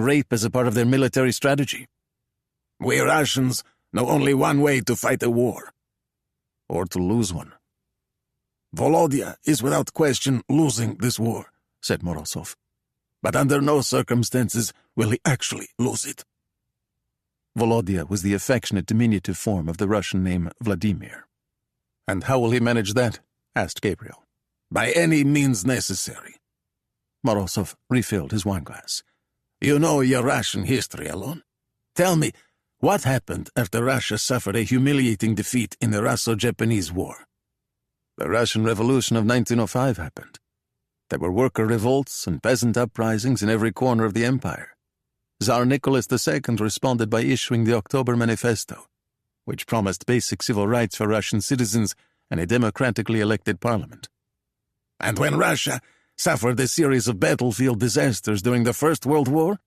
rape as a part of their military strategy. We Russians know only one way to fight a war. Or to lose one. Volodya is without question losing this war, said Morozov. But under no circumstances will he actually lose it. Volodya was the affectionate diminutive form of the Russian name Vladimir. And how will he manage that? Asked Gabriel. By any means necessary. Morozov refilled his wineglass. You know your Russian history, Alon. Tell me, what happened after Russia suffered a humiliating defeat in the Russo-Japanese War? The Russian Revolution of 1905 happened. There were worker revolts and peasant uprisings in every corner of the empire. Tsar Nicholas II responded by issuing the October Manifesto, which promised basic civil rights for Russian citizens and a democratically elected parliament. And when Russia suffered a series of battlefield disasters during the First World War,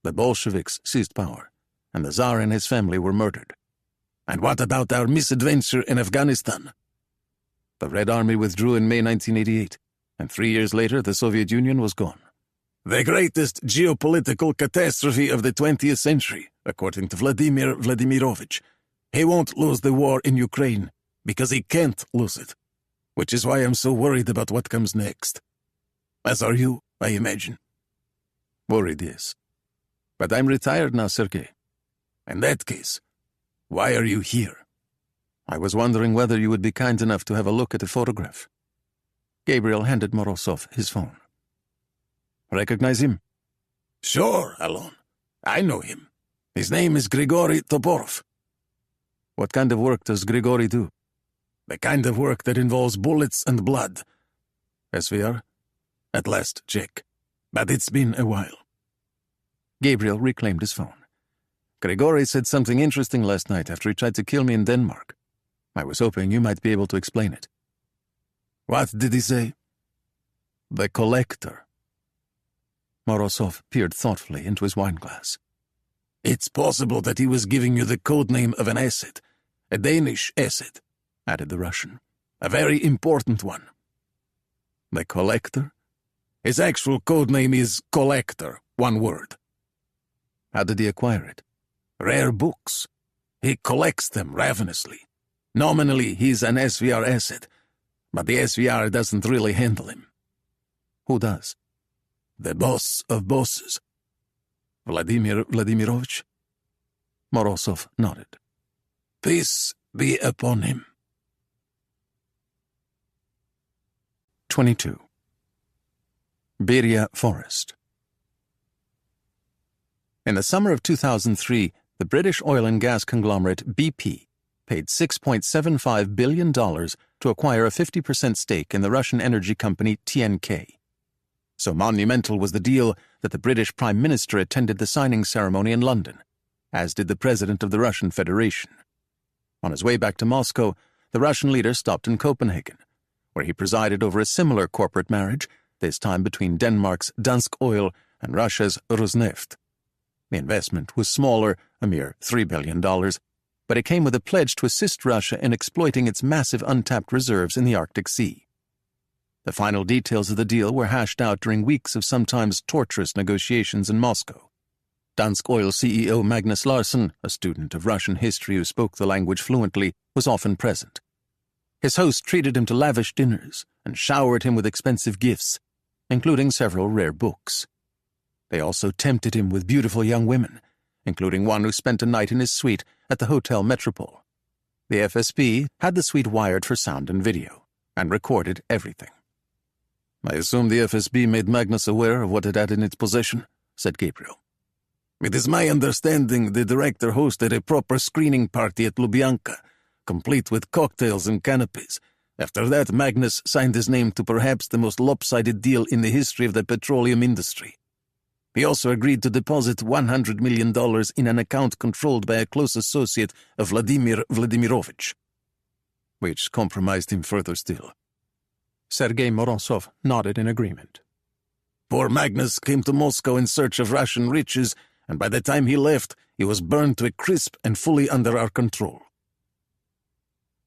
the Bolsheviks seized power, and the Tsar and his family were murdered. And what about our misadventure in Afghanistan? The Red Army withdrew in May 1988, and 3 years later the Soviet Union was gone. The greatest geopolitical catastrophe of the 20th century, according to Vladimir Vladimirovich. He won't lose the war in Ukraine, because he can't lose it, which is why I'm so worried about what comes next. As are you, I imagine. Worried, yes. But I'm retired now, Sergei. In that case, why are you here? I was wondering whether you would be kind enough to have a look at a photograph. Gabriel handed Morozov his phone. Recognize him? Sure, Alon. I know him. His name is Grigory Toporov. What kind of work does Grigory do? The kind of work that involves bullets and blood. SVR? At last, check. But it's been a while. Gabriel reclaimed his phone. Grigory said something interesting last night after he tried to kill me in Denmark. I was hoping you might be able to explain it. What did he say? The collector. Morozov peered thoughtfully into his wineglass. It's possible that he was giving you the code name of an asset, a Danish asset, added the Russian. A very important one. The collector? His actual code name is Collector, one word. How did he acquire it? Rare books. He collects them ravenously. Nominally, he's an SVR asset, but the SVR doesn't really handle him. Who does? The boss of bosses. Vladimir Vladimirovich? Morozov nodded. Peace be upon him. 22. Beria Forest. In the summer of 2003, the British oil and gas conglomerate BP paid $6.75 billion to acquire a 50% stake in the Russian energy company TNK. So monumental was the deal that the British Prime Minister attended the signing ceremony in London, as did the President of the Russian Federation. On his way back to Moscow, the Russian leader stopped in Copenhagen, where he presided over a similar corporate marriage, this time between Denmark's Dansk Oil and Russia's Rosneft. The investment was smaller, a mere $3 billion, but it came with a pledge to assist Russia in exploiting its massive untapped reserves in the Arctic Sea. The final details of the deal were hashed out during weeks of sometimes torturous negotiations in Moscow. Dansk Oil CEO Magnus Larsson, a student of Russian history who spoke the language fluently, was often present. His host treated him to lavish dinners and showered him with expensive gifts, including several rare books. They also tempted him with beautiful young women, including one who spent a night in his suite at the Hotel Metropole. The FSB had the suite wired for sound and video, and recorded everything. I assume the FSB made Magnus aware of what it had in its possession, said Gabriel. It is my understanding the director hosted a proper screening party at Lubyanka, complete with cocktails and canopies. After that, Magnus signed his name to perhaps the most lopsided deal in the history of the petroleum industry. He also agreed to deposit $100 million in an account controlled by a close associate of Vladimir Vladimirovich, which compromised him further still. Sergei Morozov nodded in agreement. Poor Magnus came to Moscow in search of Russian riches, and by the time he left, he was burned to a crisp and fully under our control.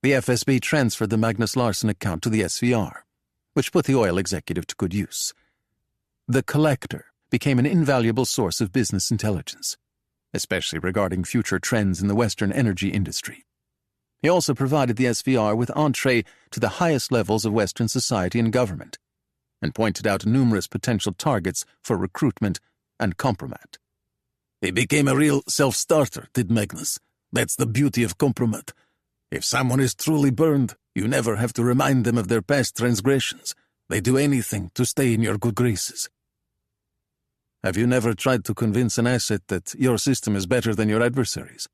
The FSB transferred the Magnus Larsson account to the SVR, which put the oil executive to good use. The collector became an invaluable source of business intelligence, especially regarding future trends in the Western energy industry. He also provided the SVR with entree to the highest levels of Western society and government, and pointed out numerous potential targets for recruitment and compromat. He became a real self-starter, did Magnus. That's the beauty of compromat. If someone is truly burned, you never have to remind them of their past transgressions. They do anything to stay in your good graces. Have you never tried to convince an asset that your system is better than your adversaries?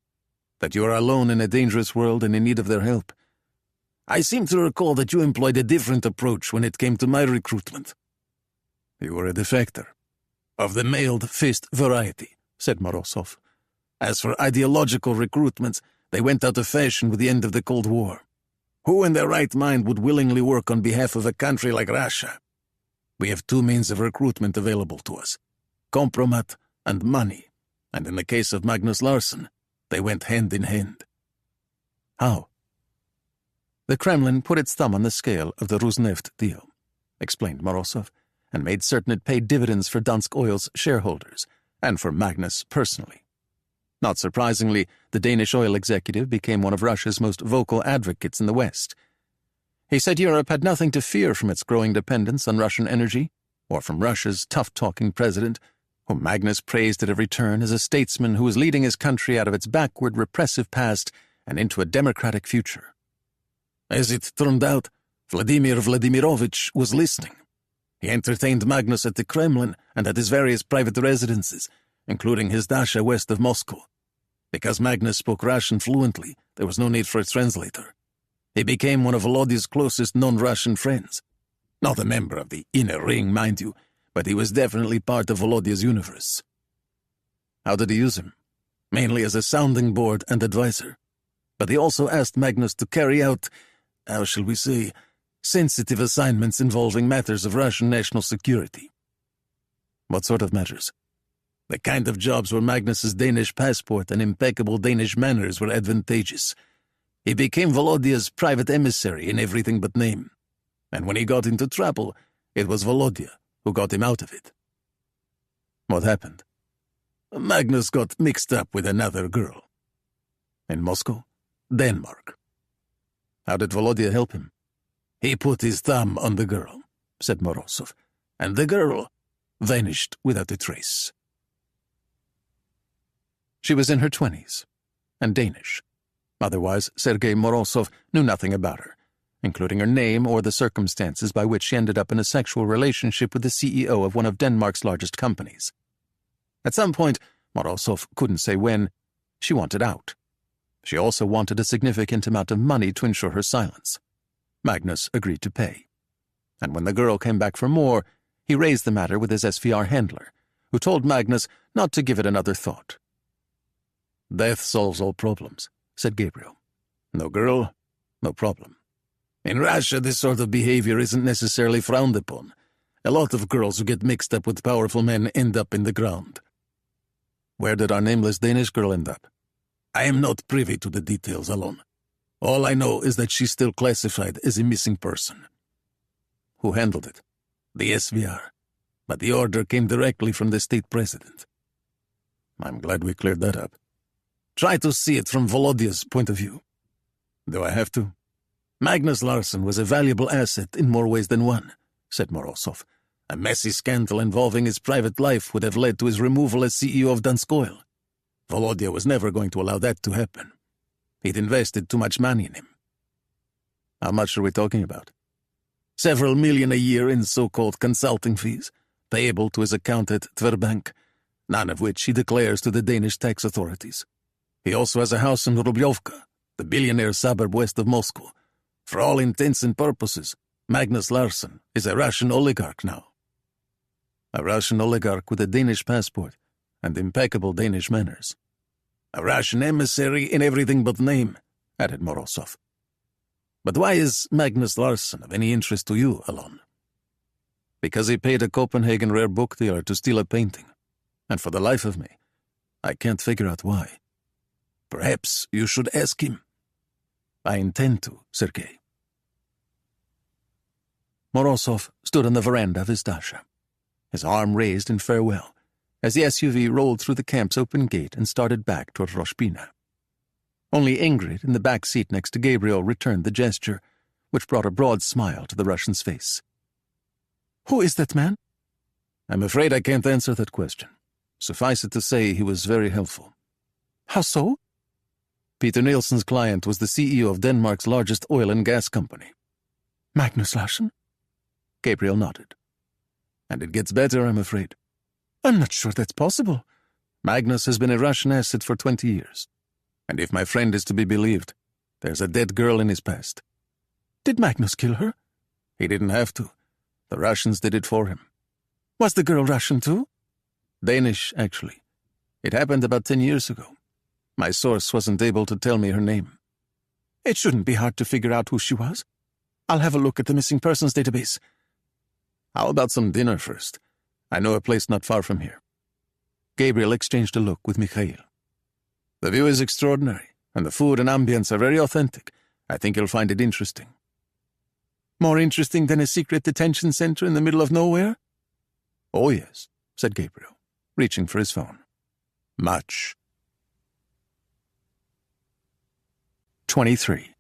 That you are alone in a dangerous world and in need of their help? I seem to recall that you employed a different approach when it came to my recruitment. You were a defector. Of the mailed fist variety, said Morozov. As for ideological recruitments, they went out of fashion with the end of the Cold War. Who in their right mind would willingly work on behalf of a country like Russia? We have two means of recruitment available to us: compromat and money, and in the case of Magnus Larsson, they went hand in hand. How? The Kremlin put its thumb on the scale of the Rosneft deal, explained Morozov, and made certain it paid dividends for Dansk Oil's shareholders, and for Magnus personally. Not surprisingly, the Danish oil executive became one of Russia's most vocal advocates in the West. He said Europe had nothing to fear from its growing dependence on Russian energy, or from Russia's tough-talking president, whom Magnus praised at every turn as a statesman who was leading his country out of its backward repressive past and into a democratic future. As it turned out, Vladimir Vladimirovich was listening. He entertained Magnus at the Kremlin and at his various private residences, including his dacha west of Moscow. Because Magnus spoke Russian fluently, there was no need for a translator. He became one of Volodya's closest non-Russian friends. Not a member of the inner ring, mind you, but he was definitely part of Volodya's universe. How did he use him? Mainly as a sounding board and advisor. But he also asked Magnus to carry out, how shall we say, sensitive assignments involving matters of Russian national security. What sort of matters? The kind of jobs where Magnus's Danish passport and impeccable Danish manners were advantageous. He became Volodya's private emissary in everything but name. And when he got into trouble, it was Volodya who got him out of it. What happened? Magnus got mixed up with another girl. In Moscow? Denmark. How did Volodya help him? He put his thumb on the girl, said Morozov, and the girl vanished without a trace. She was in her 20s, and Danish. Otherwise, Sergei Morozov knew nothing about her, including her name or the circumstances by which she ended up in a sexual relationship with the CEO of one of Denmark's largest companies. At some point, Morozov couldn't say when, she wanted out. She also wanted a significant amount of money to ensure her silence. Magnus agreed to pay. And when the girl came back for more, he raised the matter with his SVR handler, who told Magnus not to give it another thought. Death solves all problems, said Gabriel. No girl, no problem. In Russia, this sort of behavior isn't necessarily frowned upon. A lot of girls who get mixed up with powerful men end up in the ground. Where did our nameless Danish girl end up? I am not privy to the details alone. All I know is that she's still classified as a missing person. Who handled it? The SVR. But the order came directly from the state president. I'm glad we cleared that up. Try to see it from Volodya's point of view. Do I have to? Magnus Larsson was a valuable asset in more ways than one, said Morozov. A messy scandal involving his private life would have led to his removal as CEO of Dansk Oil. Volodya was never going to allow that to happen. He'd invested too much money in him. How much are we talking about? Several million a year in so-called consulting fees, payable to his account at Tverbank, none of which he declares to the Danish tax authorities. He also has a house in Rublyovka, the billionaire suburb west of Moscow. For all intents and purposes, Magnus Larsson is a Russian oligarch now. A Russian oligarch with a Danish passport and impeccable Danish manners. A Russian emissary in everything but name, added Morozov. But why is Magnus Larsson of any interest to you, Alon? Because he paid a Copenhagen rare book dealer to steal a painting. And for the life of me, I can't figure out why. Perhaps you should ask him. I intend to, Sergei. Morozov stood on the veranda of his dacha. his arm raised in farewell, as the SUV rolled through the camp's open gate and started back toward Roshpina. Only Ingrid, in the back seat next to Gabriel, returned the gesture, which brought a broad smile to the Russian's face. "Who is that man?" "I'm afraid I can't answer that question. Suffice it to say, he was very helpful." "How so?" "Peter Nielsen's client was the CEO of Denmark's largest oil and gas company." "Magnus Larsen?" Gabriel nodded. "And it gets better, I'm afraid. I'm not sure that's possible." "Magnus has been a Russian asset for 20 years. And if my friend is to be believed, there's a dead girl in his past." "Did Magnus kill her?" "He didn't have to. The Russians did it for him." "Was the girl Russian too?" "Danish, actually. It happened about 10 years ago. My source wasn't able to tell me her name." "It shouldn't be hard to figure out who she was. I'll have a look at the missing persons database." "How about some dinner first? I know a place not far from here." Gabriel exchanged a look with Mikhail. "The view is extraordinary, and the food and ambience are very authentic. I think you'll find it interesting." "More interesting than a secret detention center in the middle of nowhere?" "Oh, yes," said Gabriel, reaching for his phone. "Much." 23.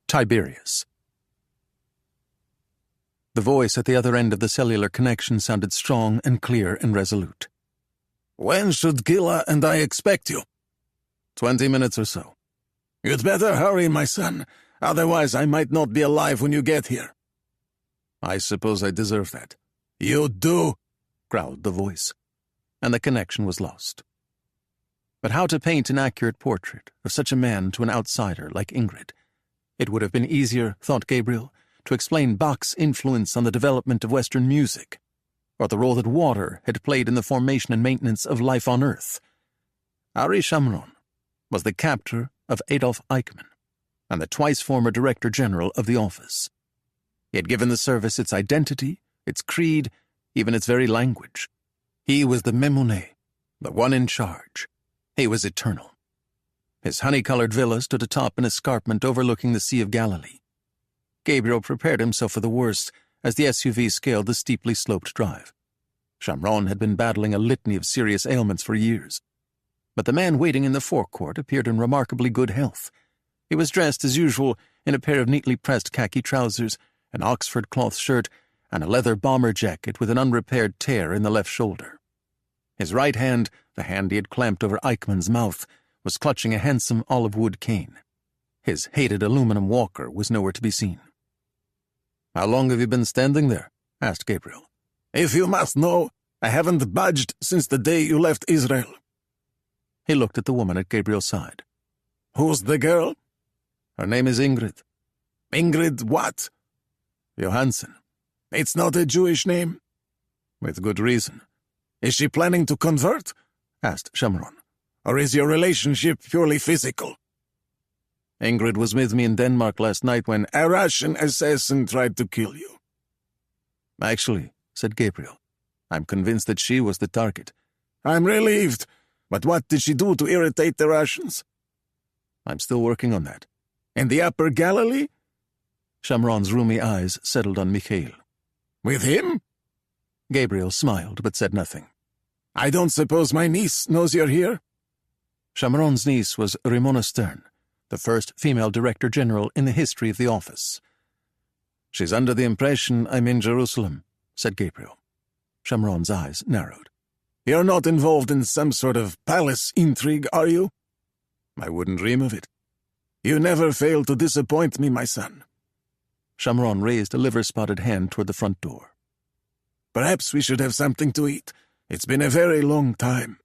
Tiberius. The voice at the other end of the cellular connection sounded strong and clear and resolute. "When should Gila and I expect you?" 20 minutes or so." "You'd better hurry, my son. Otherwise I might not be alive when you get here." "I suppose I deserve that." "You do," growled the voice, and the connection was lost. But how to paint an accurate portrait of such a man to an outsider like Ingrid? It would have been easier, thought Gabriel, to explain Bach's influence on the development of Western music, or the role that water had played in the formation and maintenance of life on Earth. Ari Shamron was the captor of Adolf Eichmann, and the twice former Director General of the office. He had given the service its identity, its creed, even its very language. He was the Memune, the one in charge. He was eternal. His honey-colored villa stood atop an escarpment overlooking the Sea of Galilee. Gabriel prepared himself for the worst as the SUV scaled the steeply sloped drive. Shamron had been battling a litany of serious ailments for years. But the man waiting in the forecourt appeared in remarkably good health. He was dressed as usual in a pair of neatly pressed khaki trousers, an Oxford cloth shirt, and a leather bomber jacket with an unrepaired tear in the left shoulder. His right hand, the hand he had clamped over Eichmann's mouth, was clutching a handsome olive-wood cane. His hated aluminum walker was nowhere to be seen. "How long have you been standing there?" asked Gabriel. "If you must know, I haven't budged since the day you left Israel." He looked at the woman at Gabriel's side. "Who's the girl?" "Her name is Ingrid." "Ingrid what?" "Johansson." "It's not a Jewish name." "With good reason." "Is she planning to convert?" asked Shamron. "Or is your relationship purely physical?" "Ingrid was with me in Denmark last night when a Russian assassin tried to kill you." "Actually," said Gabriel, "I'm convinced that she was the target." "I'm relieved. But what did she do to irritate the Russians?" "I'm still working on that." "In the Upper Galilee?" Shamron's roomy eyes settled on Mikhail. "With him?" Gabriel smiled but said nothing. "I don't suppose my niece knows you're here?" Shamron's niece was Ramona Stern, the first female Director General in the history of the office. "She's under the impression I'm in Jerusalem," said Gabriel. Shamron's eyes narrowed. "You're not involved in some sort of palace intrigue, are you?" "I wouldn't dream of it." "You never fail to disappoint me, my son." Shamron raised a liver-spotted hand toward the front door. "Perhaps we should have something to eat. It's been a very long time."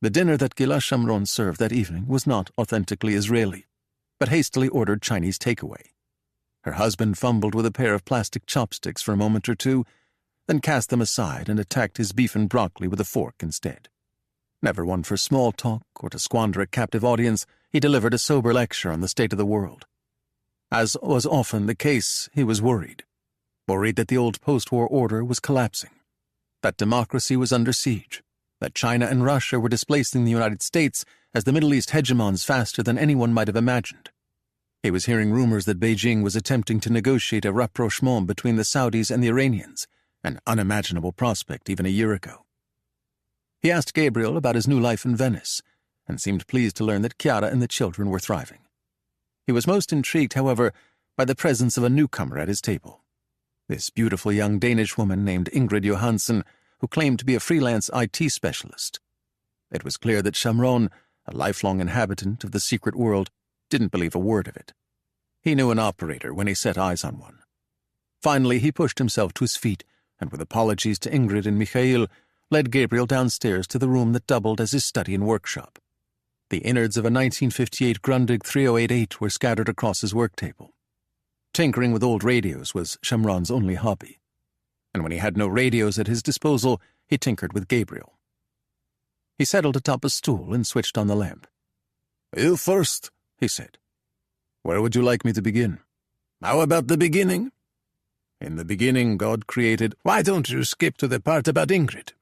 The dinner that Gila Shamron served that evening was not authentically Israeli, but hastily ordered Chinese takeaway. Her husband fumbled with a pair of plastic chopsticks for a moment or two, then cast them aside and attacked his beef and broccoli with a fork instead. Never one for small talk or to squander a captive audience, he delivered a sober lecture on the state of the world. As was often the case, he was worried that the old post-war order was collapsing, that democracy was under siege, that China and Russia were displacing the United States as the Middle East hegemons faster than anyone might have imagined. He was hearing rumors that Beijing was attempting to negotiate a rapprochement between the Saudis and the Iranians, an unimaginable prospect even a year ago. He asked Gabriel about his new life in Venice, and seemed pleased to learn that Chiara and the children were thriving. He was most intrigued, however, by the presence of a newcomer at his table. This beautiful young Danish woman named Ingrid Johansen, who claimed to be a freelance IT specialist. It was clear that Shamron, a lifelong inhabitant of the secret world, didn't believe a word of it. He knew an operator when he set eyes on one. Finally, he pushed himself to his feet, and with apologies to Ingrid and Mikhail, led Gabriel downstairs to the room that doubled as his study and workshop. The innards of a 1958 Grundig 3088 were scattered across his work table. Tinkering with old radios was Shamron's only hobby, and when he had no radios at his disposal, he tinkered with Gabriel. He settled atop a stool and switched on the lamp. "You first," he said. "Where would you like me to begin?" "How about the beginning?" "In the beginning, God created—" "Why don't you skip to the part about Ingrid?"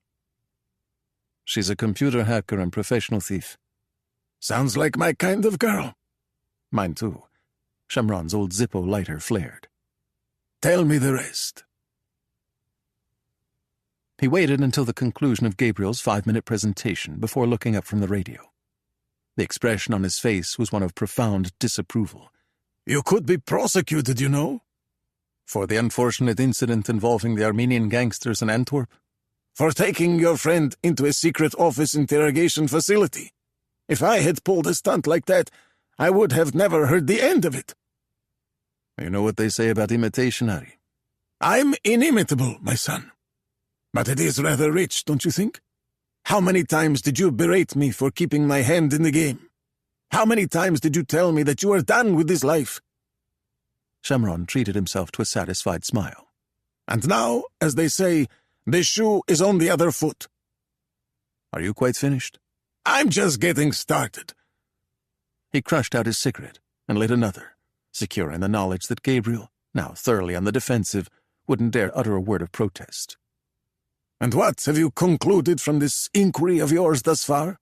"She's a computer hacker and professional thief." "Sounds like my kind of girl." "Mine too." Shamron's old Zippo lighter flared. "Tell me the rest." He waited until the conclusion of Gabriel's 5-minute presentation before looking up from the radio. The expression on his face was one of profound disapproval. "You could be prosecuted, you know." "For the unfortunate incident involving the Armenian gangsters in Antwerp?" "For taking your friend into a secret office interrogation facility. If I had pulled a stunt like that, I would have never heard the end of it." "You know what they say about imitation, Harry?" "I'm inimitable, my son. But it is rather rich, don't you think? How many times did you berate me for keeping my hand in the game? How many times did you tell me that you are done with this life?" Shamron treated himself to a satisfied smile. "And now, as they say, the shoe is on the other foot." "Are you quite finished?" "I'm just getting started." He crushed out his cigarette and lit another, secure in the knowledge that Gabriel, now thoroughly on the defensive, wouldn't dare utter a word of protest. "And what have you concluded from this inquiry of yours thus far?"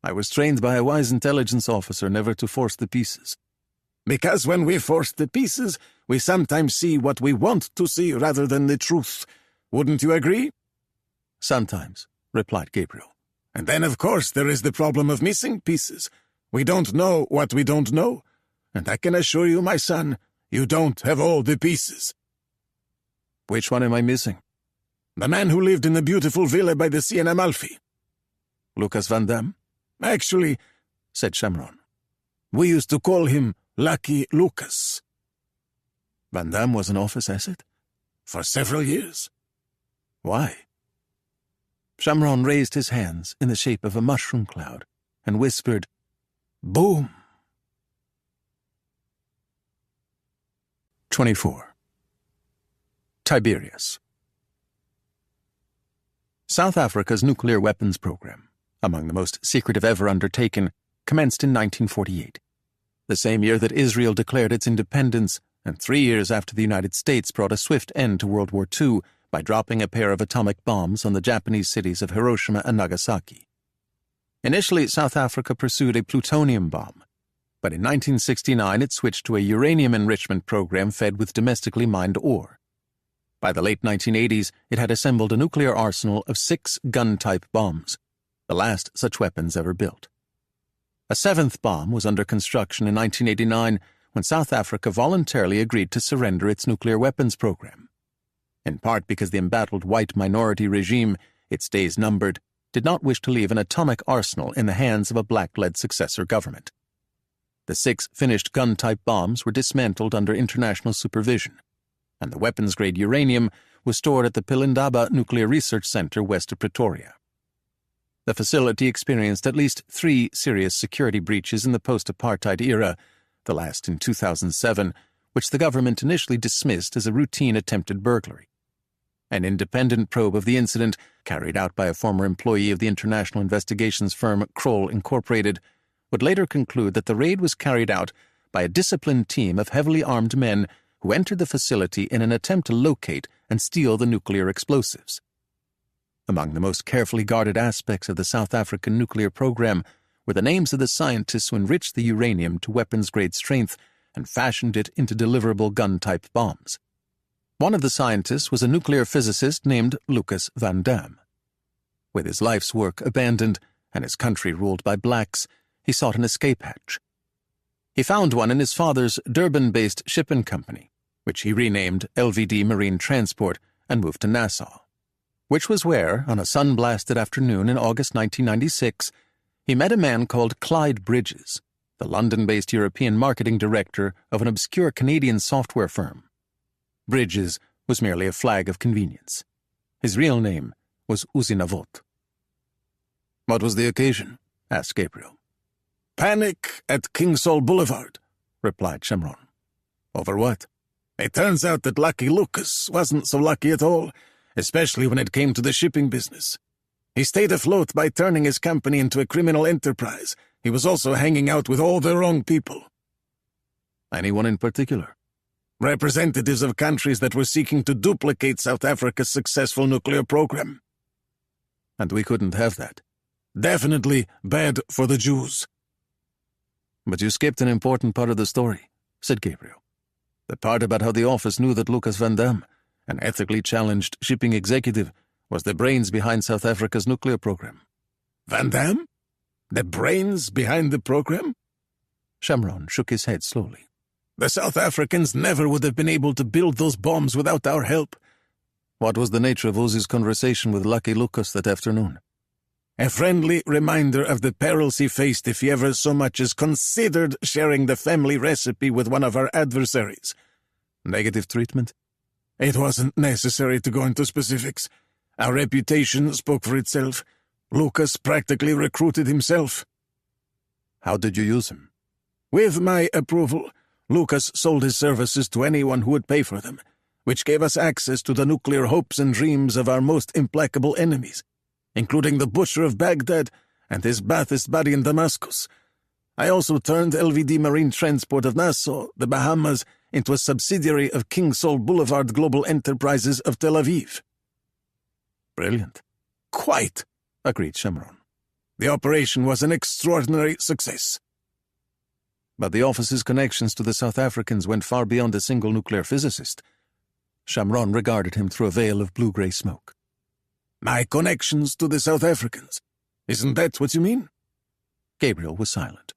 "I was trained by a wise intelligence officer never to force the pieces." "Because when we force the pieces, we sometimes see what we want to see rather than the truth. Wouldn't you agree?" "Sometimes," replied Gabriel. "And then, of course, there is the problem of missing pieces. We don't know what we don't know. And I can assure you, my son, you don't have all the pieces." "Which one am I missing?" "The man who lived in the beautiful villa by the sea in Amalfi." "Lucas Van Damme?" "Actually," said Shamron, "we used to call him Lucky Lucas." "Van Damme was an office asset?" "For several years." "Why?" Shamron raised his hands in the shape of a mushroom cloud and whispered, "Boom." 24. Tiberius. South Africa's nuclear weapons program, among the most secretive ever undertaken, commenced in 1948, the same year that Israel declared its independence, and 3 years after the United States brought a swift end to World War II by dropping a pair of atomic bombs on the Japanese cities of Hiroshima and Nagasaki. Initially, South Africa pursued a plutonium bomb, but in 1969 it switched to a uranium enrichment program fed with domestically mined ore. By the late 1980s, it had assembled a nuclear arsenal of 6 gun-type bombs, the last such weapons ever built. A 7th bomb was under construction in 1989 when South Africa voluntarily agreed to surrender its nuclear weapons program. In part because the embattled white minority regime, its days numbered, did not wish to leave an atomic arsenal in the hands of a black-led successor government. The 6 finished gun-type bombs were dismantled under international supervision, and the weapons-grade uranium was stored at the Pilindaba Nuclear Research Center west of Pretoria. The facility experienced at least 3 serious security breaches in the post-apartheid era, the last in 2007, which the government initially dismissed as a routine attempted burglary. An independent probe of the incident, carried out by a former employee of the international investigations firm Kroll Incorporated, would later conclude that the raid was carried out by a disciplined team of heavily armed men who entered the facility in an attempt to locate and steal the nuclear explosives. Among the most carefully guarded aspects of the South African nuclear program were the names of the scientists who enriched the uranium to weapons-grade strength and fashioned it into deliverable gun-type bombs. One of the scientists was a nuclear physicist named Lucas Van Damme. With his life's work abandoned and his country ruled by blacks, he sought an escape hatch. He found one in his father's Durban-based shipping company, which he renamed LVD Marine Transport and moved to Nassau, which was where, on a sun-blasted afternoon in August 1996, he met a man called Clyde Bridges, the London-based European marketing director of an obscure Canadian software firm. Bridges was merely a flag of convenience. His real name was Usinavot. "What was the occasion?" asked Gabriel. "Panic at King Saul Boulevard," replied Shamron. "Over what?" "It turns out that Lucky Lucas wasn't so lucky at all, especially when it came to the shipping business. He stayed afloat by turning his company into a criminal enterprise. He was also hanging out with all the wrong people." "Anyone in particular?" "Representatives of countries that were seeking to duplicate South Africa's successful nuclear program." "And we couldn't have that." "Definitely bad for the Jews." "But you skipped an important part of the story," said Gabriel. "The part about how the office knew that Lucas Van Damme, an ethically challenged shipping executive, was the brains behind South Africa's nuclear program." "Van Damme? The brains behind the program?" Shamron shook his head slowly. "The South Africans never would have been able to build those bombs without our help." "What was the nature of Uzi's conversation with Lucky Lucas that afternoon?" "A friendly reminder of the perils he faced if he ever so much as considered sharing the family recipe with one of our adversaries." "Negative treatment?" "It wasn't necessary to go into specifics. Our reputation spoke for itself. Lucas practically recruited himself." "How did you use him?" "With my approval, Lucas sold his services to anyone who would pay for them, which gave us access to the nuclear hopes and dreams of our most implacable enemies, including the Butcher of Baghdad and his Ba'athist buddy in Damascus. I also turned LVD Marine Transport of Nassau, the Bahamas, into a subsidiary of King Saul Boulevard Global Enterprises of Tel Aviv." "Brilliant." "Quite," agreed Shamron. "The operation was an extraordinary success." "But the office's connections to the South Africans went far beyond a single nuclear physicist." Shamron regarded him through a veil of blue-gray smoke. "My connections to the South Africans? Isn't that what you mean?" Gabriel was silent.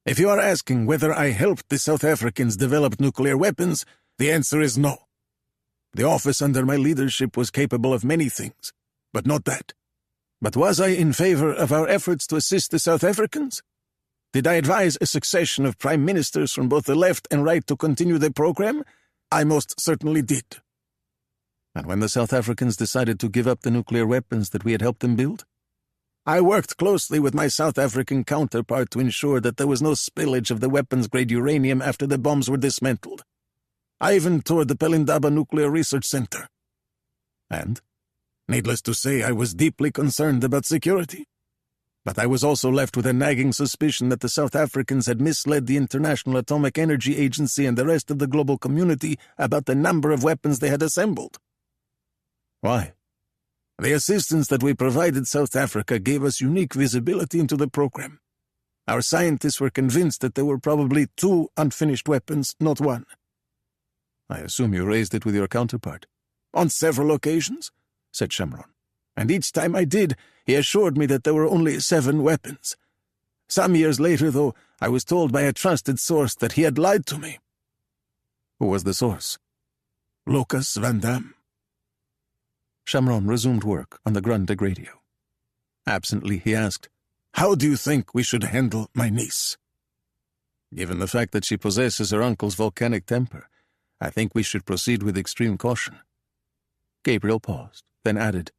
"If you are asking whether I helped the South Africans develop nuclear weapons, the answer is no. The office under my leadership was capable of many things, but not that. But was I in favor of our efforts to assist the South Africans? Did I advise a succession of prime ministers from both the left and right to continue the program? I most certainly did." "And when the South Africans decided to give up the nuclear weapons that we had helped them build?" "I worked closely with my South African counterpart to ensure that there was no spillage of the weapons-grade uranium after the bombs were dismantled. I even toured the Pelindaba Nuclear Research Center. And? Needless to say, I was deeply concerned about security. But I was also left with a nagging suspicion that the South Africans had misled the International Atomic Energy Agency and the rest of the global community about the number of weapons they had assembled." "Why?" "The assistance that we provided South Africa gave us unique visibility into the program. Our scientists were convinced that there were probably 2 unfinished weapons, not 1. "I assume you raised it with your counterpart." "On several occasions," said Shamron. "And each time I did, he assured me that there were only 7 weapons. Some years later, though, I was told by a trusted source that he had lied to me." "Who was the source?" "Lucas Van Damme." Shamron resumed work on the Grundig radio. Absently, he asked, "How do you think we should handle my niece?" "Given the fact that she possesses her uncle's volcanic temper, I think we should proceed with extreme caution." Gabriel paused, then added,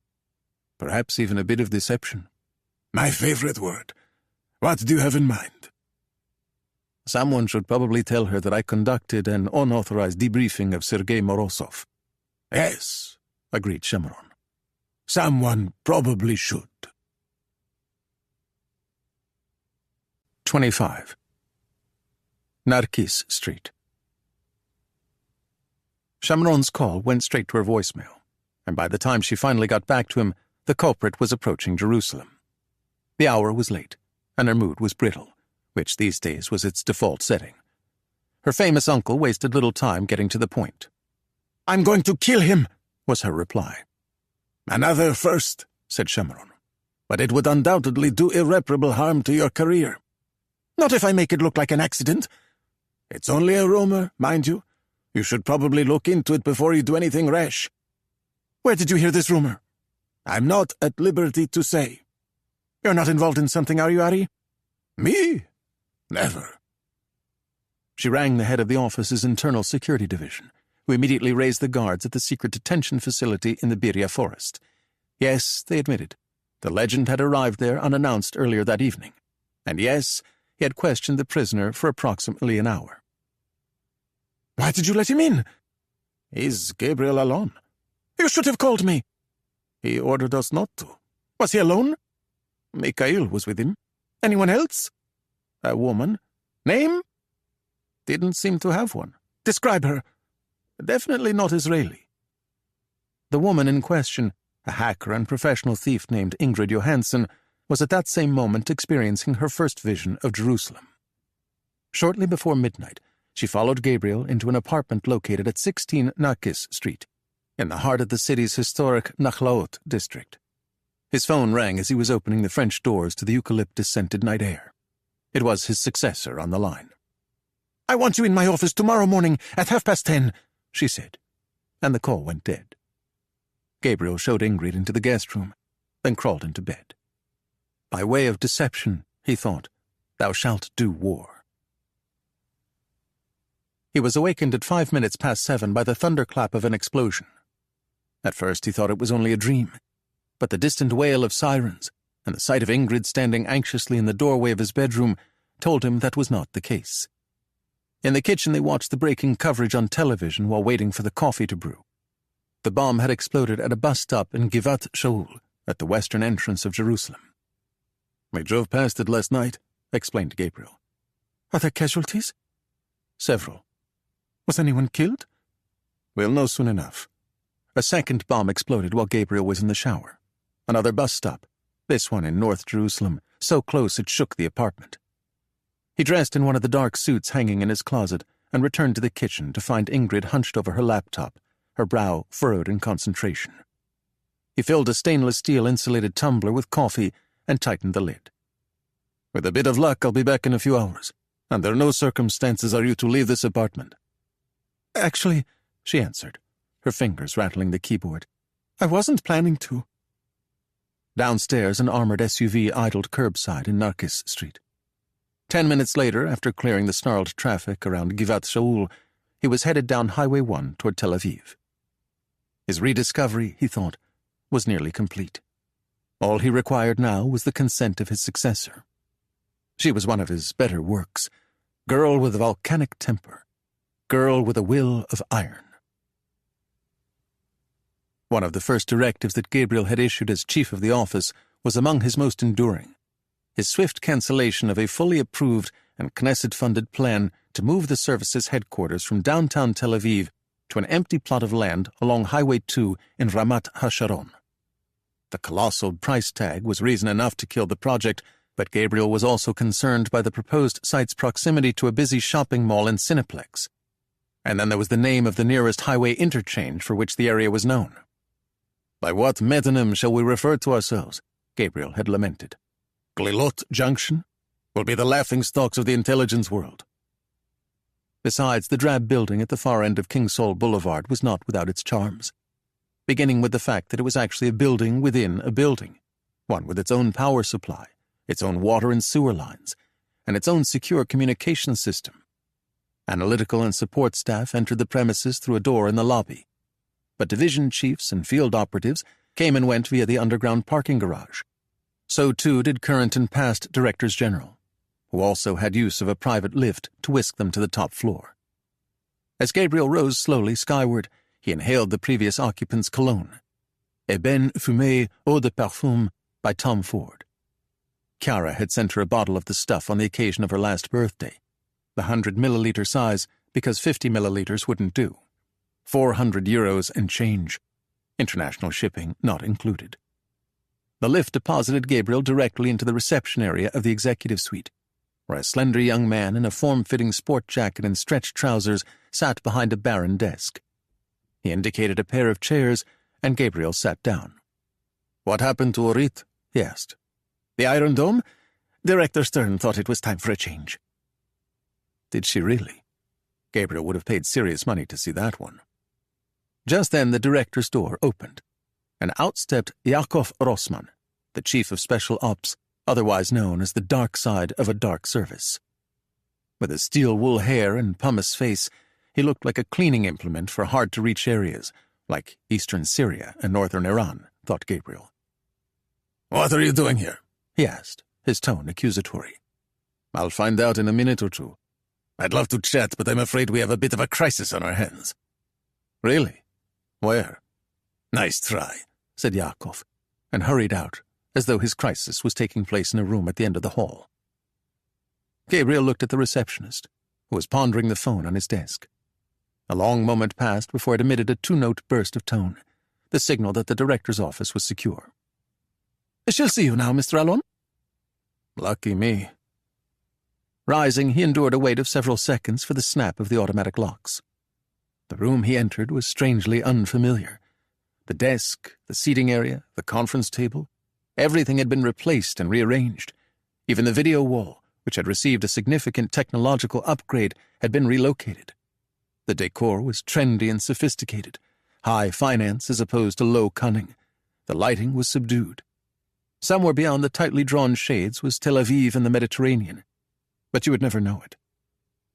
"Perhaps even a bit of deception." "My favorite word. What do you have in mind?" "Someone should probably tell her that I conducted an unauthorized debriefing of Sergei Morozov." "Yes," agreed Shamron. "Someone probably should." 25. Narkis Street. Shamron's call went straight to her voicemail, and by the time she finally got back to him, the culprit was approaching Jerusalem. The hour was late. and her mood was brittle, which these days was its default setting. Her famous uncle wasted little time getting to the point. "I'm going to kill him," was her reply. "Another first," said Chameron. "But it would undoubtedly do irreparable harm to your career." "Not if I make it look like an accident." "It's only a rumor, mind you. You should probably look into it before you do anything rash." "Where did you hear this rumor?" "I'm not at liberty to say." "You're not involved in something, are you, Ari?" "Me? Never." She rang the head of the office's internal security division, who immediately raised the guards at the secret detention facility in the Birya forest. Yes, they admitted, the legend had arrived there unannounced earlier that evening. And yes, he had questioned the prisoner for approximately an hour. "Why did you let him in?" "Is Gabriel alone?" "You should have called me." "He ordered us not to." "Was he alone?" "Mikhail was with him." "Anyone else?" "A woman." "Name?" "Didn't seem to have one." "Describe her." "Definitely not Israeli." The woman in question, a hacker and professional thief named Ingrid Johansson, was at that same moment experiencing her first vision of Jerusalem. Shortly before midnight, she followed Gabriel into an apartment located at 16 Nakis Street, in the heart of the city's historic Nachlaot district. His phone rang as he was opening the French doors to the eucalyptus-scented night air. It was his successor on the line. "I want you in my office tomorrow morning at 10:30, she said, and the call went dead. Gabriel showed Ingrid into the guest room, then crawled into bed. By way of deception, he thought, thou shalt do war. He was awakened at 7:05 by the thunderclap of an explosion. At first he thought it was only a dream, but the distant wail of sirens and the sight of Ingrid standing anxiously in the doorway of his bedroom told him that was not the case. In the kitchen they watched the breaking coverage on television while waiting for the coffee to brew. The bomb had exploded at a bus stop in Givat Shaul, at the western entrance of Jerusalem. "We drove past it last night," explained Gabriel. "Are there casualties?" "Several." "Was anyone killed?" "We'll know soon enough." A second bomb exploded while Gabriel was in the shower. Another bus stop, this one in North Jerusalem, so close it shook the apartment. He dressed in one of the dark suits hanging in his closet and returned to the kitchen to find Ingrid hunched over her laptop, her brow furrowed in concentration. He filled a stainless steel insulated tumbler with coffee and tightened the lid. "With a bit of luck, I'll be back in a few hours. Under no circumstances are you to leave this apartment." "Actually," she answered, her fingers rattling the keyboard, "I wasn't planning to." Downstairs, an armored SUV idled curbside in Narkis Street. 10 minutes later, after clearing the snarled traffic around Givat Shaul, he was headed down Highway 1 toward Tel Aviv. His rediscovery, he thought, was nearly complete. All he required now was the consent of his successor. She was one of his better works, girl with a volcanic temper, girl with a will of iron. One of the first directives that Gabriel had issued as chief of the office was among his most enduring: his swift cancellation of a fully approved and Knesset-funded plan to move the service's headquarters from downtown Tel Aviv to an empty plot of land along Highway 2 in Ramat HaSharon. The colossal price tag was reason enough to kill the project, but Gabriel was also concerned by the proposed site's proximity to a busy shopping mall and Cineplex. And then there was the name of the nearest highway interchange for which the area was known. "By what metonym shall we refer to ourselves?" Gabriel had lamented. "Glilot Junction will be the laughingstocks of the intelligence world." Besides, the drab building at the far end of King Saul Boulevard was not without its charms, beginning with the fact that it was actually a building within a building, one with its own power supply, its own water and sewer lines, and its own secure communication system. Analytical and support staff entered the premises through a door in the lobby, but division chiefs and field operatives came and went via the underground parking garage. So too did current and past directors general, who also had use of a private lift to whisk them to the top floor. As Gabriel rose slowly skyward, he inhaled the previous occupant's cologne, Ébène Fumée Eau de Parfum by Tom Ford. Chiara had sent her a bottle of the stuff on the occasion of her last birthday, the 100-milliliter size because 50 milliliters wouldn't do. €400 and change, international shipping not included. The lift deposited Gabriel directly into the reception area of the executive suite, where a slender young man in a form-fitting sport jacket and stretched trousers sat behind a barren desk. He indicated a pair of chairs, and Gabriel sat down. "What happened to Orit?" he asked. "The Iron Dome? Director Stern thought it was time for a change." Did she really? Gabriel would have paid serious money to see that one. Just then the director's door opened, and out stepped Yakov Rossmann, the chief of Special Ops, otherwise known as the dark side of a dark service. With his steel-wool hair and pumice face, he looked like a cleaning implement for hard-to-reach areas, like eastern Syria and northern Iran, thought Gabriel. "What are you doing here?" he asked, his tone accusatory. "I'll find out in a minute or two. "I'd love to chat, but I'm afraid we have a bit of a crisis on our hands." "Really? Where?" "Nice try," said Yakov, and hurried out, as though his crisis was taking place in a room at the end of the hall. Gabriel looked at the receptionist, who was pondering the phone on his desk. A long moment passed before it emitted a two-note burst of tone, the signal that the director's office was secure. "She'll see you now, Mr. Allon." "Lucky me." Rising, he endured a wait of several seconds for the snap of the automatic locks. The room he entered was strangely unfamiliar. The desk, the seating area, the conference table, everything had been replaced and rearranged. Even the video wall, which had received a significant technological upgrade, had been relocated. The decor was trendy and sophisticated, high finance as opposed to low cunning. The lighting was subdued. Somewhere beyond the tightly drawn shades was Tel Aviv and the Mediterranean, but you would never know it.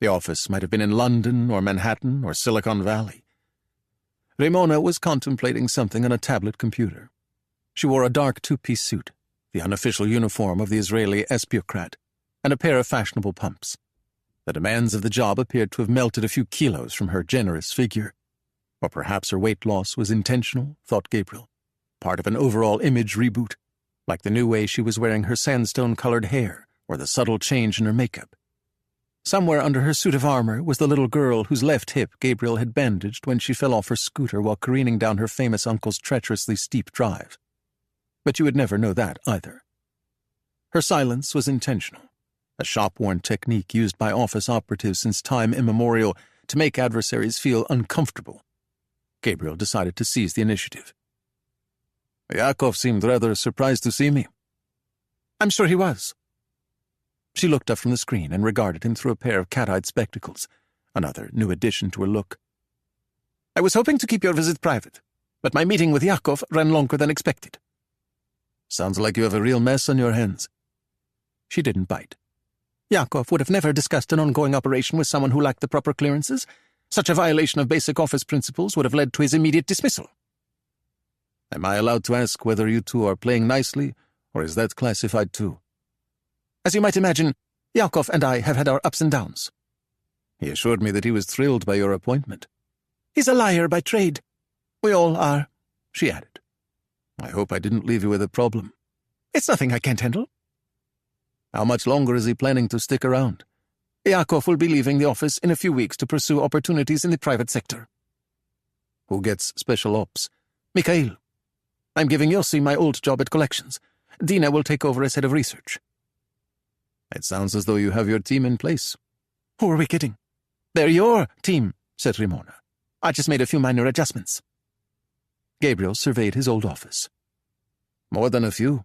The office might have been in London or Manhattan or Silicon Valley. Ramona was contemplating something on a tablet computer. She wore a dark two-piece suit, the unofficial uniform of the Israeli espiocrat, and a pair of fashionable pumps. The demands of the job appeared to have melted a few kilos from her generous figure. Or perhaps her weight loss was intentional, thought Gabriel, part of an overall image reboot, like the new way she was wearing her sandstone-colored hair or the subtle change in her makeup. Somewhere under her suit of armor was the little girl whose left hip Gabriel had bandaged when she fell off her scooter while careening down her famous uncle's treacherously steep drive. But you would never know that either. Her silence was intentional, a shop-worn technique used by office operatives since time immemorial to make adversaries feel uncomfortable. Gabriel decided to seize the initiative. "Yakov seemed rather surprised to see me." "I'm sure he was." She looked up from the screen and regarded him through a pair of cat-eyed spectacles, another new addition to her look. "I was hoping to keep your visit private, but my meeting with Yakov ran longer than expected." "Sounds like you have a real mess on your hands." She didn't bite. Yakov would have never discussed an ongoing operation with someone who lacked the proper clearances. Such a violation of basic office principles would have led to his immediate dismissal. "Am I allowed to ask whether you two are playing nicely, or is that classified too?" "As you might imagine, Yakov and I have had our ups and downs." "He assured me that he was thrilled by your appointment." "He's a liar by trade. We all are," she added. "I hope I didn't leave you with a problem." "It's nothing I can't handle." "How much longer is he planning to stick around?" "Yakov will be leaving the office in a few weeks to pursue opportunities in the private sector." "Who gets special ops?" "Mikhail. I'm giving Yossi my old job at collections. Dina will take over as head of research." "It sounds as though you have your team in place." "Who are we kidding?" "They're your team," said Ramona. "I just made a few minor adjustments." Gabriel surveyed his old office. "More than a few."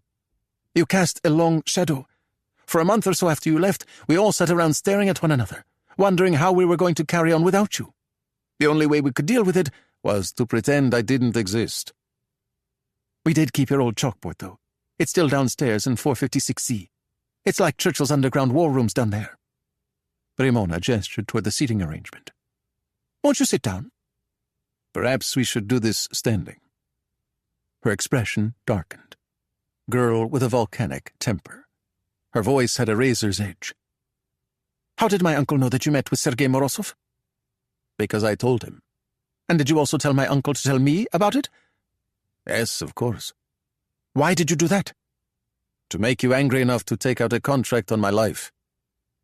"You cast a long shadow. For a month or so after you left, we all sat around staring at one another, wondering how we were going to carry on without you. The only way we could deal with it was to pretend I didn't exist." "We did keep your old chalkboard, though. It's still downstairs in 456C. It's like Churchill's underground war rooms down there." Ramona gestured toward the seating arrangement. "Won't you sit down?" "Perhaps we should do this standing." Her expression darkened. Girl with a volcanic temper. Her voice had a razor's edge. "How did my uncle know that you met with Sergei Morozov?" "Because I told him." "And did you also tell my uncle to tell me about it?" "Yes, of course." "Why did you do that?" "To make you angry enough to take out a contract on my life."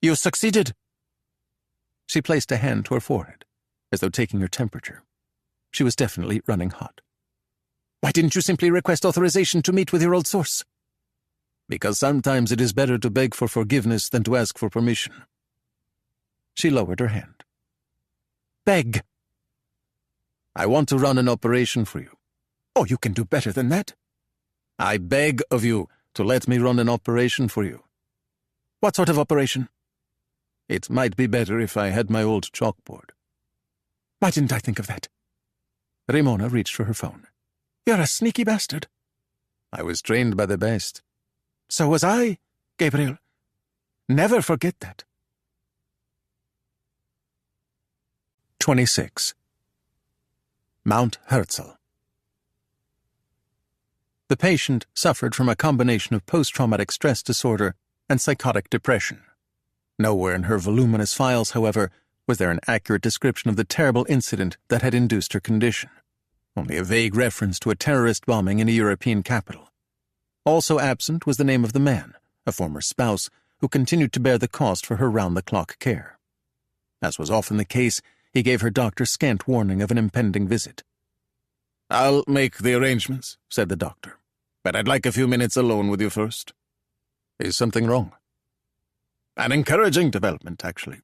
"You succeeded." She placed a hand to her forehead, as though taking her temperature. She was definitely running hot. "Why didn't you simply request authorization to meet with your old source?" because sometimes it is better to beg for forgiveness than to ask for permission. She lowered her hand. Beg. I want to run an operation for you. Oh, you can do better than that. I beg of you to let me run an operation for you. What sort of operation? It might be better if I had my old chalkboard. Why didn't I think of that? Ramona reached for her phone. You're a sneaky bastard. I was trained by the best. So was I, Gabriel. Never forget that. 26. Mount Herzl. The patient suffered from a combination of post-traumatic stress disorder and psychotic depression. Nowhere in her voluminous files, however, was there an accurate description of the terrible incident that had induced her condition. Only a vague reference to a terrorist bombing in a European capital. Also absent was the name of the man, a former spouse, who continued to bear the cost for her round-the-clock care. As was often the case, he gave her doctor scant warning of an impending visit. I'll make the arrangements, said the doctor, but I'd like a few minutes alone with you first. Is something wrong? An encouraging development, actually.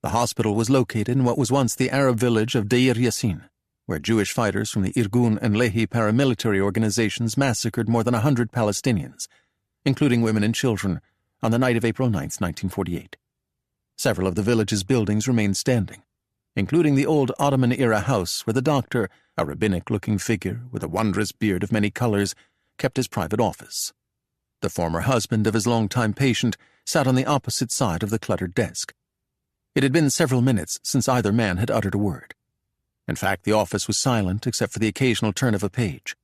The hospital was located in what was once the Arab village of Deir Yassin, where Jewish fighters from the Irgun and Lehi paramilitary organizations massacred more than 100 Palestinians, including women and children, on the night of April 9, 1948. Several of the village's buildings remained standing, including the old Ottoman-era house where the doctor, a rabbinic-looking figure with a wondrous beard of many colors, kept his private office. The former husband of his longtime patient sat on the opposite side of the cluttered desk. It had been several minutes since either man had uttered a word. In fact, the office was silent except for the occasional turn of a page.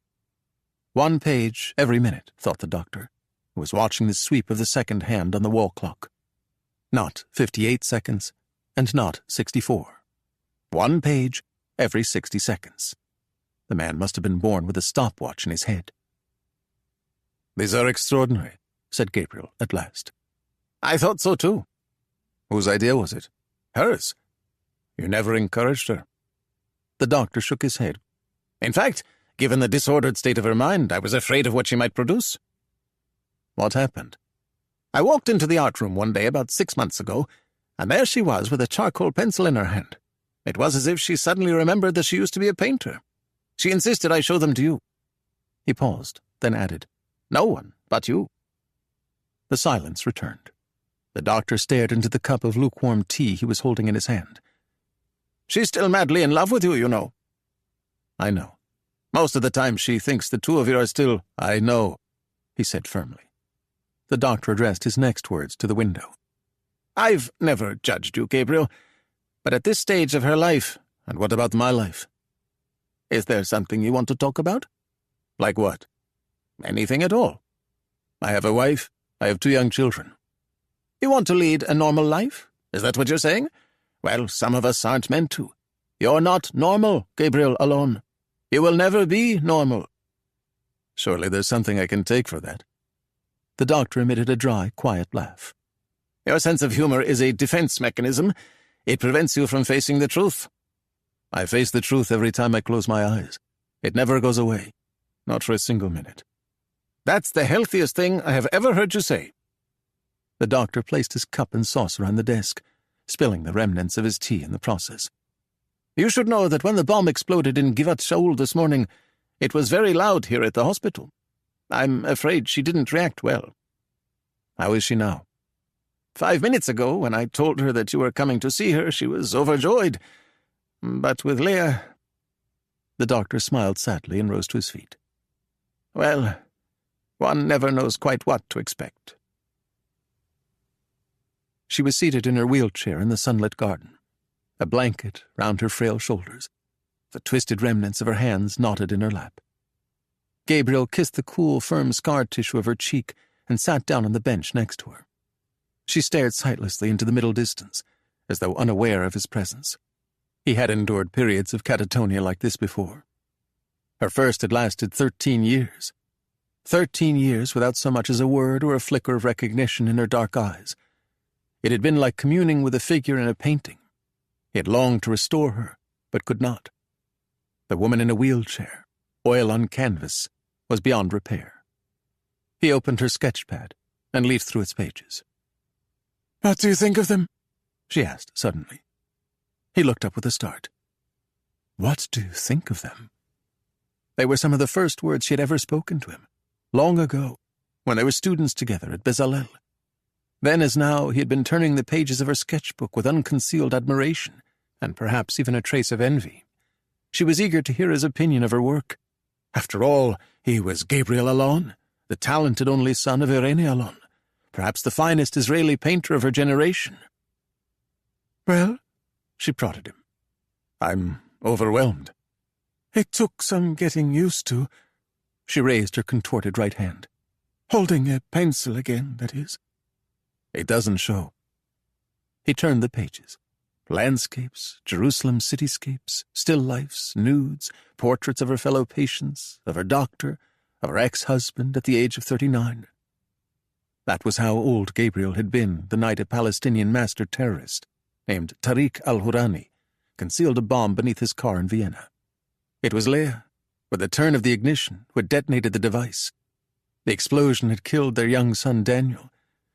1 page every minute, thought the doctor, who was watching the sweep of the second hand on the wall clock. Not 58 seconds, and not 64. 1 page every 60 seconds. The man must have been born with a stopwatch in his head. These are extraordinary, said Gabriel at last. I thought so too. Whose idea was it? Hers. You never encouraged her. The doctor shook his head. In fact, given the disordered state of her mind, I was afraid of what she might produce. What happened? I walked into the art room one day about 6 months ago, and there she was with a charcoal pencil in her hand. It was as if she suddenly remembered that she used to be a painter. She insisted I show them to you. He paused, then added, No one but you. The silence returned. The doctor stared into the cup of lukewarm tea he was holding in his hand. She's still madly in love with you, you know. I know. Most of the time she thinks the two of you are still— I know, he said firmly. The doctor addressed his next words to the window. I've never judged you, Gabriel, but at this stage of her life— And what about my life? Is there something you want to talk about? Like what? Anything at all. I have a wife. I have 2 young children. You want to lead a normal life? Is that what you're saying? Well, some of us aren't meant to. You're not normal, Gabriel Alon. You will never be normal. Surely there's something I can take for that. The doctor emitted a dry, quiet laugh. Your sense of humor is a defense mechanism. It prevents you from facing the truth. I face the truth every time I close my eyes. It never goes away. Not for a single minute. That's the healthiest thing I have ever heard you say. The doctor placed his cup and saucer on the desk, spilling the remnants of his tea in the process. You should know that when the bomb exploded in Givat Shaul this morning, it was very loud here at the hospital. I'm afraid she didn't react well. How is she now? 5 minutes ago, when I told her that you were coming to see her, she was overjoyed. But with Leah— The doctor smiled sadly and rose to his feet. Well, one never knows quite what to expect. She was seated in her wheelchair in the sunlit garden, a blanket round her frail shoulders, the twisted remnants of her hands knotted in her lap. Gabriel kissed the cool, firm scar tissue of her cheek and sat down on the bench next to her. She stared sightlessly into the middle distance, as though unaware of his presence. He had endured periods of catatonia like this before. Her first had lasted 13 years. 13 years without so much as a word or a flicker of recognition in her dark eyes. It had been like communing with a figure in a painting. He had longed to restore her, but could not. The woman in a wheelchair, oil on canvas, was beyond repair. He opened her sketchpad and leafed through its pages. "What do you think of them?" she asked suddenly. He looked up with a start. What do you think of them? They were some of the first words she had ever spoken to him, long ago, when they were students together at Bezalel. Then as now, he had been turning the pages of her sketchbook with unconcealed admiration, and perhaps even a trace of envy. She was eager to hear his opinion of her work. After all, he was Gabriel Allon, the talented only son of Irene Allon, perhaps the finest Israeli painter of her generation. "Well?" She prodded him. "I'm overwhelmed." "It took some getting used to." She raised her contorted right hand. "Holding a pencil again, that is." "It doesn't show." He turned the pages. Landscapes, Jerusalem cityscapes, still lifes, nudes, portraits of her fellow patients, of her doctor, of her ex-husband at the age of 39. That was how old Gabriel had been the night a Palestinian master terrorist, named Tariq al-Hurani, concealed a bomb beneath his car in Vienna. It was Leah, with the turn of the ignition, who had detonated the device. The explosion had killed their young son Daniel,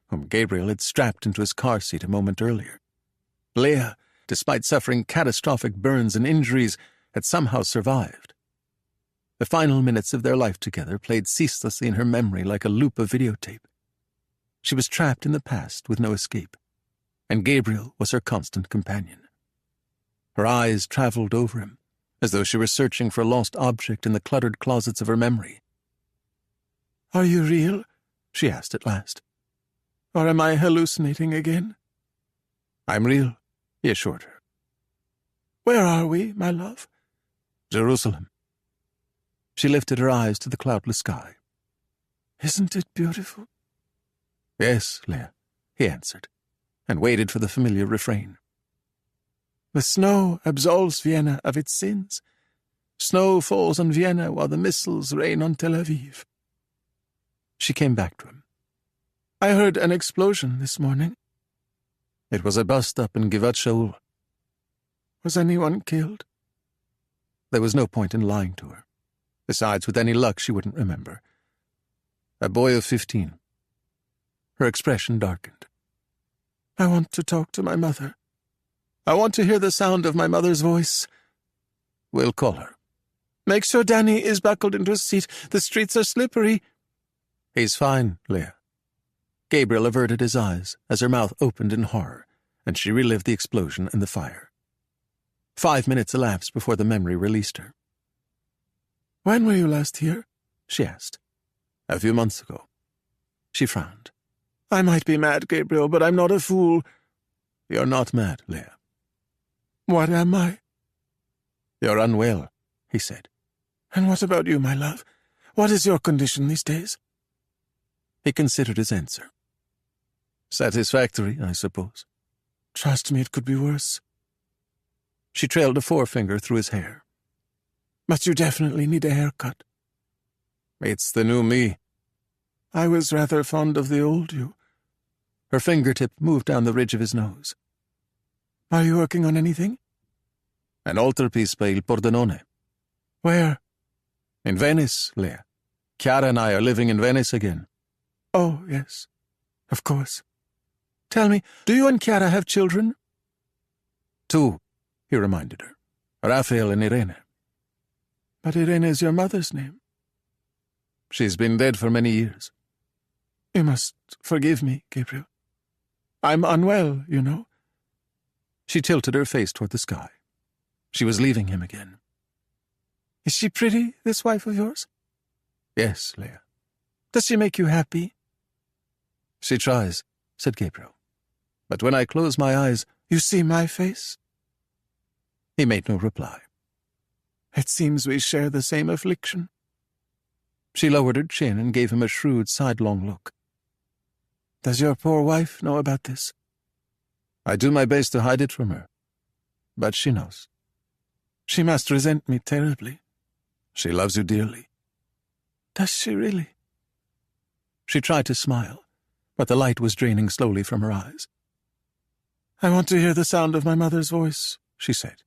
whom Gabriel had strapped into his car seat a moment earlier. Leah, despite suffering catastrophic burns and injuries, had somehow survived. The final minutes of their life together played ceaselessly in her memory like a loop of videotape. She was trapped in the past with no escape, and Gabriel was her constant companion. Her eyes traveled over him, as though she were searching for a lost object in the cluttered closets of her memory. "Are you real?" she asked at last. "Or am I hallucinating again?" "I'm real," he assured her. "Where are we, my love?" "Jerusalem." She lifted her eyes to the cloudless sky. "Isn't it beautiful?" "Yes, Leah," he answered, and waited for the familiar refrain. "The snow absolves Vienna of its sins. Snow falls on Vienna while the missiles rain on Tel Aviv." She came back to him. "I heard an explosion this morning." "It was a bus-stop in Givat Shaul." "Was anyone killed?" There was no point in lying to her. Besides, with any luck, she wouldn't remember. "A boy of 15. Her expression darkened. "I want to talk to my mother. I want to hear the sound of my mother's voice." "We'll call her." "Make sure Danny is buckled into his seat. The streets are slippery." "He's fine, Leah." Gabriel averted his eyes as her mouth opened in horror, and she relived the explosion and the fire. 5 minutes elapsed before the memory released her. "When were you last here?" she asked. "A few months ago." She frowned. "I might be mad, Gabriel, but I'm not a fool." "You're not mad, Leah." "What am I?" "You're unwell," he said. "And what about you, my love? What is your condition these days?" He considered his answer. "Satisfactory, I suppose." "Trust me, it could be worse." She trailed a forefinger through his hair. "But you definitely need a haircut." "It's the new me." "I was rather fond of the old you." Her fingertip moved down the ridge of his nose. "Are you working on anything?" "An altarpiece by Il Pordenone." "Where?" "In Venice, Leah. Chiara and I are living in Venice again." "Oh, yes. Of course. Tell me, do you and Chiara have children?" "2, he reminded her. "Raphael and Irene." "But Irene is your mother's name." "She's been dead for many years." "You must forgive me, Gabriel. I'm unwell, you know." She tilted her face toward the sky. She was leaving him again. "Is she pretty, this wife of yours?" "Yes, Leah." "Does she make you happy?" "She tries," said Gabriel. "But when I close my eyes—" "You see my face?" He made no reply. "It seems we share the same affliction." She lowered her chin and gave him a shrewd, sidelong look. "Does your poor wife know about this?" "I do my best to hide it from her. But she knows." "She must resent me terribly." "She loves you dearly." "Does she really?" She tried to smile, but the light was draining slowly from her eyes. "I want to hear the sound of my mother's voice," she said.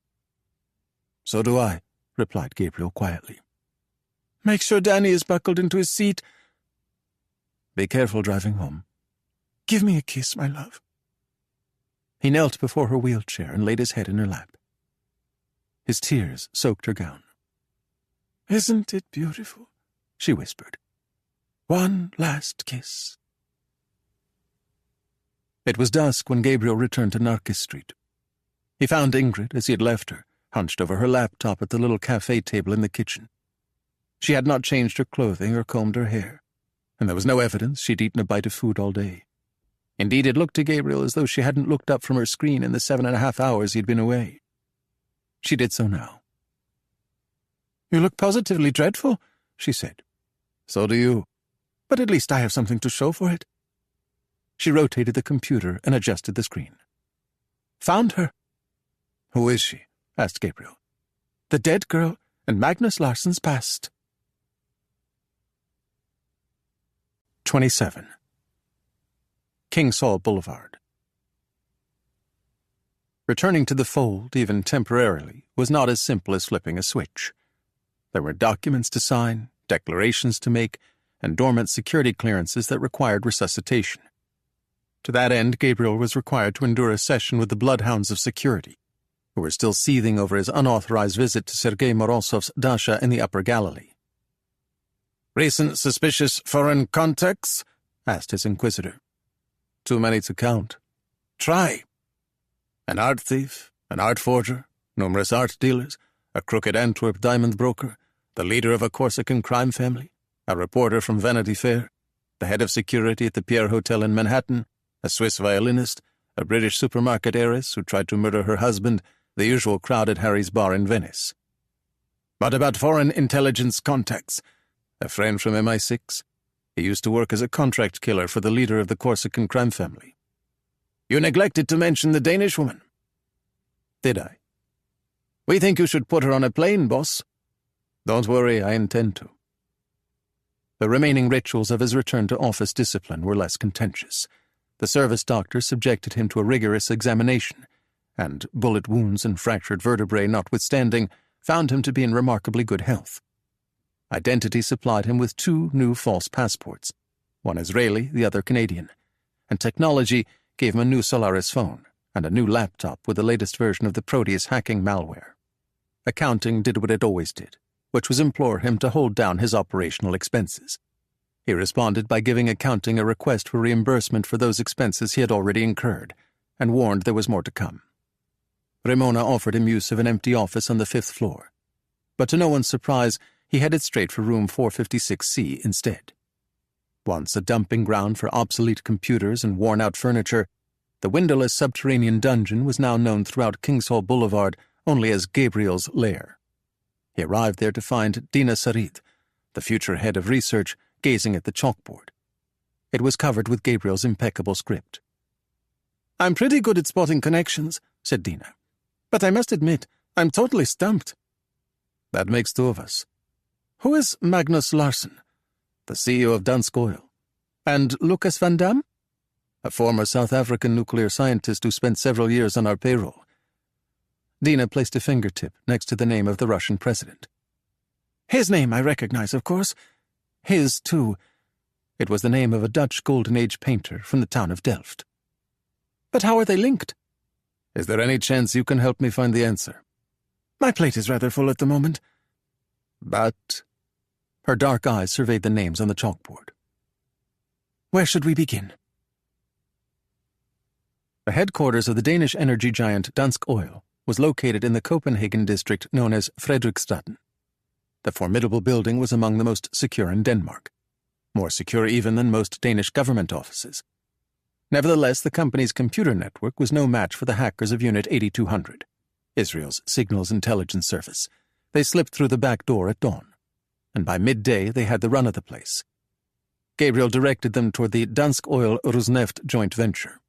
"So do I," replied Gabriel quietly. "Make sure Danny is buckled into his seat." Be careful driving home. Give me a kiss, my love. He knelt before her wheelchair and laid his head in her lap. His tears soaked her gown. Isn't it beautiful? She whispered. One last kiss. It was dusk when Gabriel returned to Narkis Street. He found Ingrid, as he had left her, hunched over her laptop at the little cafe table in the kitchen. She had not changed her clothing or combed her hair, and there was no evidence she'd eaten a bite of food all day. Indeed, it looked to Gabriel as though she hadn't looked up from her screen in the 7.5 hours he'd been away. She did so now. You look positively dreadful, she said. So do you. But at least I have something to show for it. She rotated the computer and adjusted the screen. Found her. Who is she? Asked Gabriel. The dead girl and Magnus Larsson's past. 27. King Saul Boulevard. Returning to the fold, even temporarily, was not as simple as flipping a switch. There were documents to sign, declarations to make, and dormant security clearances that required resuscitation. To that end, Gabriel was required to endure a session with the bloodhounds of security, who were still seething over his unauthorized visit to Sergei Morozov's dacha in the Upper Galilee. Recent suspicious foreign contacts? Asked his inquisitor. Too many to count. Try. An art thief, an art forger, numerous art dealers, a crooked Antwerp diamond broker, the leader of a Corsican crime family, a reporter from Vanity Fair, the head of security at the Pierre Hotel in Manhattan, a Swiss violinist, a British supermarket heiress who tried to murder her husband, the usual crowd at Harry's bar in Venice. What about foreign intelligence contacts? A friend from MI6. He used to work as a contract killer for the leader of the Corsican crime family. You neglected to mention the Danish woman. Did I? We think you should put her on a plane, boss. Don't worry, I intend to. The remaining rituals of his return to office discipline were less contentious. The service doctor subjected him to a rigorous examination, and, bullet wounds and fractured vertebrae notwithstanding, found him to be in remarkably good health. Identity supplied him with 2 new false passports, one Israeli, the other Canadian, and technology gave him a new Solaris phone and a new laptop with the latest version of the Proteus hacking malware. Accounting did what it always did, which was implore him to hold down his operational expenses. He responded by giving accounting a request for reimbursement for those expenses he had already incurred, and warned there was more to come. Ramona offered him use of an empty office on the 5th floor, but to no one's surprise, he headed straight for room 456C instead. Once a dumping ground for obsolete computers and worn-out furniture, the windowless subterranean dungeon was now known throughout Kingsall Boulevard only as Gabriel's lair. He arrived there to find Dina Sarid, the future head of research, gazing at the chalkboard. It was covered with Gabriel's impeccable script. I'm pretty good at spotting connections, said Dina. But I must admit, I'm totally stumped. That makes 2 of us. Who is Magnus Larsson? The CEO of Dansk Oil. And Lucas van Dam? A former South African nuclear scientist who spent several years on our payroll. Dina placed a fingertip next to the name of the Russian president. His name I recognize, of course. His, too. It was the name of a Dutch Golden Age painter from the town of Delft. But how are they linked? Is there any chance you can help me find the answer? My plate is rather full at the moment. But... Her dark eyes surveyed the names on the chalkboard. Where should we begin? The headquarters of the Danish energy giant Dansk Oil was located in the Copenhagen district known as Frederiksstaden. The formidable building was among the most secure in Denmark, more secure even than most Danish government offices. Nevertheless, the company's computer network was no match for the hackers of Unit 8200, Israel's signals intelligence service. They slipped through the back door at dawn, and by midday they had the run of the place. Gabriel directed them toward the Dansk Oil Rosneft joint venture,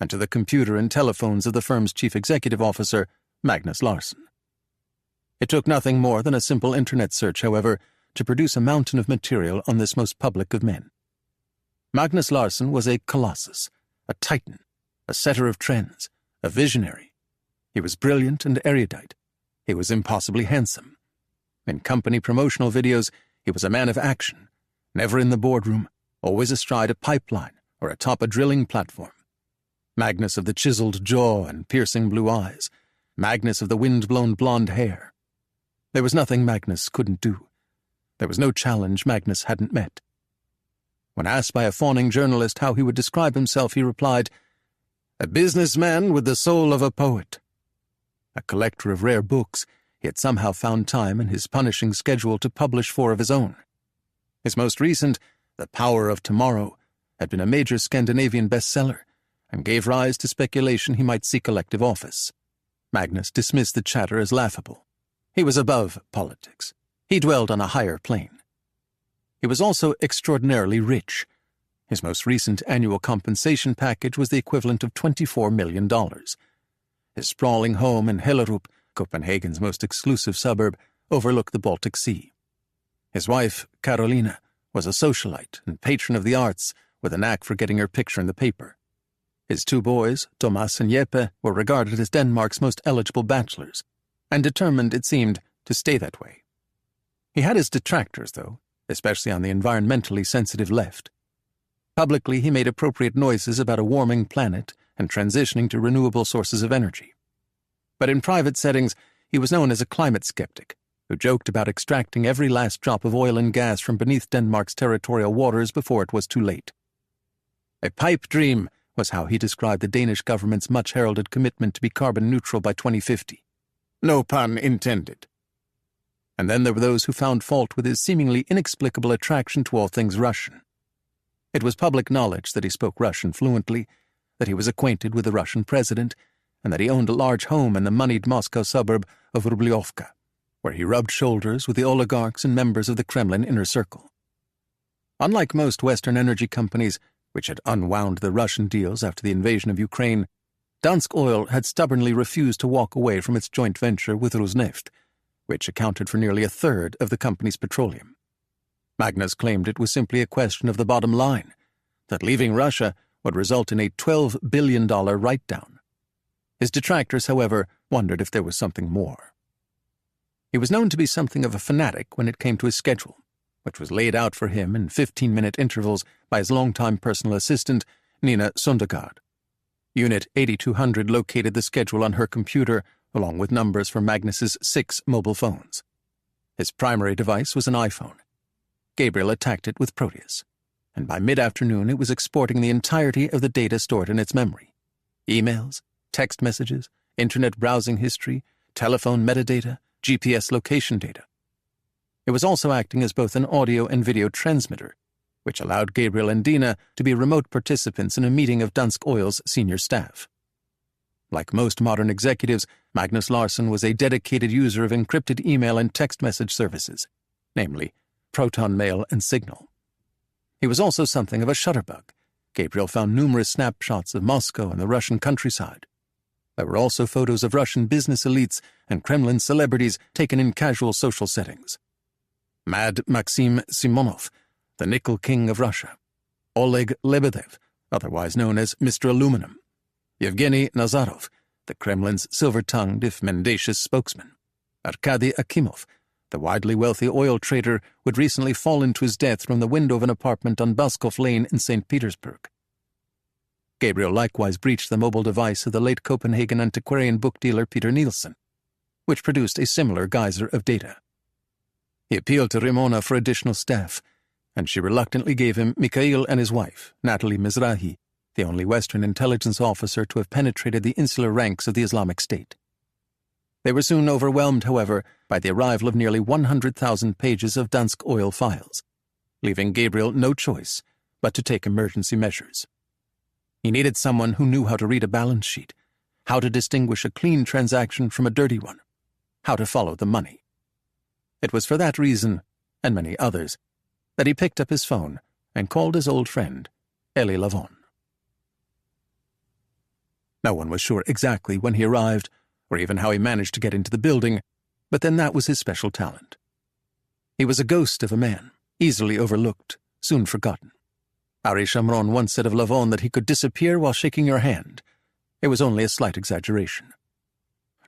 and to the computer and telephones of the firm's chief executive officer, Magnus Larsson. It took nothing more than a simple internet search, however, to produce a mountain of material on this most public of men. Magnus Larsson was a colossus, a titan, a setter of trends, a visionary. He was brilliant and erudite. He was impossibly handsome. In company promotional videos, he was a man of action, never in the boardroom, always astride a pipeline or atop a drilling platform. Magnus of the chiseled jaw and piercing blue eyes. Magnus of the wind-blown blonde hair. There was nothing Magnus couldn't do. There was no challenge Magnus hadn't met. When asked by a fawning journalist how he would describe himself, he replied, "A businessman with the soul of a poet." A collector of rare books, he had somehow found time in his punishing schedule to publish 4 of his own. His most recent, The Power of Tomorrow, had been a major Scandinavian bestseller and gave rise to speculation he might seek elective office. Magnus dismissed the chatter as laughable. He was above politics. He dwelled on a higher plane. He was also extraordinarily rich. His most recent annual compensation package was the equivalent of $24 million. His sprawling home in Hellerup, Copenhagen's most exclusive suburb, overlooked the Baltic Sea. His wife, Carolina, was a socialite and patron of the arts with a knack for getting her picture in the paper. His 2 boys, Thomas and Jeppe, were regarded as Denmark's most eligible bachelors, and determined, it seemed, to stay that way. He had his detractors, though, especially on the environmentally sensitive left. Publicly, he made appropriate noises about a warming planet and transitioning to renewable sources of energy. But in private settings, he was known as a climate skeptic, who joked about extracting every last drop of oil and gas from beneath Denmark's territorial waters before it was too late. A pipe dream was how he described the Danish government's much-heralded commitment to be carbon neutral by 2050. No pun intended. And then there were those who found fault with his seemingly inexplicable attraction to all things Russian. It was public knowledge that he spoke Russian fluently, that he was acquainted with the Russian president, and that he owned a large home in the moneyed Moscow suburb of Rubliovka, where he rubbed shoulders with the oligarchs and members of the Kremlin inner circle. Unlike most Western energy companies, which had unwound the Russian deals after the invasion of Ukraine, Dansk Oil had stubbornly refused to walk away from its joint venture with Rosneft, which accounted for nearly 1/3 of the company's petroleum. Magnus claimed it was simply a question of the bottom line, that leaving Russia would result in a $12 billion write-down. His detractors, however, wondered if there was something more. He was known to be something of a fanatic when it came to his schedule, which was laid out for him in 15-minute intervals by his longtime personal assistant, Nina Sundergaard. Unit 8200 located the schedule on her computer, along with numbers for Magnus's 6 mobile phones. His primary device was an iPhone. Gabriel attacked it with Proteus, and by mid-afternoon it was exporting the entirety of the data stored in its memory. Emails, text messages, internet browsing history, telephone metadata, GPS location data. It was also acting as both an audio and video transmitter, which allowed Gabriel and Dina to be remote participants in a meeting of Dansk Oil's senior staff. Like most modern executives, Magnus Larsson was a dedicated user of encrypted email and text message services, namely Proton Mail and Signal. He was also something of a shutterbug. Gabriel found numerous snapshots of Moscow and the Russian countryside. There were also photos of Russian business elites and Kremlin celebrities taken in casual social settings. Mad Maxim Simonov, the Nickel King of Russia. Oleg Lebedev, otherwise known as Mr. Aluminum. Yevgeny Nazarov, the Kremlin's silver-tongued if mendacious spokesman. Arkady Akimov, the widely wealthy oil trader who had recently fallen to his death from the window of an apartment on Baskov Lane in St. Petersburg. Gabriel likewise breached the mobile device of the late Copenhagen antiquarian book dealer Peter Nielsen, which produced a similar geyser of data. He appealed to Ramona for additional staff, and she reluctantly gave him Mikhail and his wife, Natalie Mizrahi, the only Western intelligence officer to have penetrated the insular ranks of the Islamic State. They were soon overwhelmed, however, by the arrival of nearly 100,000 pages of Dansk Oil files, leaving Gabriel no choice but to take emergency measures. He needed someone who knew how to read a balance sheet, how to distinguish a clean transaction from a dirty one, how to follow the money. It was for that reason, and many others, that he picked up his phone and called his old friend, Elie Lavon. No one was sure exactly when he arrived, or even how he managed to get into the building, but then that was his special talent. He was a ghost of a man, easily overlooked, soon forgotten. Ari Shamron once said of Lavon that he could disappear while shaking your hand. It was only a slight exaggeration.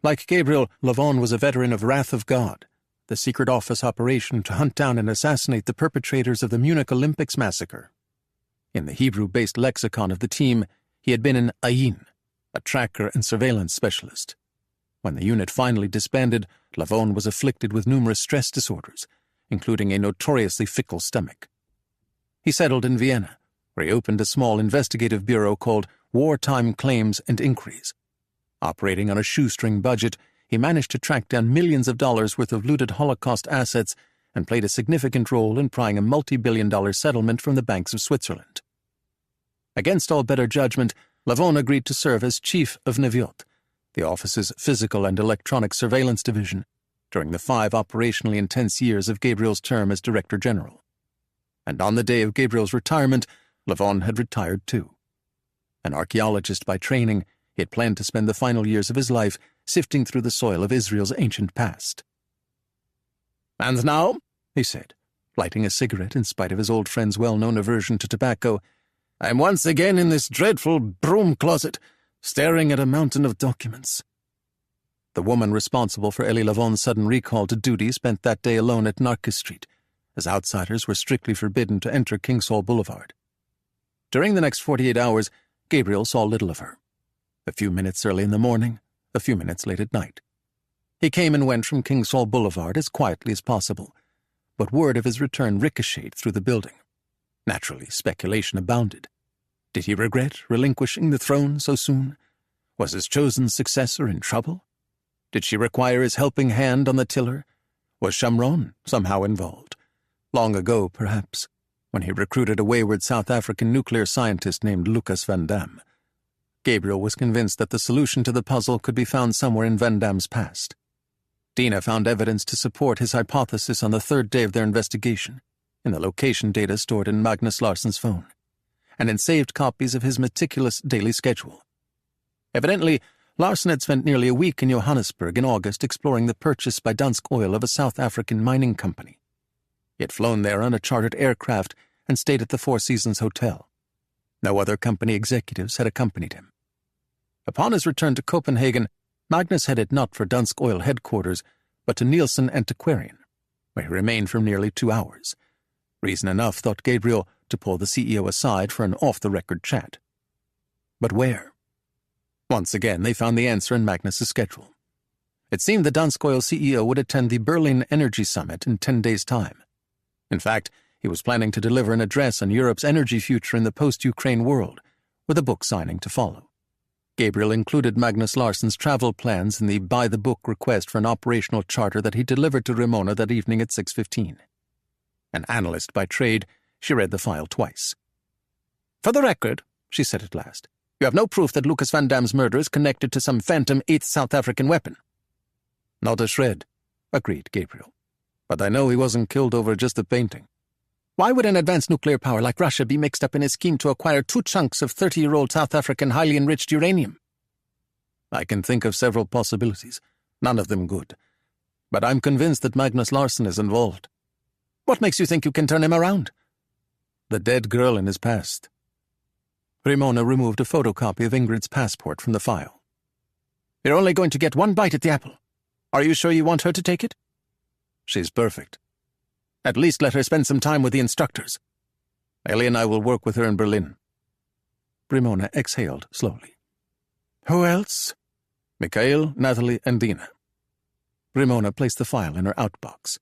Like Gabriel, Lavon was a veteran of Wrath of God, the secret office operation to hunt down and assassinate the perpetrators of the Munich Olympics massacre. In the Hebrew-based lexicon of the team, he had been an ayin, a tracker and surveillance specialist. When the unit finally disbanded, Lavon was afflicted with numerous stress disorders, including a notoriously fickle stomach. He settled in Vienna, where he opened a small investigative bureau called Wartime Claims and Inquiries. Operating on a shoestring budget, he managed to track down millions of dollars worth of looted Holocaust assets and played a significant role in prying a multi-billion-dollar settlement from the banks of Switzerland. Against all better judgment, Lavon agreed to serve as chief of Neviot, the office's physical and electronic surveillance division, during the 5 operationally intense years of Gabriel's term as Director General. And on the day of Gabriel's retirement, Lavon had retired too. An archaeologist by training, he had planned to spend the final years of his life sifting through the soil of Israel's ancient past. "And now," he said, lighting a cigarette in spite of his old friend's well-known aversion to tobacco, "I am once again in this dreadful broom closet, staring at a mountain of documents." The woman responsible for Elie Lavon's sudden recall to duty spent that day alone at Narcus Street, as outsiders were strictly forbidden to enter King Saul Boulevard. During the next 48 hours, Gabriel saw little of her. A few minutes early in the morning, a few minutes late at night. He came and went from King Saul Boulevard as quietly as possible, but word of his return ricocheted through the building. Naturally, speculation abounded. Did he regret relinquishing the throne so soon? Was his chosen successor in trouble? Did she require his helping hand on the tiller? Was Shamron somehow involved? Long ago, perhaps, when he recruited a wayward South African nuclear scientist named Lucas Van Dam. Gabriel was convinced that the solution to the puzzle could be found somewhere in Van Dam's past. Dina found evidence to support his hypothesis on the 3rd day of their investigation, in the location data stored in Magnus Larsson's phone, and in saved copies of his meticulous daily schedule. Evidently, Larsson had spent nearly a week in Johannesburg in August exploring the purchase by Dansk Oil of a South African mining company. He had flown there on a chartered aircraft and stayed at the Four Seasons Hotel. No other company executives had accompanied him. Upon his return to Copenhagen, Magnus headed not for Dansk Oil headquarters, but to Nielsen Antiquarian, where he remained for nearly 2 hours. Reason enough, thought Gabriel, to pull the CEO aside for an off-the-record chat. But where? Once again, they found the answer in Magnus's schedule. It seemed the Dansk Oil CEO would attend the Berlin Energy Summit in 10 days' time. In fact, he was planning to deliver an address on Europe's energy future in the post-Ukraine world, with a book signing to follow. Gabriel included Magnus Larsson's travel plans in the by-the-book request for an operational charter that he delivered to Ramona that evening at 6:15. An analyst by trade, she read the file twice. "For the record," she said at last, "you have no proof that Lucas Van Dam's murder is connected to some phantom 8th South African weapon." "Not a shred," agreed Gabriel. "But I know he wasn't killed over just a painting." "Why would an advanced nuclear power like Russia be mixed up in a scheme to acquire 2 chunks of 30-year-old South African highly enriched uranium?" "I can think of several possibilities, none of them good. But I'm convinced that Magnus Larsson is involved." "What makes you think you can turn him around?" "The dead girl in his past." Ramona removed a photocopy of Ingrid's passport from the file. "You're only going to get one bite at the apple. Are you sure you want her to take it?" "She's perfect." "At least let her spend some time with the instructors." "Ellie and I will work with her in Berlin." Ramona exhaled slowly. "Who else?" "Mikhail, Natalie, and Dina." Ramona placed the file in her outbox.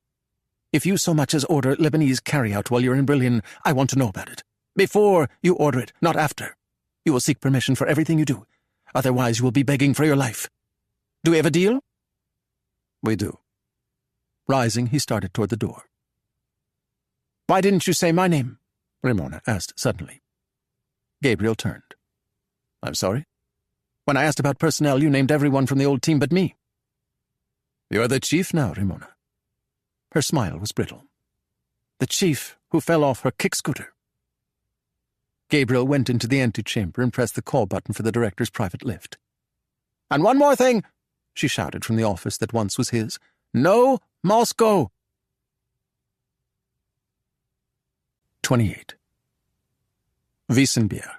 "If you so much as order Lebanese carry-out while you're in Berlin, I want to know about it. Before you order it, not after. You will seek permission for everything you do. Otherwise you will be begging for your life. Do we have a deal?" "We do." Rising, he started toward the door. "Why didn't you say my name?" Ramona asked suddenly. Gabriel turned. "I'm sorry?" "When I asked about personnel, you named everyone from the old team but me." "You're the chief now, Ramona." Her smile was brittle. "The chief who fell off her kick-scooter." Gabriel went into the antechamber and pressed the call button for the director's private lift. "And one more thing," she shouted from the office that once was his. "No Moscow!" 28. Wiesenbier.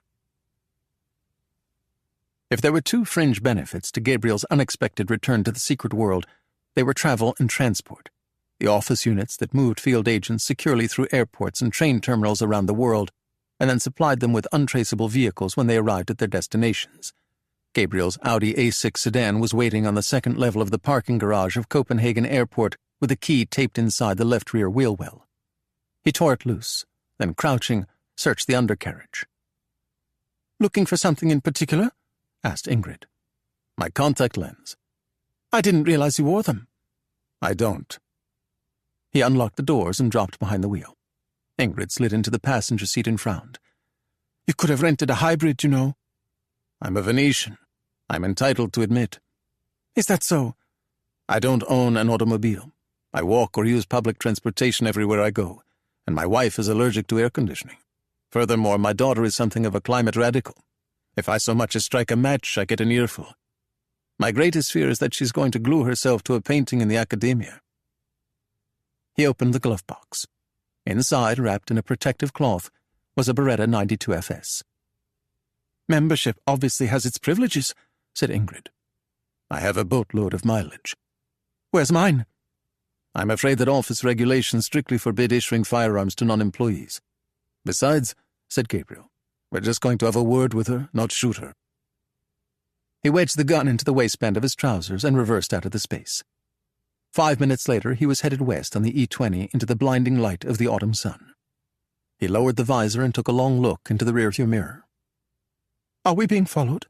If there were 2 fringe benefits to Gabriel's unexpected return to the secret world, they were travel and transport, the office units that moved field agents securely through airports and train terminals around the world, and then supplied them with untraceable vehicles when they arrived at their destinations. Gabriel's Audi A6 sedan was waiting on the second level of the parking garage of Copenhagen Airport with a key taped inside the left rear wheel well. He tore it loose, then crouching, searched the undercarriage. "Looking for something in particular?" asked Ingrid. "My contact lens." "I didn't realize you wore them." "I don't." He unlocked the doors and dropped behind the wheel. Ingrid slid into the passenger seat and frowned. "You could have rented a hybrid, you know." "I'm a Venetian. I'm entitled to admit." "Is that so?" "I don't own an automobile. I walk or use public transportation everywhere I go, and my wife is allergic to air conditioning. Furthermore, my daughter is something of a climate radical. If I so much as strike a match, I get an earful. My greatest fear is that she's going to glue herself to a painting in the Academia." He opened the glove box. Inside, wrapped in a protective cloth, was a Beretta 92 FS. "Membership obviously has its privileges," said Ingrid. "I have a boatload of mileage." "Where's mine?" "I'm afraid that office regulations strictly forbid issuing firearms to non-employees. Besides," said Gabriel, "we're just going to have a word with her, not shoot her." He wedged the gun into the waistband of his trousers and reversed out of the space. 5 minutes later, he was headed west on the E20 into the blinding light of the autumn sun. He lowered the visor and took a long look into the rearview mirror. "Are we being followed?"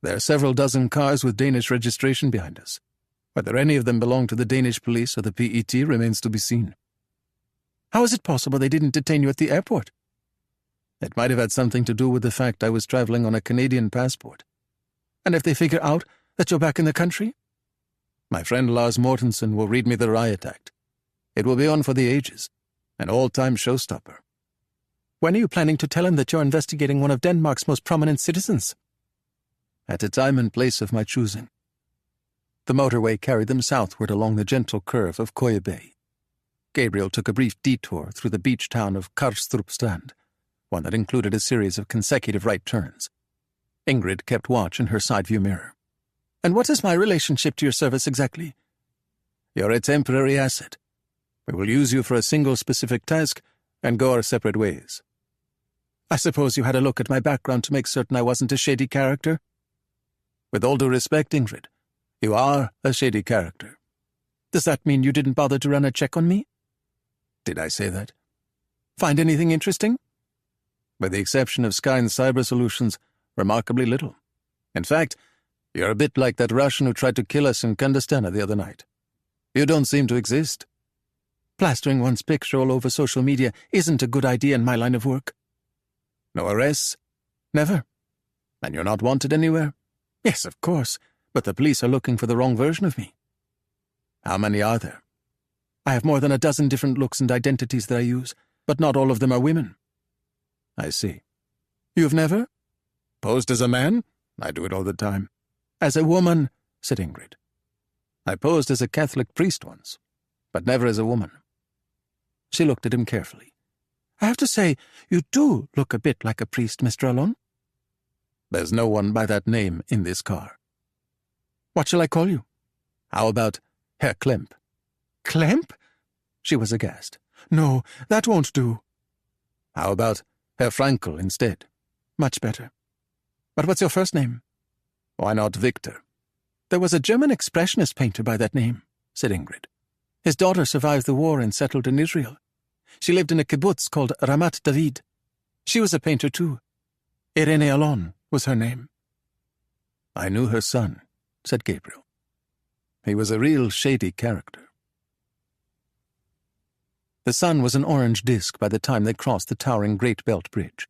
"There are several dozen cars with Danish registration behind us. Whether any of them belong to the Danish police or the PET remains to be seen." "How is it possible they didn't detain you at the airport?" "It might have had something to do with the fact I was traveling on a Canadian passport." "And if they figure out that you're back in the country?" "My friend Lars Mortensen will read me the riot act. It will be on for the ages, an all-time showstopper." "When are you planning to tell him that you're investigating one of Denmark's most prominent citizens?" "At a time and place of my choosing." The motorway carried them southward along the gentle curve of Køge Bay. Gabriel took a brief detour through the beach town of Karstrup Strand, one that included a series of consecutive right turns. Ingrid kept watch in her side-view mirror. "And what is my relationship to your service exactly?" "You're a temporary asset. We will use you for a single specific task and go our separate ways." "I suppose you had a look at my background to make certain I wasn't a shady character?" "With all due respect, Ingrid, you are a shady character." "Does that mean you didn't bother to run a check on me?" "Did I say that?" "Find anything interesting?" "With the exception of Sky and Cyber Solutions, remarkably little. In fact, you're a bit like that Russian who tried to kill us in Kandastana the other night. You don't seem to exist." "Plastering one's picture all over social media isn't a good idea in my line of work." "No arrests?" "Never." "And you're not wanted anywhere?" "Yes, of course, but the police are looking for the wrong version of me." "How many are there?" "I have more than a dozen different looks and identities that I use, but not all of them are women." "I see." "You've never?" "Posed as a man? I do it all the time." "As a woman," said Ingrid. "I posed as a Catholic priest once, but never as a woman." She looked at him carefully. "I have to say, you do look a bit like a priest, Mr. Alon." "There's no one by that name in this car." "What shall I call you?" "How about Herr Klemp?" "Klemp?" She was aghast. "No, that won't do." "How about Herr Frankel instead?" "Much better. But what's your first name?" "Why not Victor?" "There was a German expressionist painter by that name," said Ingrid. "His daughter survived the war and settled in Israel. She lived in a kibbutz called Ramat David. She was a painter too. Irene Alon was her name." "I knew her son," said Gabriel. "He was a real shady character." The sun was an orange disk by the time they crossed the towering Great Belt Bridge.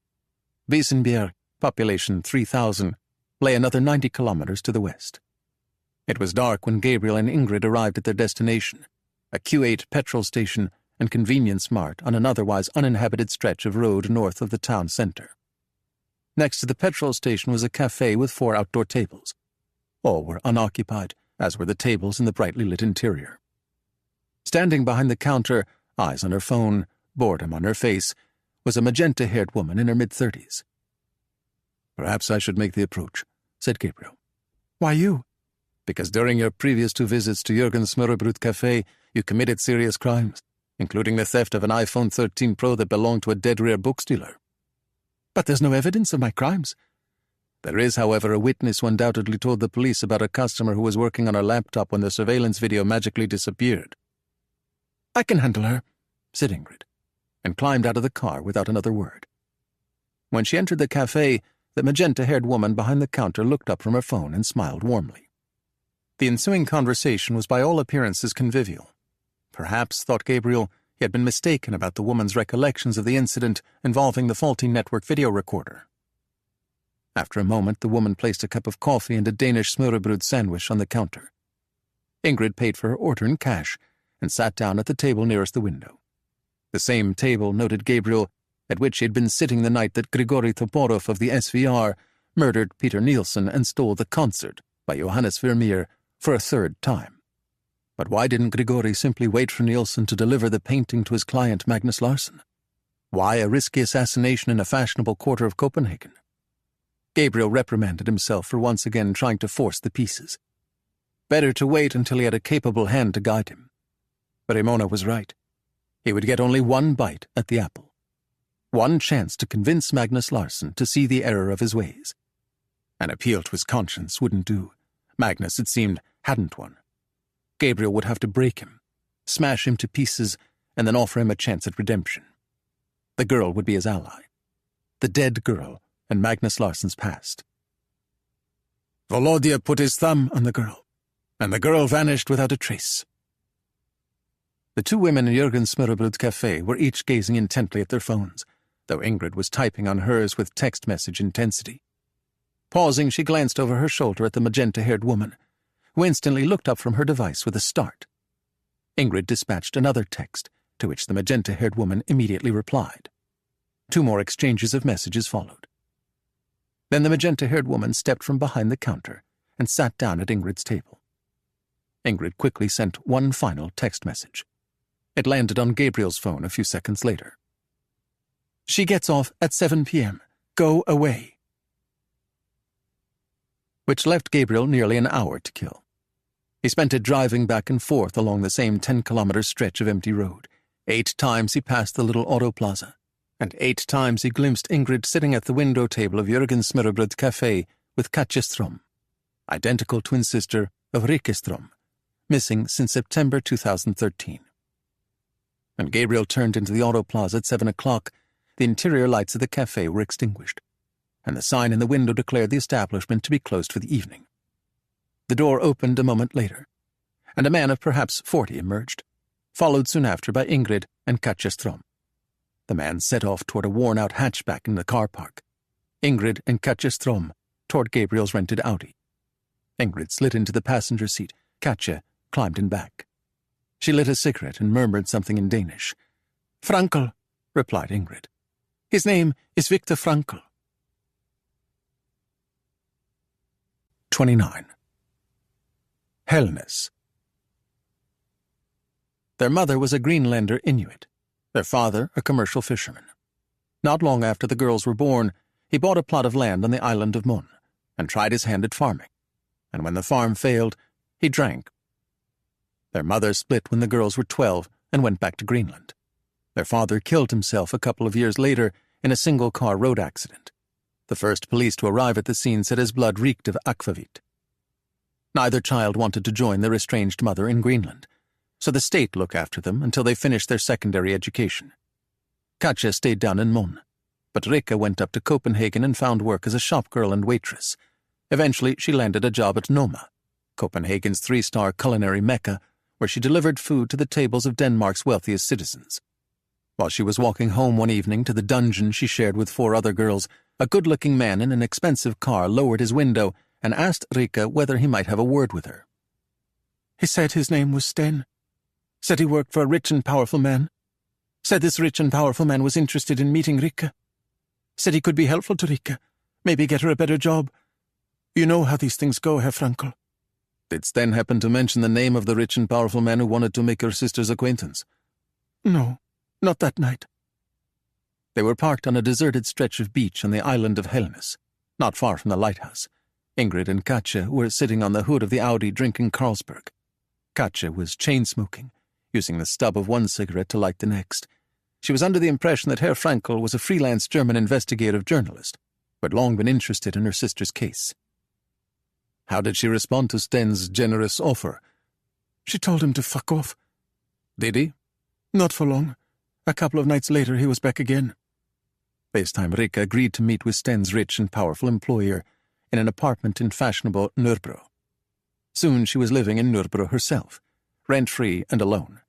Wiesenberg, population 3,000, lay another 90 kilometers to the west. It was dark when Gabriel and Ingrid arrived at their destination, a Q8 petrol station and convenience mart on an otherwise uninhabited stretch of road north of the town center. Next to the petrol station was a cafe with 4 outdoor tables. All were unoccupied, as were the tables in the brightly lit interior. Standing behind the counter, eyes on her phone, boredom on her face, was a magenta-haired woman in her mid-30s. "Perhaps I should make the approach," said Gabriel. "Why you?" "Because during your previous 2 visits to Jürgen's Smørrebrød Café, you committed serious crimes, including the theft of an iPhone 13 Pro that belonged to a dead rare bookstealer." But there's no evidence of my crimes. There is, however, a witness who undoubtedly told the police about a customer who was working on her laptop when the surveillance video magically disappeared. I can handle her, said Ingrid, and climbed out of the car without another word. When she entered the cafe, the magenta-haired woman behind the counter looked up from her phone and smiled warmly. The ensuing conversation was by all appearances convivial. Perhaps, thought Gabriel, he had been mistaken about the woman's recollections of the incident involving the faulty network video recorder. After a moment, the woman placed a cup of coffee and a Danish smørrebrød sandwich on the counter. Ingrid paid for her order in cash and sat down at the table nearest the window. The same table, noted Gabriel, at which he had been sitting the night that Grigory Toporov of the SVR murdered Peter Nielsen and stole the concert by Johannes Vermeer for a third time. But why didn't Grigory simply wait for Nielsen to deliver the painting to his client Magnus Larsson? Why a risky assassination in a fashionable quarter of Copenhagen? Gabriel reprimanded himself for once again trying to force the pieces. Better to wait until he had a capable hand to guide him. But Ramona was right. He would get only one bite at the apple. One chance to convince Magnus Larsson to see the error of his ways. An appeal to his conscience wouldn't do. Magnus, it seemed, hadn't one. Gabriel would have to break him, smash him to pieces, and then offer him a chance at redemption. The girl would be his ally. The dead girl and Magnus Larsson's past. Volodya put his thumb on the girl, and the girl vanished without a trace. The two women in Jürgen's Smørrebrød cafe were each gazing intently at their phones, though Ingrid was typing on hers with text message intensity. Pausing, she glanced over her shoulder at the magenta-haired woman, who instantly looked up from her device with a start. Ingrid dispatched another text, to which the magenta-haired woman immediately replied. 2 more exchanges of messages followed. Then the magenta-haired woman stepped from behind the counter and sat down at Ingrid's table. Ingrid quickly sent one final text message. It landed on Gabriel's phone a few seconds later. She gets off at 7 p.m. Go away. Which left Gabriel nearly an hour to kill. He spent it driving back and forth along the same 10-kilometer stretch of empty road. 8 times he passed the little auto plaza, and 8 times he glimpsed Ingrid sitting at the window table of Jürgen's Smørrebrød cafe with Katja Strom, identical twin sister of Rikke Strom, missing since September 2013. When Gabriel turned into the auto plaza at 7 o'clock, the interior lights of the cafe were extinguished, and the sign in the window declared the establishment to be closed for the evening. The door opened a moment later, and a man of perhaps 40 emerged, followed soon after by Ingrid and Katja Strom. The man set off toward a worn-out hatchback in the car park. Ingrid and Katja Strom toward Gabriel's rented Audi. Ingrid slid into the passenger seat. Katja climbed in back. She lit a cigarette and murmured something in Danish. Frankel, replied Ingrid. His name is Viktor Frankel. 29. Helnes. Their mother was a Greenlander Inuit, their father a commercial fisherman. Not long after the girls were born, he bought a plot of land on the island of Mon and tried his hand at farming, and when the farm failed, he drank. Their mother split when the girls were 12 and went back to Greenland. Their father killed himself a couple of years later in a single-car road accident. The first police to arrive at the scene said his blood reeked of aquavit. Neither child wanted to join their estranged mother in Greenland, so the state looked after them until they finished their secondary education. Katja stayed down in Mon, but Rikke went up to Copenhagen and found work as a shopgirl and waitress. Eventually, she landed a job at Noma, Copenhagen's 3-star culinary mecca, where she delivered food to the tables of Denmark's wealthiest citizens. While she was walking home one evening to the dungeon she shared with 4 other girls, a good-looking man in an expensive car lowered his window and asked Rikke whether he might have a word with her. He said his name was Sten. Said he worked for a rich and powerful man. Said this rich and powerful man was interested in meeting Rikke. Said he could be helpful to Rikke, maybe get her a better job. You know how these things go, Herr Frankel. Did Sten happen to mention the name of the rich and powerful man who wanted to make your sister's acquaintance? No, not that night. They were parked on a deserted stretch of beach on the island of Helnes, not far from the lighthouse. Ingrid and Katja were sitting on the hood of the Audi drinking Carlsberg. Katja was chain-smoking, using the stub of one cigarette to light the next. She was under the impression that Herr Frankel was a freelance German investigative journalist who had long been interested in her sister's case. How did she respond to Sten's generous offer? She told him to fuck off. Did he? Not for long. A couple of nights later, he was back again. This time Rika agreed to meet with Sten's rich and powerful employer in an apartment in fashionable Nürnberg. Soon she was living in Nürnberg herself, rent-free and alone.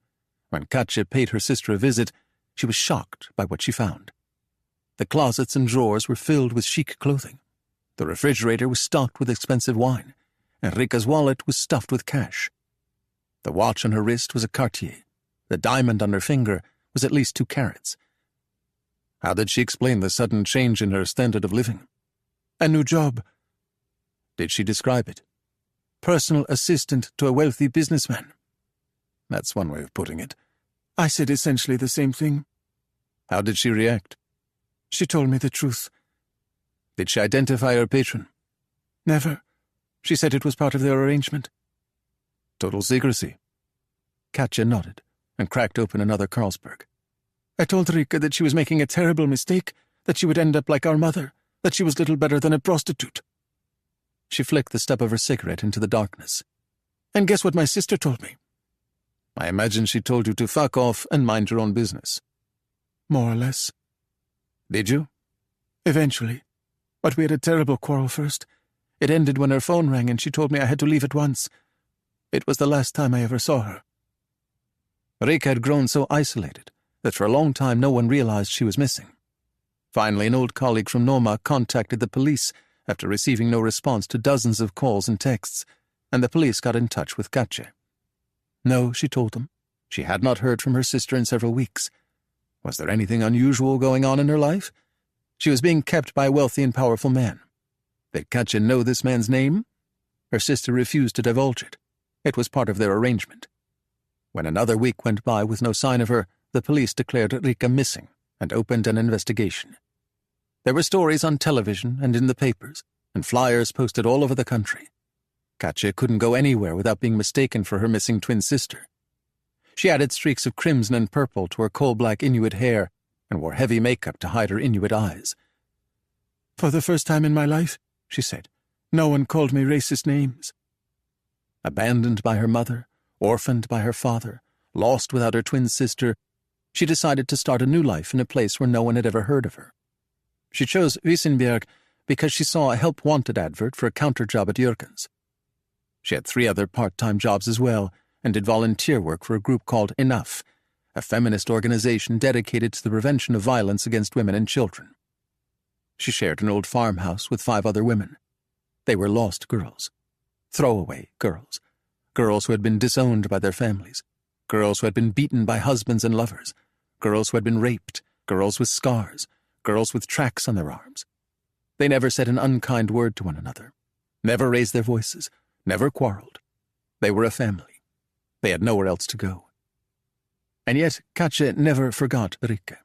When Katja paid her sister a visit, she was shocked by what she found. The closets and drawers were filled with chic clothing. The refrigerator was stocked with expensive wine, and Rika's wallet was stuffed with cash. The watch on her wrist was a Cartier. The diamond on her finger was at least 2 carats. How did she explain the sudden change in her standard of living? A new job. Did she describe it? Personal assistant to a wealthy businessman. That's one way of putting it. I said essentially the same thing. How did she react? She told me the truth. Did she identify her patron? Never. She said it was part of their arrangement. Total secrecy. Katja nodded and cracked open another Carlsberg. I told Rika that she was making a terrible mistake, that she would end up like our mother, that she was little better than a prostitute. She flicked the stub of her cigarette into the darkness. And guess what my sister told me? I imagine she told you to fuck off and mind your own business. More or less. Did you? Eventually. But we had a terrible quarrel first. It ended when her phone rang and she told me I had to leave at once. It was the last time I ever saw her. Rika had grown so isolated that for a long time no one realized she was missing. Finally, an old colleague from Noma contacted the police after receiving no response to dozens of calls and texts, and the police got in touch with Katja. No, she told them. She had not heard from her sister in several weeks. Was there anything unusual going on in her life? She was being kept by a wealthy and powerful man. Did Katja know this man's name? Her sister refused to divulge it. It was part of their arrangement. When another week went by with no sign of her, the police declared Rika missing and opened an investigation. There were stories on television and in the papers, and flyers posted all over the country. Katja couldn't go anywhere without being mistaken for her missing twin sister. She added streaks of crimson and purple to her coal-black Inuit hair and wore heavy makeup to hide her Inuit eyes. For the first time in my life, she said, no one called me racist names. Abandoned by her mother, orphaned by her father, lost without her twin sister, she decided to start a new life in a place where no one had ever heard of her. She chose Wissenberg because she saw a help-wanted advert for a counter job at Jürgens. She had 3 other part-time jobs as well and did volunteer work for a group called Enough, a feminist organization dedicated to the prevention of violence against women and children. She shared an old farmhouse with 5 other women. They were lost girls, throwaway girls, girls who had been disowned by their families, girls who had been beaten by husbands and lovers, girls who had been raped, girls with scars, girls with tracks on their arms. They never said an unkind word to one another, never raised their voices, never quarreled. They were a family. They had nowhere else to go. And yet Katja never forgot Rika,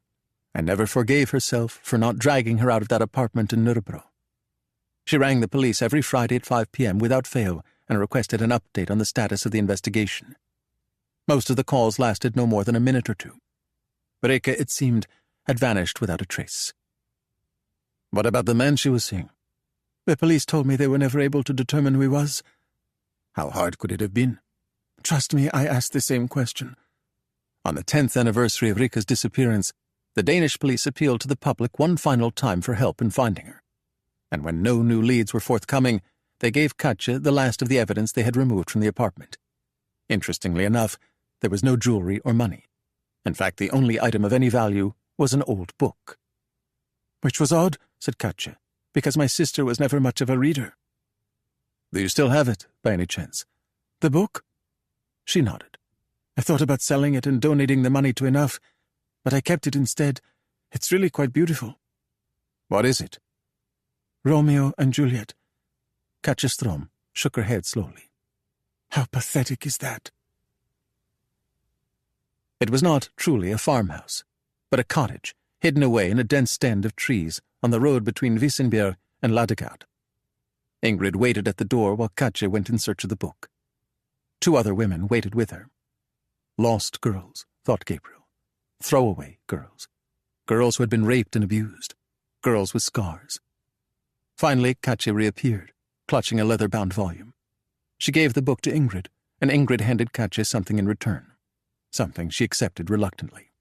and never forgave herself for not dragging her out of that apartment in Nürnberg. She rang the police every Friday at 5 p.m. without fail and requested an update on the status of the investigation. Most of the calls lasted no more than a minute or 2. Rika, it seemed, had vanished without a trace. What about the man she was seeing? The police told me they were never able to determine who he was. How hard could it have been? Trust me, I asked the same question. On the 10th anniversary of Rika's disappearance, the Danish police appealed to the public one final time for help in finding her. And when no new leads were forthcoming, they gave Katja the last of the evidence they had removed from the apartment. Interestingly enough, there was no jewelry or money. In fact, the only item of any value was an old book. Which was odd, said Katja, because my sister was never much of a reader. Do you still have it, by any chance? The book? She nodded. I thought about selling it and donating the money to Enough, but I kept it instead. It's really quite beautiful. What is it? Romeo and Juliet. Katja Strom shook her head slowly. How pathetic is that? It was not truly a farmhouse, but a cottage hidden away in a dense stand of trees on the road between Wissenberg and Ladegard. Ingrid waited at the door while Katja went in search of the book. 2 other women waited with her. Lost girls, thought Gabriel. throwaway girls. Girls who had been raped and abused. Girls with scars. Finally, Katja reappeared, clutching a leather-bound volume. She gave the book to Ingrid, and Ingrid handed Katja something in return. Something she accepted reluctantly.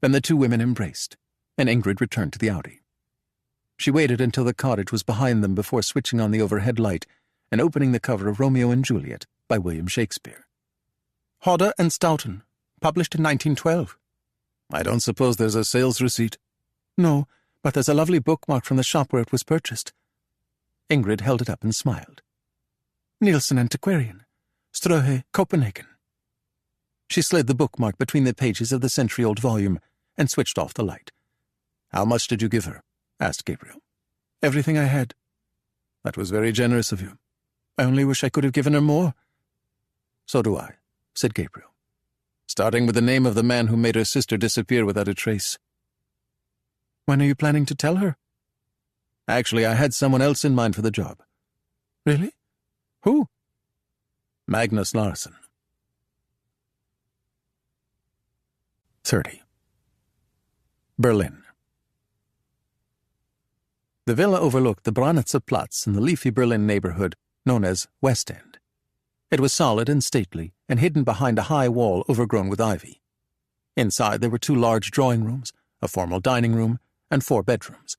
Then the two women embraced, and Ingrid returned to the Audi. She waited until the cottage was behind them before switching on the overhead light and opening the cover of Romeo and Juliet by William Shakespeare. Hodder and Stoughton, published in 1912. I don't suppose there's a sales receipt? No, but there's a lovely bookmark from the shop where it was purchased. Ingrid held it up and smiled. Nielsen Antiquarian, Strøhe, Copenhagen. She slid the bookmark between the pages of the century-old volume and switched off the light. How much did you give her? Asked Gabriel. Everything I had. That was very generous of you. I only wish I could have given her more. So do I, said Gabriel. Starting with the name of the man who made her sister disappear without a trace. When are you planning to tell her? Actually, I had someone else in mind for the job. Really? Who? Magnus Larsson. 30. Berlin. The villa overlooked the Brandtzer in the leafy Berlin neighborhood known as West End. It was solid and stately and hidden behind a high wall overgrown with ivy. Inside there were 2 large drawing rooms, a formal dining room, and 4 bedrooms.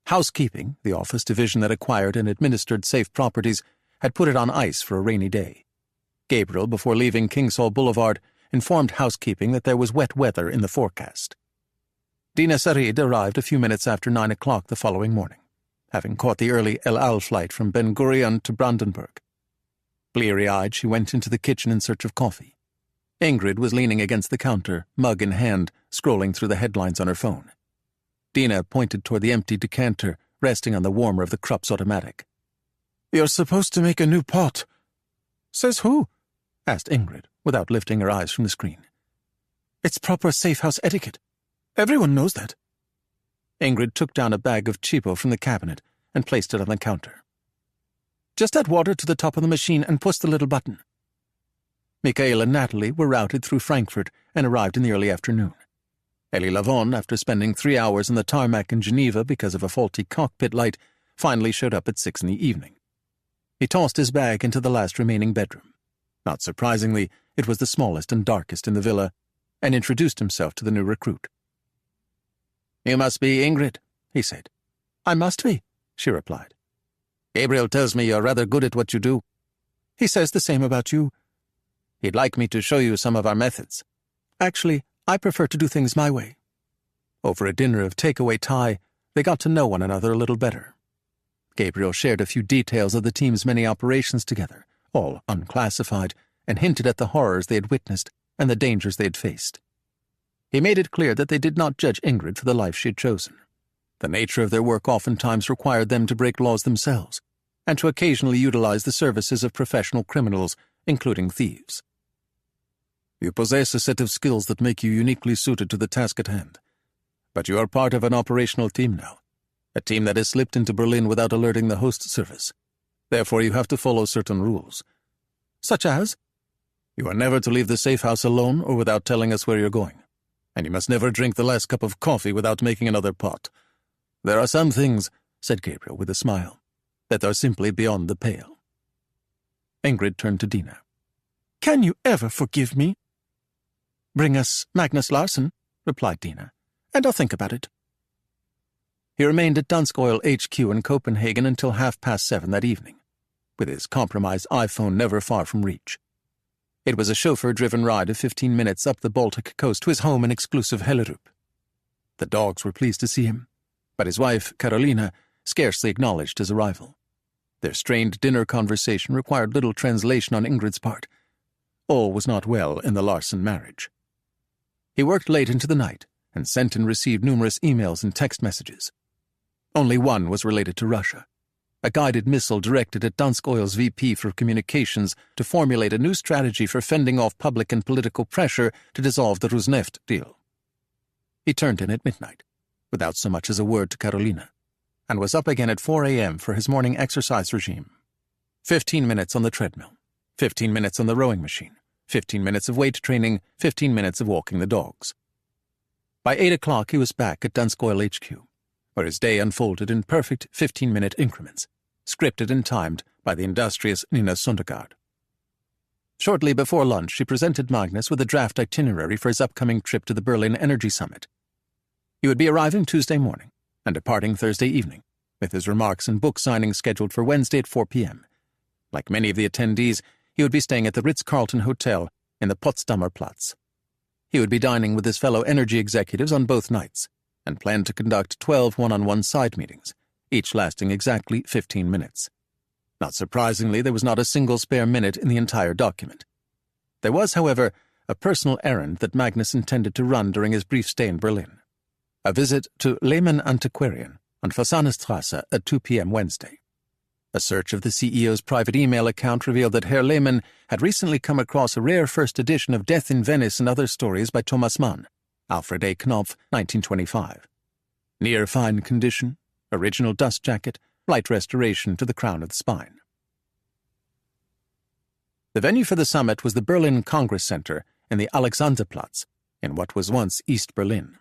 Housekeeping, the office division that acquired and administered safe properties, had put it on ice for a rainy day. Gabriel, before leaving Kingsall Boulevard, informed housekeeping that there was wet weather in the forecast. Dina Sarid arrived a few minutes after 9 o'clock the following morning, having caught the early El Al flight from Ben Gurion to Brandenburg. Bleary-eyed, she went into the kitchen in search of coffee. Ingrid was leaning against the counter, mug in hand, scrolling through the headlines on her phone. Dina pointed toward the empty decanter, resting on the warmer of the Krupp's automatic. You're supposed to make a new pot. Says who? Asked Ingrid, without lifting her eyes from the screen. It's proper safe-house etiquette. Everyone knows that. Ingrid took down a bag of Chipo from the cabinet and placed it on the counter. Just add water to the top of the machine and push the little button. Michael and Natalie were routed through Frankfurt and arrived in the early afternoon. Elie Lavon, after spending 3 hours on the tarmac in Geneva because of a faulty cockpit light, finally showed up at 6 in the evening. He tossed his bag into the last remaining bedroom. Not surprisingly, it was the smallest and darkest in the villa, and introduced himself to the new recruit. You must be Ingrid, he said. I must be, she replied. Gabriel tells me you're rather good at what you do. He says the same about you. He'd like me to show you some of our methods. Actually, I prefer to do things my way. Over a dinner of takeaway Thai, they got to know one another a little better. Gabriel shared a few details of the team's many operations together, all unclassified, and hinted at the horrors they had witnessed and the dangers they had faced. He made it clear that they did not judge Ingrid for the life she had chosen. The nature of their work oftentimes required them to break laws themselves, and to occasionally utilize the services of professional criminals, including thieves. You possess a set of skills that make you uniquely suited to the task at hand. But you are part of an operational team now, a team that has slipped into Berlin without alerting the host service. Therefore, you have to follow certain rules. Such as? You are never to leave the safe house alone or without telling us where you're going. And you must never drink the last cup of coffee without making another pot. There are some things, said Gabriel with a smile, that are simply beyond the pale. Ingrid turned to Dina. Can you ever forgive me? Bring us Magnus Larsson, replied Dina, and I'll think about it. He remained at Dansk Oil HQ in Copenhagen until 7:30 that evening, with his compromised iPhone never far from reach. It was a chauffeur-driven ride of 15 minutes up the Baltic coast to his home in exclusive Hellerup. The dogs were pleased to see him, but his wife, Carolina, scarcely acknowledged his arrival. Their strained dinner conversation required little translation on Ingrid's part. All was not well in the Larsson marriage. He worked late into the night and sent and received numerous emails and text messages. Only one was related to Russia, a guided missile directed at Dansk Oil's VP for communications to formulate a new strategy for fending off public and political pressure to dissolve the Rosneft deal. He turned in at midnight, without so much as a word to Carolina, and was up again at 4 a.m. for his morning exercise regime. 15 minutes on the treadmill, 15 minutes on the rowing machine, 15 minutes of weight training, 15 minutes of walking the dogs. By 8 o'clock he was back at Dansk Oil HQ, where his day unfolded in perfect 15-minute increments, scripted and timed by the industrious Nina Sundergaard. Shortly before lunch, she presented Magnus with a draft itinerary for his upcoming trip to the Berlin Energy Summit. He would be arriving Tuesday morning and departing Thursday evening, with his remarks and book signing scheduled for Wednesday at 4 p.m. Like many of the attendees, he would be staying at the Ritz-Carlton Hotel in the Potsdamer Platz. He would be dining with his fellow energy executives on both nights, and planned to conduct 12 one-on-one side meetings, each lasting exactly 15 minutes. Not surprisingly, there was not a single spare minute in the entire document. There was, however, a personal errand that Magnus intended to run during his brief stay in Berlin. A visit to Lehmann Antiquarian on Fasanenstrasse at 2 p.m. Wednesday. A search of the CEO's private email account revealed that Herr Lehmann had recently come across a rare first edition of Death in Venice and Other Stories by Thomas Mann, Alfred A. Knopf, 1925. Near fine condition, original dust jacket, light restoration to the crown of the spine. The venue for the summit was the Berlin Congress Center in the Alexanderplatz, in what was once East Berlin.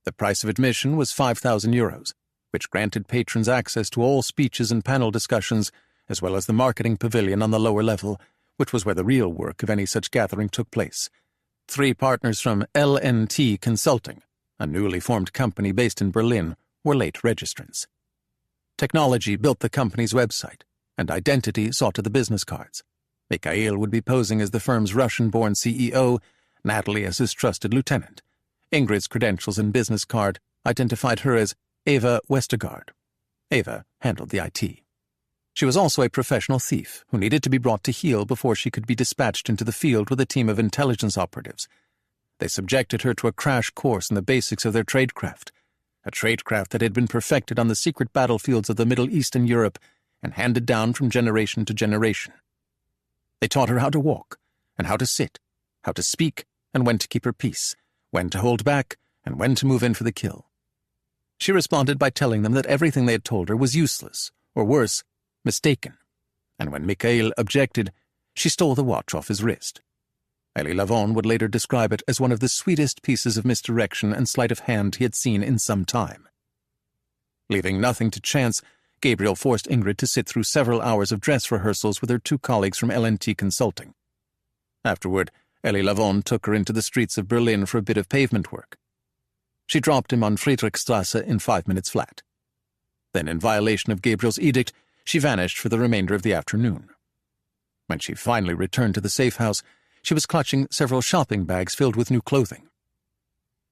The price of admission was 5,000 euros, which granted patrons access to all speeches and panel discussions, as well as the marketing pavilion on the lower level, which was where the real work of any such gathering took place. 3 partners from LNT Consulting, a newly formed company based in Berlin, were late registrants. Technology built the company's website, and identity saw to the business cards. Mikhail would be posing as the firm's Russian-born CEO, Natalie as his trusted lieutenant. Ingrid's credentials and business card identified her as Eva Westergaard. Eva handled the IT. She was also a professional thief who needed to be brought to heel before she could be dispatched into the field with a team of intelligence operatives. They subjected her to a crash course in the basics of their tradecraft, a tradecraft that had been perfected on the secret battlefields of the Middle East and Europe and handed down from generation to generation. They taught her how to walk, and how to sit, how to speak, and when to keep her peace, when to hold back, and when to move in for the kill. She responded by telling them that everything they had told her was useless, or worse, mistaken, and when Mikhail objected, she stole the watch off his wrist. Elie Lavon would later describe it as one of the sweetest pieces of misdirection and sleight of hand he had seen in some time. Leaving nothing to chance, Gabriel forced Ingrid to sit through several hours of dress rehearsals with her 2 colleagues from LNT Consulting. Afterward, Elie Lavon took her into the streets of Berlin for a bit of pavement work. She dropped him on Friedrichstrasse in 5 minutes flat. Then, in violation of Gabriel's edict, she vanished for the remainder of the afternoon. When she finally returned to the safe house, she was clutching several shopping bags filled with new clothing.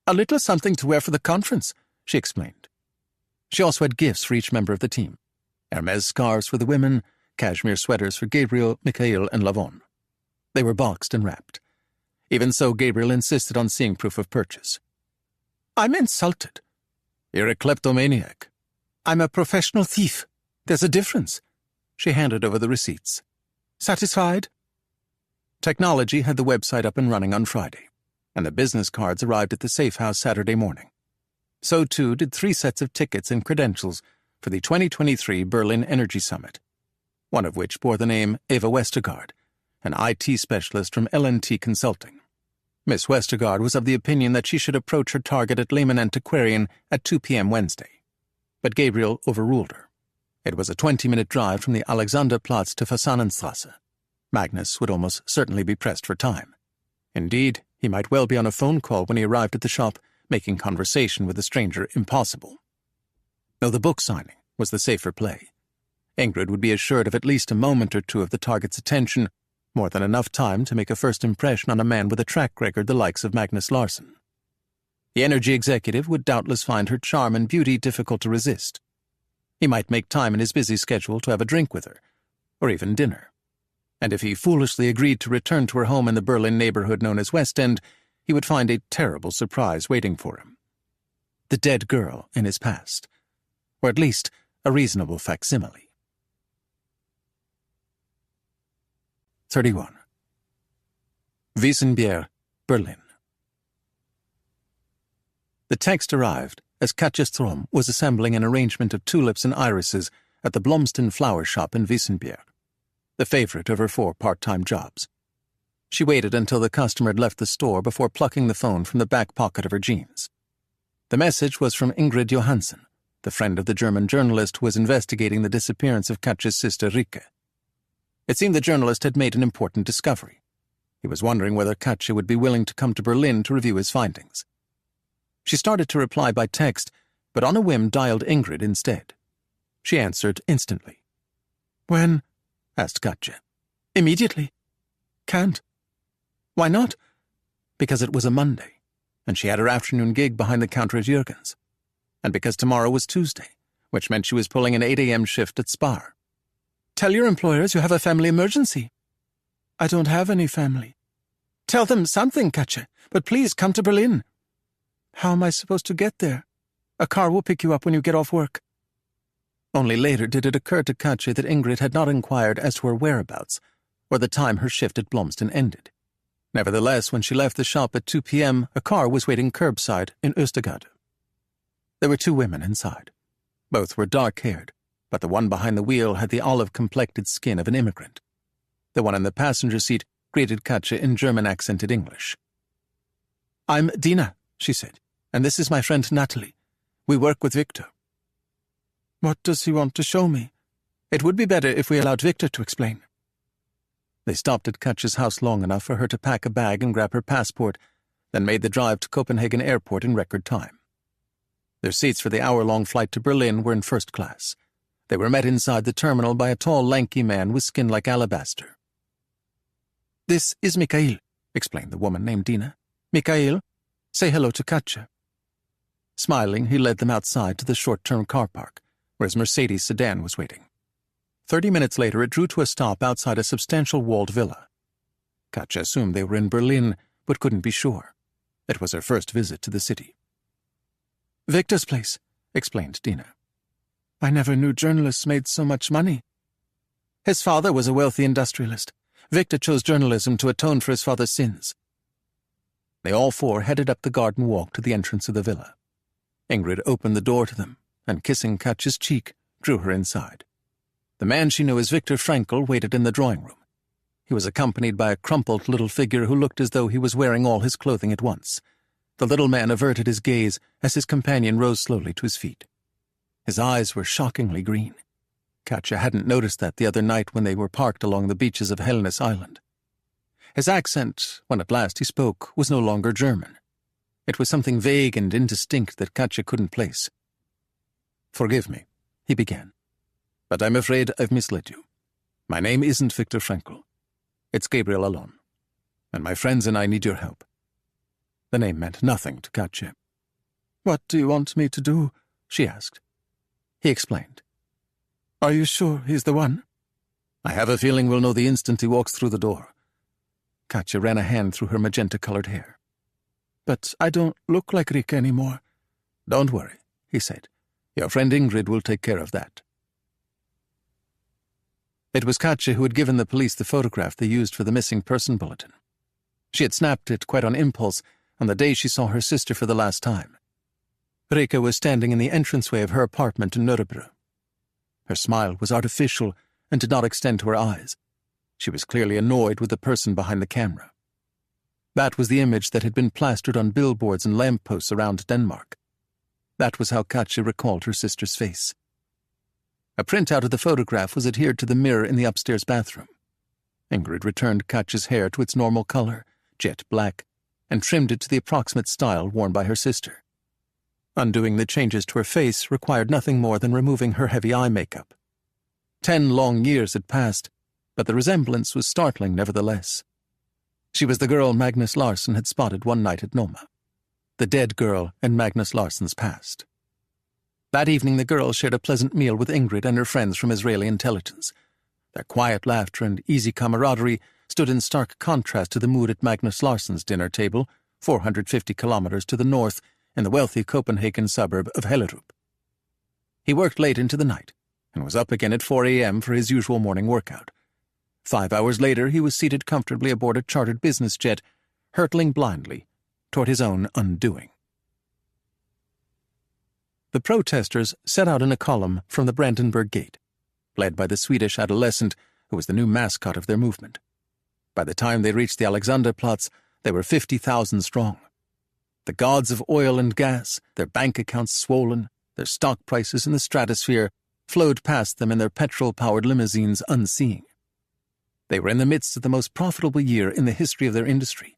"A little something to wear for the conference," she explained. She also had gifts for each member of the team: Hermès scarves for the women, cashmere sweaters for Gabriel, Mikhail, and Lavon. They were boxed and wrapped. Even so, Gabriel insisted on seeing proof of purchase. "I'm insulted." "You're a kleptomaniac." "I'm a professional thief. There's a difference." She handed over the receipts. "Satisfied?" Technology had the website up and running on Friday, and the business cards arrived at the safe house Saturday morning. So too did 3 sets of tickets and credentials for the 2023 Berlin Energy Summit, one of which bore the name Eva Westergaard, an IT specialist from LNT Consulting. Miss Westergaard was of the opinion that she should approach her target at Lehmann Antiquarian at 2 p.m. Wednesday, but Gabriel overruled her. It was a 20-minute drive from the Alexanderplatz to Fasanenstrasse. Magnus would almost certainly be pressed for time. Indeed, he might well be on a phone call when he arrived at the shop, making conversation with the stranger impossible. Though the book signing was the safer play, Ingrid would be assured of at least a moment or 2 of the target's attention, more than enough time to make a first impression on a man with a track record the likes of Magnus Larsson. The energy executive would doubtless find her charm and beauty difficult to resist. He might make time in his busy schedule to have a drink with her, or even dinner. And if he foolishly agreed to return to her home in the Berlin neighborhood known as West End, he would find a terrible surprise waiting for him. The dead girl in his past, or at least a reasonable facsimile. 31. Wiesenbier, Berlin. The text arrived as Katja Strom was assembling an arrangement of tulips and irises at the Blomsten flower shop in Wiesenbier, the favorite of her 4 part-time jobs. She waited until the customer had left the store before plucking the phone from the back pocket of her jeans. The message was from Ingrid Johansson, the friend of the German journalist who was investigating the disappearance of Katja's sister Rike. It seemed the journalist had made an important discovery. He was wondering whether Katja would be willing to come to Berlin to review his findings. She started to reply by text, but on a whim dialed Ingrid instead. She answered instantly. When? Asked Katja. Immediately. Can't. Why not? Because it was a Monday, and she had her afternoon gig behind the counter at Jürgen's, and because tomorrow was Tuesday, which meant she was pulling an 8 a.m. shift at Spar. Tell your employers you have a family emergency. I don't have any family. Tell them something, Katja, but please come to Berlin. How am I supposed to get there? A car will pick you up when you get off work. Only later did it occur to Katja that Ingrid had not inquired as to her whereabouts, or the time her shift at Blomsten ended. Nevertheless, when she left the shop at 2 p.m., a car was waiting curbside in Östergade. There were 2 women inside. Both were dark-haired, but the one behind the wheel had the olive-complected skin of an immigrant. The one in the passenger seat greeted Katja in German-accented English. I'm Dina, she said, and this is my friend Natalie. We work with Victor. What does he want to show me? It would be better if we allowed Victor to explain. They stopped at Katja's house long enough for her to pack a bag and grab her passport, then made the drive to Copenhagen Airport in record time. Their seats for the hour-long flight to Berlin were in first class. They were met inside the terminal by a tall, lanky man with skin like alabaster. This is Mikhail, explained the woman named Dina. Mikhail, say hello to Katja. Smiling, he led them outside to the short-term car park, where his Mercedes sedan was waiting. 30 minutes later, it drew to a stop outside a substantial walled villa. Katja assumed they were in Berlin, but couldn't be sure. It was her first visit to the city. Victor's place, explained Dina. I never knew journalists made so much money. His father was a wealthy industrialist. Victor chose journalism to atone for his father's sins. They all 4 headed up the garden walk to the entrance of the villa. Ingrid opened the door to them, and kissing Katja's cheek, drew her inside. The man she knew as Viktor Frankl waited in the drawing room. He was accompanied by a crumpled little figure who looked as though he was wearing all his clothing at once. The little man averted his gaze as his companion rose slowly to his feet. His eyes were shockingly green. Katja hadn't noticed that the other night when they were parked along the beaches of Helness Island. His accent, when at last he spoke, was no longer German. It was something vague and indistinct that Katja couldn't place. "Forgive me," he began, "but I'm afraid I've misled you. My name isn't Viktor Frankl. It's Gabriel Allon, and my friends and I need your help." The name meant nothing to Katja. "What do you want me to do?" she asked. He explained. "Are you sure he's the one?" "I have a feeling we'll know the instant he walks through the door." Katja ran a hand through her magenta-colored hair. "But I don't look like Rika anymore." "Don't worry," he said. "Your friend Ingrid will take care of that." It was Katja who had given the police the photograph they used for the missing person bulletin. She had snapped it quite on impulse on the day she saw her sister for the last time. Rika was standing in the entranceway of her apartment in Nuremberg. Her smile was artificial and did not extend to her eyes. She was clearly annoyed with the person behind the camera. That was the image that had been plastered on billboards and lampposts around Denmark. That was how Katja recalled her sister's face. A printout of the photograph was adhered to the mirror in the upstairs bathroom. Ingrid returned Katja's hair to its normal color, jet black, and trimmed it to the approximate style worn by her sister. Undoing the changes to her face required nothing more than removing her heavy eye makeup. 10 long years had passed, but the resemblance was startling nevertheless. She was the girl Magnus Larsson had spotted one night at Noma, the dead girl in Magnus Larsson's past. That evening the girl shared a pleasant meal with Ingrid and her friends from Israeli intelligence. Their quiet laughter and easy camaraderie stood in stark contrast to the mood at Magnus Larsson's dinner table, 450 kilometers to the north, in the wealthy Copenhagen suburb of Hellerup. He worked late into the night, and was up again at 4 a.m. for his usual morning workout. 5 hours later, he was seated comfortably aboard a chartered business jet, hurtling blindly toward his own undoing. The protesters set out in a column from the Brandenburg Gate, led by the Swedish adolescent who was the new mascot of their movement. By the time they reached the Alexanderplatz, they were 50,000 strong. The gods of oil and gas, their bank accounts swollen, their stock prices in the stratosphere, flowed past them in their petrol-powered limousines unseeing. They were in the midst of the most profitable year in the history of their industry,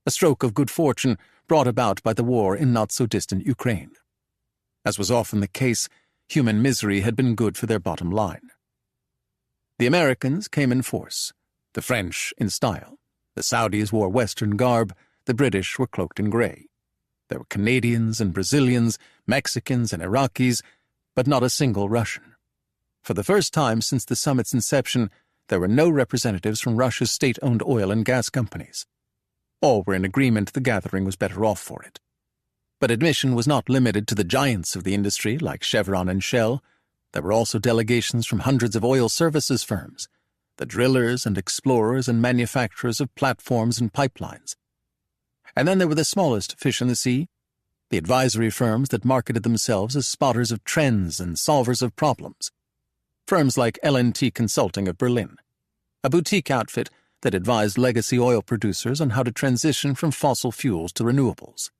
a stroke of good fortune brought about by the war in not-so-distant Ukraine. As was often the case, human misery had been good for their bottom line. The Americans came in force, the French in style, the Saudis wore Western garb, the British were cloaked in grey. There were Canadians and Brazilians, Mexicans and Iraqis, but not a single Russian. For the first time since the summit's inception, there were no representatives from Russia's state-owned oil and gas companies. All were in agreement the gathering was better off for it. But admission was not limited to the giants of the industry like Chevron and Shell. There were also delegations from hundreds of oil services firms, the drillers and explorers and manufacturers of platforms and pipelines. And then there were the smallest fish in the sea, the advisory firms that marketed themselves as spotters of trends and solvers of problems. Firms like L&T Consulting of Berlin, a boutique outfit that advised legacy oil producers on how to transition from fossil fuels to renewables.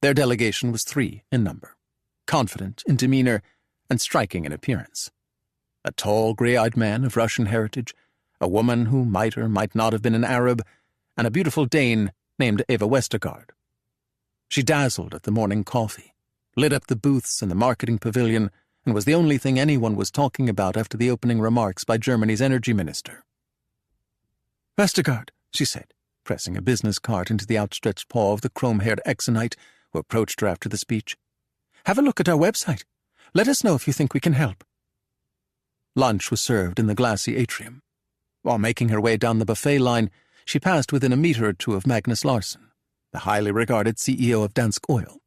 Their delegation was 3 in number, confident in demeanor and striking in appearance. A tall, gray-eyed man of Russian heritage, a woman who might or might not have been an Arab, and a beautiful Dane named Eva Westergaard. She dazzled at the morning coffee, lit up the booths in the marketing pavilion, and was the only thing anyone was talking about after the opening remarks by Germany's energy minister. Westergaard, she said, pressing a business card into the outstretched paw of the chrome-haired Exonite who approached her after the speech. Have a look at our website. Let us know if you think we can help. Lunch was served in the glassy atrium. While making her way down the buffet line, she passed within a meter or two of Magnus Larsson, the highly regarded CEO of Dansk Oil.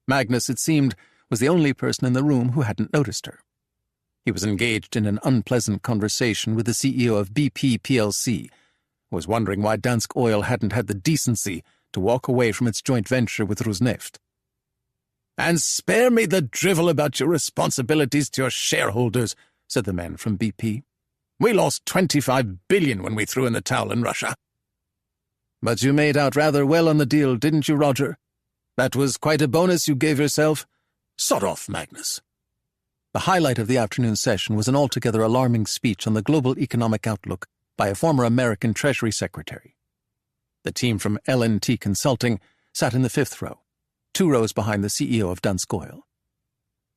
Magnus, it seemed, was the only person in the room who hadn't noticed her. He was engaged in an unpleasant conversation with the CEO of BP plc, who was wondering why Dansk Oil hadn't had the decency to walk away from its joint venture with Rosneft. "And spare me the drivel about your responsibilities to your shareholders," said the man from BP. "We lost 25 billion when we threw in the towel in Russia." "But you made out rather well on the deal, didn't you, Roger? That was quite a bonus you gave yourself." "Sod off, Magnus." The highlight of the afternoon session was an altogether alarming speech on the global economic outlook by a former American Treasury Secretary. The team from L&T Consulting sat in the 5th row, 2 rows behind the CEO of Dansk Oil.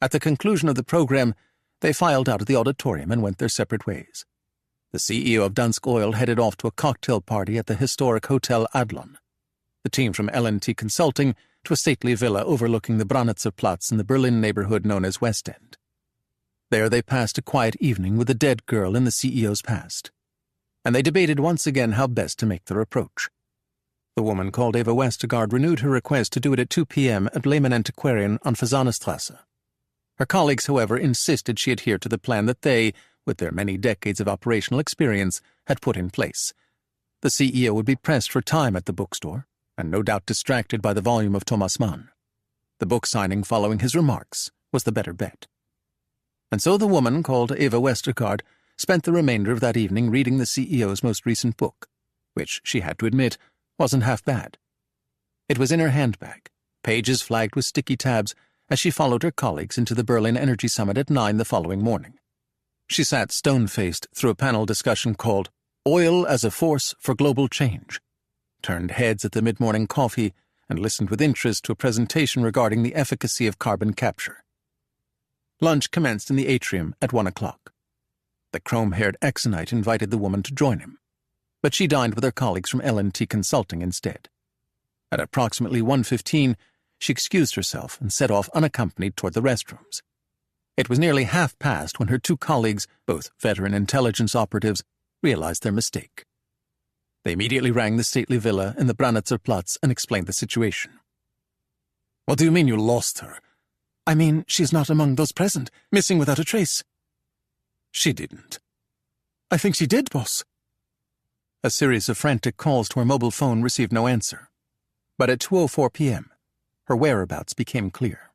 At the conclusion of the program, they filed out of the auditorium and went their separate ways. The CEO of Dansk Oil headed off to a cocktail party at the historic Hotel Adlon. The team from L&T Consulting to a stately villa overlooking the Branitzerplatz in the Berlin neighborhood known as West End. There they passed a quiet evening with a dead girl in the CEO's past. And they debated once again how best to make their approach. The woman called Eva Westergaard renewed her request to do it at 2 p.m. at Lehmann Antiquarian on Fasanenstrasse. Her colleagues, however, insisted she adhere to the plan that they, with their many decades of operational experience, had put in place. The CEO would be pressed for time at the bookstore, and no doubt distracted by the volume of Thomas Mann. The book signing following his remarks was the better bet. And so the woman called Eva Westergaard spent the remainder of that evening reading the CEO's most recent book, which, she had to admit, wasn't half bad. It was in her handbag, pages flagged with sticky tabs, as she followed her colleagues into the Berlin Energy Summit at 9 the following morning. She sat stone-faced through a panel discussion called Oil as a Force for Global Change, turned heads at the mid-morning coffee, and listened with interest to a presentation regarding the efficacy of carbon capture. Lunch commenced in the atrium at 1 o'clock. The chrome-haired Exonite invited the woman to join him, but she dined with her colleagues from L&T Consulting instead. At approximately 1:15, she excused herself and set off unaccompanied toward the restrooms. It was nearly 1:30 when her 2 colleagues, both veteran intelligence operatives, realized their mistake. They immediately rang the stately villa in the Branitzerplatz and explained the situation. "What do you mean you lost her?" "I mean, she's not among those present, missing without a trace." "She didn't." "I think she did, boss." A series of frantic calls to her mobile phone received no answer. But at 2:04 p.m., her whereabouts became clear.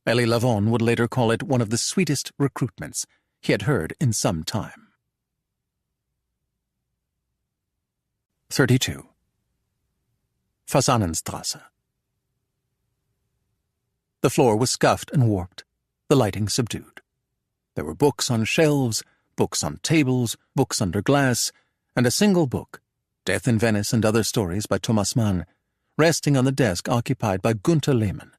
Elie Lavon would later call it one of the sweetest recruitments he had heard in some time. 32. Fasanenstrasse, The floor was scuffed and warped, the lighting subdued. There were books on shelves, books on tables, books under glass, and a single book, Death in Venice and Other Stories by Thomas Mann, resting on the desk occupied by Gunther Lehmann,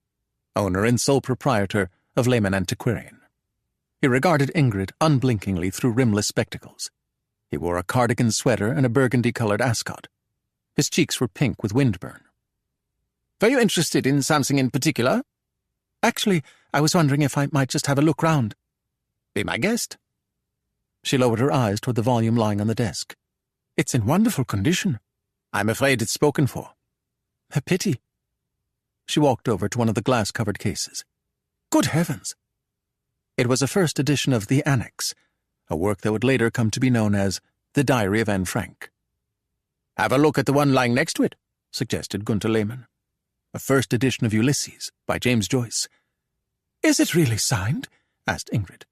owner and sole proprietor of Lehmann Antiquarian. He regarded Ingrid unblinkingly through rimless spectacles. He wore a cardigan sweater and a burgundy-colored ascot. His cheeks were pink with windburn. "Were you interested in something in particular?" "Actually, I was wondering if I might just have a look round." "Be my guest." She lowered her eyes toward the volume lying on the desk. "It's in wonderful condition." "I'm afraid it's spoken for." "A pity." She walked over to one of the glass-covered cases. "Good heavens!" It was a first edition of The Annex, a work that would later come to be known as The Diary of Anne Frank. "Have a look at the one lying next to it," suggested Gunther Lehmann. A first edition of Ulysses by James Joyce. "Is it really signed?" asked Ingrid.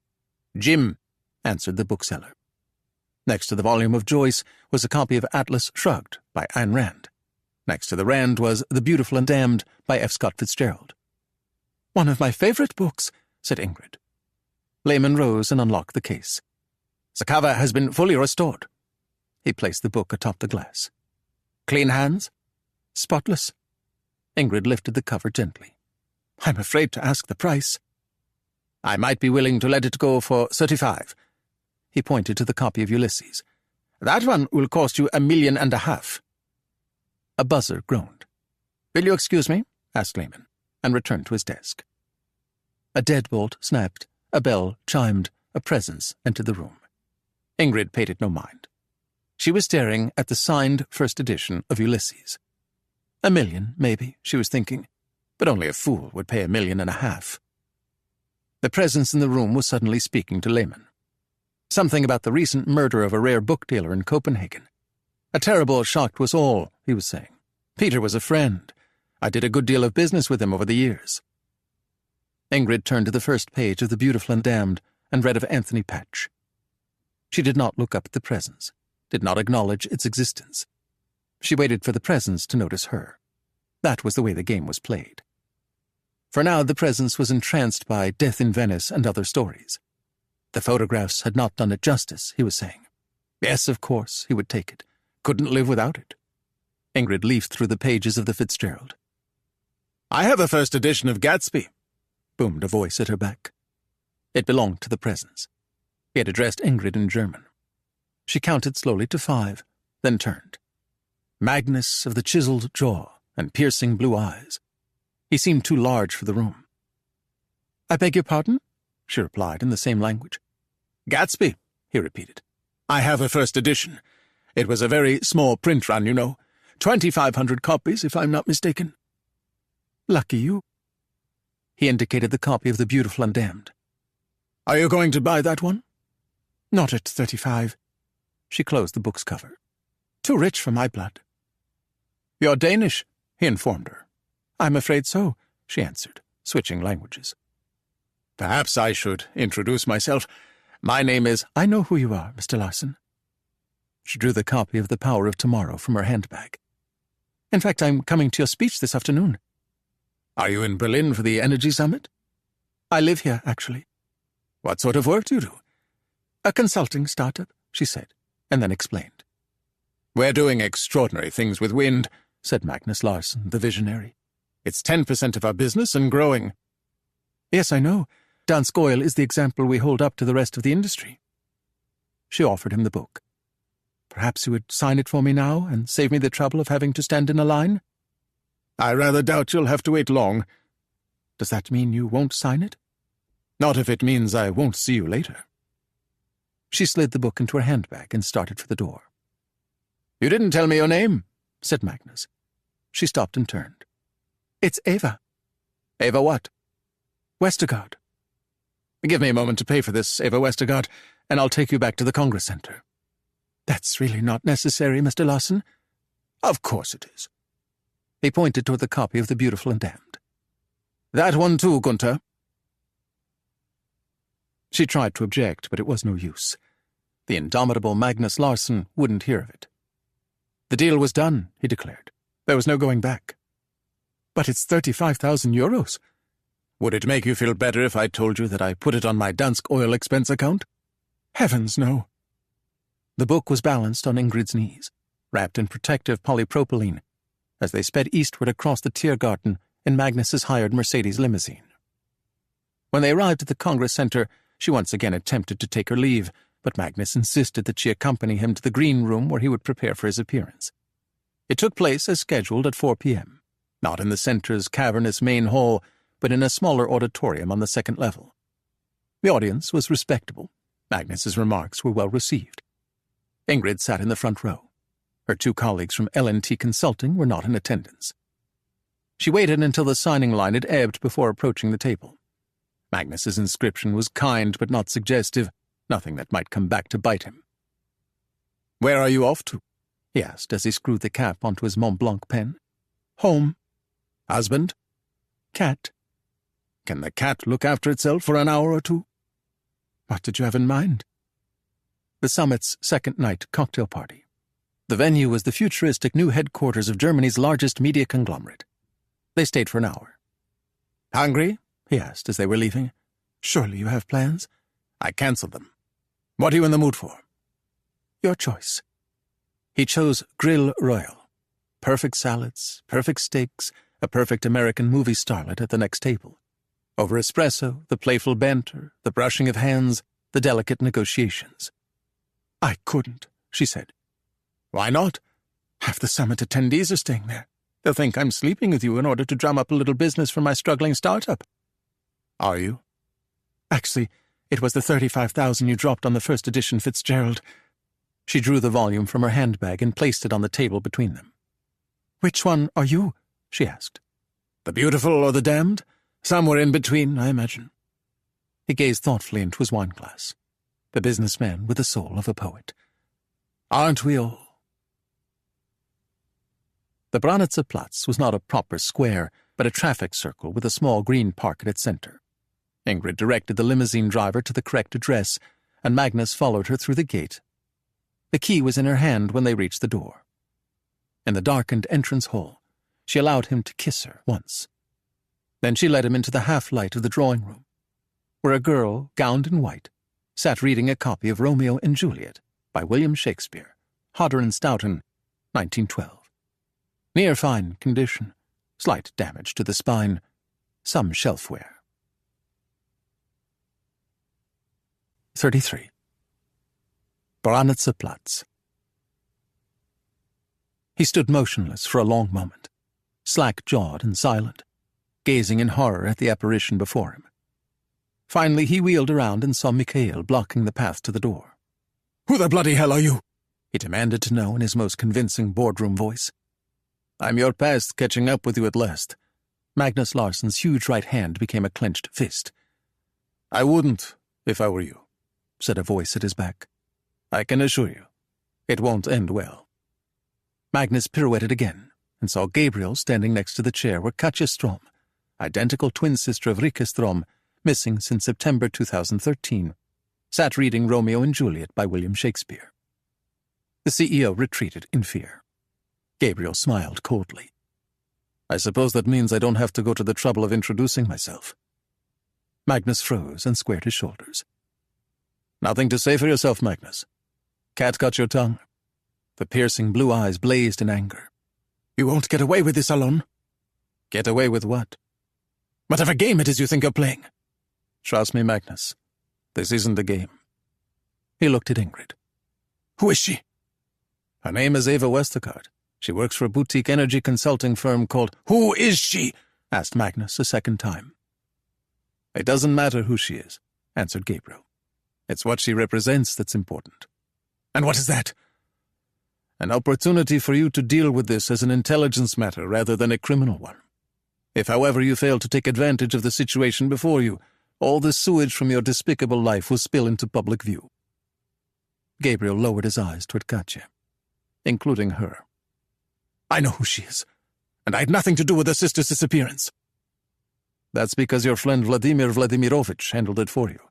"Jim," answered the bookseller. Next to the volume of Joyce was a copy of Atlas Shrugged by Ayn Rand. Next to the Rand was The Beautiful and Damned by F. Scott Fitzgerald. "One of my favorite books," said Ingrid. Lehmann rose and unlocked the case. "The cover has been fully restored." He placed the book atop the glass. "Clean hands?" "Spotless." Ingrid lifted the cover gently. "I'm afraid to ask the price." "I might be willing to let it go for 35. He pointed to the copy of Ulysses. "That one will cost you $1.5 million." A buzzer groaned. "Will you excuse me?" asked Lehmann, and returned to his desk. A deadbolt snapped, a bell chimed, a presence entered the room. Ingrid paid it no mind. She was staring at the signed first edition of Ulysses. $1 million, maybe, she was thinking, but only a fool would pay $1.5 million. The presence in the room was suddenly speaking to Lehmann. Something about the recent murder of a rare book dealer in Copenhagen. A terrible shock to us all, he was saying. Peter was a friend. I did a good deal of business with him over the years. Ingrid turned to the first page of The Beautiful and Damned and read of Anthony Patch. She did not look up at the presence, did not acknowledge its existence. She waited for the presence to notice her. That was the way the game was played. For now the presence was entranced by Death in Venice and Other Stories. The photographs had not done it justice, he was saying. Yes, of course, he would take it. Couldn't live without it. Ingrid leafed through the pages of the Fitzgerald. "I have a first edition of Gatsby," boomed a voice at her back. It belonged to the presence. He had addressed Ingrid in German. She counted slowly to 5, then turned. Magnus of the chiseled jaw and piercing blue eyes. He seemed too large for the room. "I beg your pardon?" she replied in the same language. "Gatsby," he repeated. "I have a first edition. It was a very small print run, you know. 2,500 copies, if I'm not mistaken." "Lucky you." He indicated the copy of The Beautiful and Damned. "Are you going to buy that one?" "Not at 35. She closed the book's cover. "Too rich for my blood." "You're Danish," he informed her. "I'm afraid so," she answered, switching languages. "Perhaps I should introduce myself. My name is—" "I know who you are, Mr. Larson." She drew the copy of The Power of Tomorrow from her handbag. "In fact, I'm coming to your speech this afternoon." "Are you in Berlin for the Energy Summit?" "I live here, actually." "What sort of work do you do?" "A consulting startup," she said, and then explained. "We're doing extraordinary things with wind," said Magnus Larsen, the visionary. "It's 10% of our business and growing." "Yes, I know. Dansk Oil is the example we hold up to the rest of the industry." She offered him the book. "Perhaps you would sign it for me now and save me the trouble of having to stand in a line?" "I rather doubt you'll have to wait long." "Does that mean you won't sign it?" "Not if it means I won't see you later." She slid the book into her handbag and started for the door. "You didn't tell me your name," said Magnus. She stopped and turned. "It's Eva." "Eva what?" "Westergaard." "Give me a moment to pay for this, Eva Westergaard, and I'll take you back to the Congress Center." "That's really not necessary, Mr. Larson." "Of course it is." He pointed toward the copy of The Beautiful and Damned. "That one too, Gunther." She tried to object, but it was no use. The indomitable Magnus Larsen wouldn't hear of it. The deal was done, he declared. There was no going back. "But it's 35,000 euros. Would it make you feel better if I told you that I put it on my Dansk oil expense account? Heavens, no. The book was balanced on Ingrid's knees, wrapped in protective polypropylene, as they sped eastward across the Tiergarten in Magnus's hired Mercedes limousine. When they arrived at the Congress Center, she once again attempted to take her leave, but Magnus insisted that she accompany him to the green room where he would prepare for his appearance. It took place as scheduled at 4 p.m., not in the center's cavernous main hall, but in a smaller auditorium on the second level. The audience was respectable. Magnus's remarks were well received. Ingrid sat in the front row. Her two colleagues from L&T Consulting were not in attendance. She waited until the signing line had ebbed before approaching the table. Magnus's inscription was kind but not suggestive, nothing that might come back to bite him. "Where are you off to?" he asked as he screwed the cap onto his Mont Blanc pen. Home. "Husband?" Cat. "Can the cat look after itself for an hour or two?" What did you have in mind? The summit's second night cocktail party. The venue was the futuristic new headquarters of Germany's largest media conglomerate. They stayed for an hour. "Hungry?" he asked as they were leaving. Surely you have plans? "I canceled them. What are you in the mood for?" Your choice. He chose Grill Royal. Perfect salads, perfect steaks, a perfect American movie starlet at the next table. Over espresso, the playful banter, the brushing of hands, the delicate negotiations. I couldn't, she said. "Why not?" "Half the summit attendees are staying there. They'll think I'm sleeping with you in order to drum up a little business for my struggling startup." "Are you?" "Actually, it was the 35,000 you dropped on the first edition Fitzgerald." She drew the volume from her handbag and placed it on the table between them. "Which one are you?" she asked. "The beautiful or the damned? Somewhere in between, I imagine." He gazed thoughtfully into his wineglass. The businessman with the soul of a poet. "Aren't we all?" The Branitzerplatz was not a proper square, but a traffic circle with a small green park at its center. Ingrid directed the limousine driver to the correct address, and Magnus followed her through the gate. The key was in her hand when they reached the door. In the darkened entrance hall, she allowed him to kiss her once. Then she led him into the half-light of the drawing room, where a girl, gowned in white, sat reading a copy of Romeo and Juliet by William Shakespeare, Hodder and Stoughton, 1912. Near fine condition, slight damage to the spine, some shelf wear. 33. Branitzerplatz. He stood motionless for a long moment, slack-jawed and silent, gazing in horror at the apparition before him. Finally, he wheeled around and saw Mikhail blocking the path to the door. "Who the bloody hell are you?" he demanded to know in his most convincing boardroom voice. "I'm your past catching up with you at last." Magnus Larsson's huge right hand became a clenched fist. "I wouldn't, if I were you," said a voice at his back. "I can assure you, it won't end well." Magnus pirouetted again and saw Gabriel standing next to the chair where Katja Strom, identical twin sister of Rike Strom, missing since September 2013, sat reading Romeo and Juliet by William Shakespeare. The CEO retreated in fear. Gabriel smiled coldly. "I suppose that means I don't have to go to the trouble of introducing myself." Magnus froze and squared his shoulders. "Nothing to say for yourself, Magnus? Cat cut your tongue?" The piercing blue eyes blazed in anger. "You won't get away with this, Alon." "Get away with what?" "Whatever game it is you think you're playing." "Trust me, Magnus. This isn't a game." He looked at Ingrid. "Who is she?" "Her name is Eva Westergaard. She works for a boutique energy consulting firm called—" "Who is she?" asked Magnus a second time. "It doesn't matter who she is," answered Gabriel. "It's what she represents that's important." "And what is that?" "An opportunity for you to deal with this as an intelligence matter rather than a criminal one. If, however, you fail to take advantage of the situation before you, all the sewage from your despicable life will spill into public view." Gabriel lowered his eyes toward Katja, including her. "I know who she is, and I had nothing to do with her sister's disappearance." "That's because your friend Vladimir Vladimirovich handled it for you.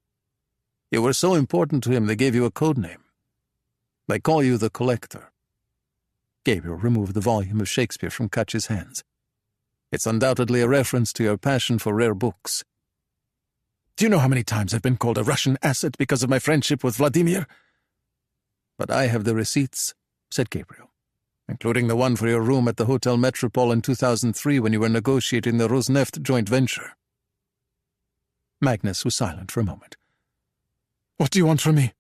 You were so important to him they gave you a code name. They call you the Collector." Gabriel removed the volume of Shakespeare from Katja's hands. "It's undoubtedly a reference to your passion for rare books. Do you know how many times I've been called a Russian asset because of my friendship with Vladimir? But I have the receipts, said Gabriel, including the one for your room at the Hotel Metropole in 2003 when you were negotiating the Rosneft joint venture. Magnus was silent for a moment. What do you want from me?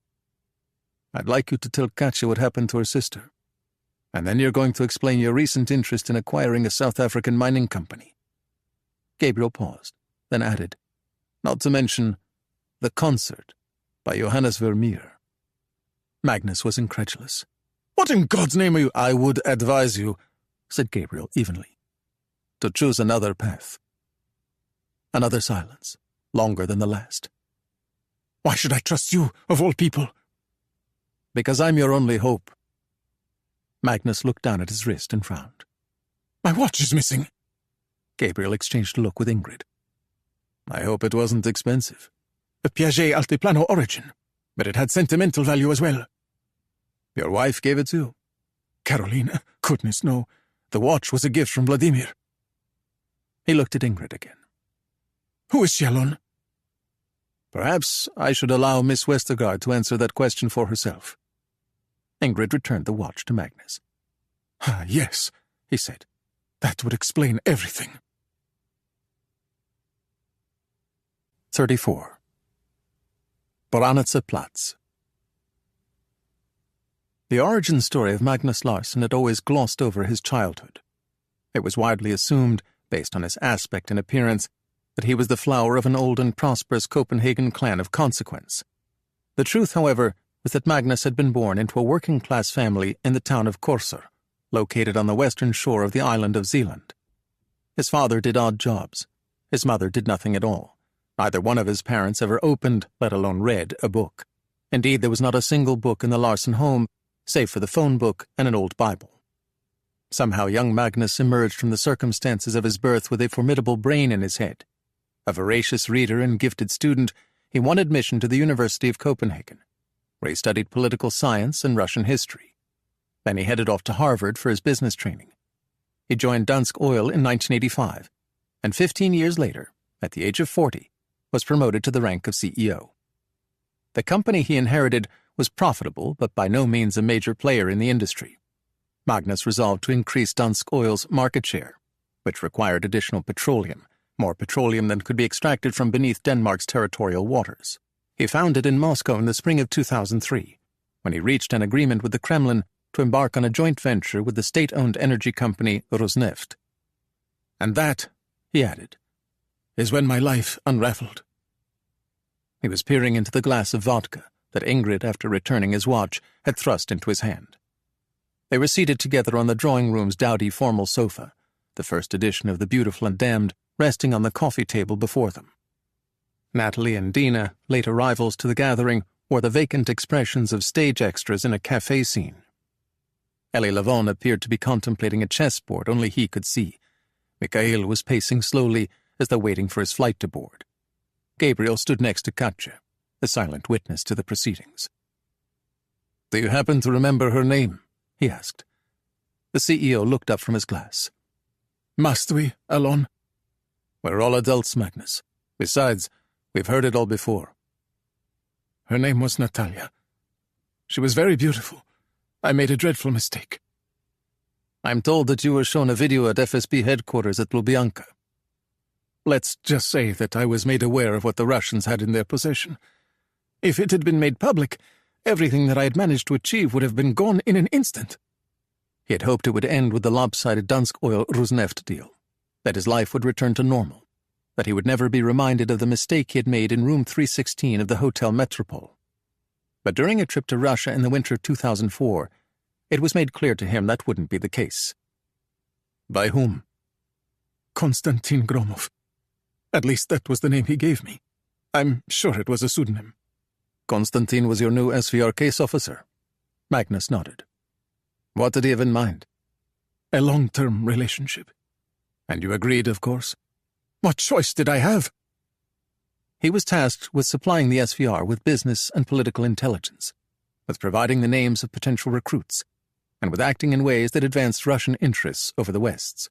I'd like you to tell Katja what happened to her sister. And then you're going to explain your recent interest in acquiring a South African mining company. Gabriel paused, then added, not to mention the concert by Johannes Vermeer. Magnus was incredulous. What in God's name are you? I would advise you, said Gabriel evenly, to choose another path. Another silence, longer than the last. Why should I trust you, of all people? Because I'm your only hope. Magnus looked down at his wrist and frowned. My watch is missing. Gabriel exchanged a look with Ingrid. I hope it wasn't expensive. A Piaget Altiplano origin, but it had sentimental value as well. Your wife gave it to you? Carolina, goodness no. The watch was a gift from Vladimir. He looked at Ingrid again. Who is she, Alon? Perhaps I should allow Miss Westergaard to answer that question for herself. Ingrid returned the watch to Magnus. Ah, yes, he said. That would explain everything. 34. Branice Platz. The origin story of Magnus Larsson had always glossed over his childhood. It was widely assumed, based on his aspect and appearance, that he was the flower of an old and prosperous Copenhagen clan of consequence. The truth, however, was that Magnus had been born into a working-class family in the town of Korsør, located on the western shore of the island of Zealand. His father did odd jobs. His mother did nothing at all. Neither one of his parents ever opened, let alone read, a book. Indeed, there was not a single book in the Larsson home, save for the phone book and an old Bible. Somehow young Magnus emerged from the circumstances of his birth with a formidable brain in his head. A voracious reader and gifted student, he won admission to the University of Copenhagen, where he studied political science and Russian history. Then he headed off to Harvard for his business training. He joined Dansk Oil in 1985, and 15 years later, at the age of 40, was promoted to the rank of CEO. The company he inherited was profitable, but by no means a major player in the industry. Magnus resolved to increase Dansk Oil's market share, which required additional petroleum, more petroleum than could be extracted from beneath Denmark's territorial waters. He found it in Moscow in the spring of 2003, when he reached an agreement with the Kremlin to embark on a joint venture with the state-owned energy company Rosneft. And that, he added, is when my life unraveled. He was peering into the glass of vodka that Ingrid, after returning his watch, had thrust into his hand. They were seated together on the drawing-room's dowdy formal sofa, the first edition of The Beautiful and Damned resting on the coffee table before them. Natalie and Dina, late arrivals to the gathering, wore the vacant expressions of stage extras in a cafe scene. Elie Lavon appeared to be contemplating a chessboard only he could see. Mikhail was pacing slowly as though waiting for his flight to board. Gabriel stood next to Katja, a silent witness to the proceedings. Do you happen to remember her name? He asked. The CEO looked up from his glass. Must we, Alon? We're all adults, Magnus. Besides, we've heard it all before. Her name was Natalia. She was very beautiful. I made a dreadful mistake. I'm told that you were shown a video at FSB headquarters at Lubyanka. Let's just say that I was made aware of what the Russians had in their possession. If it had been made public, everything that I had managed to achieve would have been gone in an instant. He had hoped it would end with the lopsided Dansk Oil-Rosneft deal, that his life would return to normal, that he would never be reminded of the mistake he had made in room 316 of the Hotel Metropole. But during a trip to Russia in the winter of 2004, it was made clear to him that wouldn't be the case. By whom? Konstantin Gromov. At least that was the name he gave me. I'm sure it was a pseudonym. Konstantin was your new SVR case officer? Magnus nodded. What did he have in mind? A long-term relationship. And you agreed, of course? What choice did I have? He was tasked with supplying the SVR with business and political intelligence, with providing the names of potential recruits, and with acting in ways that advanced Russian interests over the West's.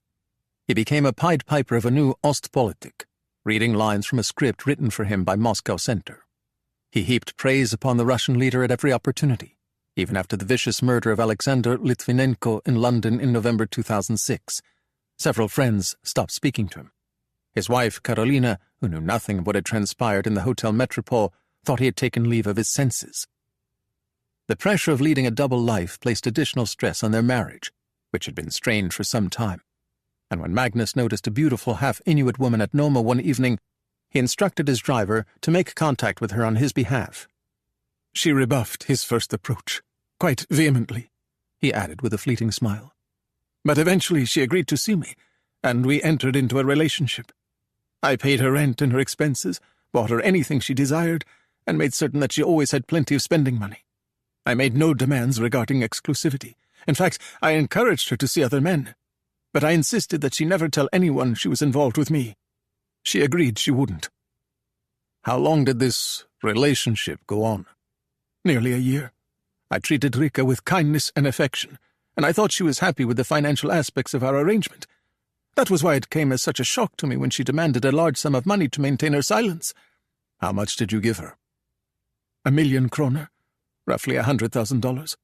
He became a Pied Piper of a new Ostpolitik, reading lines from a script written for him by Moscow Center. He heaped praise upon the Russian leader at every opportunity, even after the vicious murder of Alexander Litvinenko in London in November 2006. Several friends stopped speaking to him. His wife, Karolina, who knew nothing of what had transpired in the Hotel Metropole, thought he had taken leave of his senses. The pressure of leading a double life placed additional stress on their marriage, which had been strained for some time. And when Magnus noticed a beautiful half-Inuit woman at Noma one evening, he instructed his driver to make contact with her on his behalf. She rebuffed his first approach, quite vehemently, he added with a fleeting smile. But eventually she agreed to see me, and we entered into a relationship. I paid her rent and her expenses, bought her anything she desired, and made certain that she always had plenty of spending money. I made no demands regarding exclusivity. In fact, I encouraged her to see other men. But I insisted that she never tell anyone she was involved with me. She agreed she wouldn't. How long did this relationship go on? Nearly a year. I treated Rika with kindness and affection, and I thought she was happy with the financial aspects of our arrangement. That was why it came as such a shock to me when she demanded a large sum of money to maintain her silence. How much did you give her? 1 million kroner, roughly $100,000.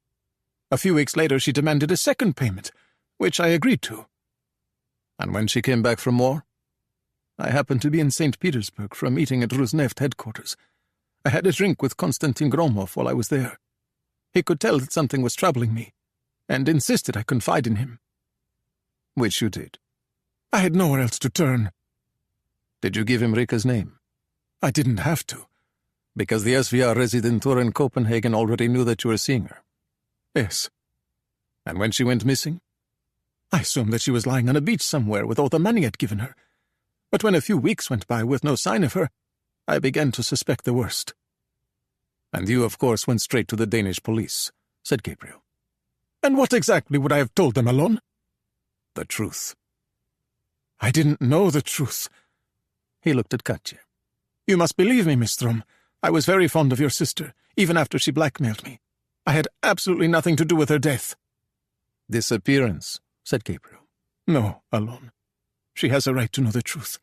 A few weeks later she demanded a second payment, which I agreed to. And when she came back from war? I happened to be in St. Petersburg for a meeting at Rosneft headquarters. I had a drink with Konstantin Gromov while I was there. He could tell that something was troubling me, and insisted I confide in him. Which you did. I had nowhere else to turn. Did you give him Rika's name? I didn't have to. Because the SVR Residentur in Copenhagen already knew that you were seeing her? Yes. And when she went missing? I assumed that she was lying on a beach somewhere with all the money I'd given her. But when a few weeks went by with no sign of her, I began to suspect the worst. And you, of course, went straight to the Danish police, said Gabriel. And what exactly would I have told them, Alon? The truth. I didn't know the truth. He looked at Katya. You must believe me, Miss Strom. I was very fond of your sister, even after she blackmailed me. I had absolutely nothing to do with her death. Disappearance, said Gabriel. No, Alon. She has a right to know the truth.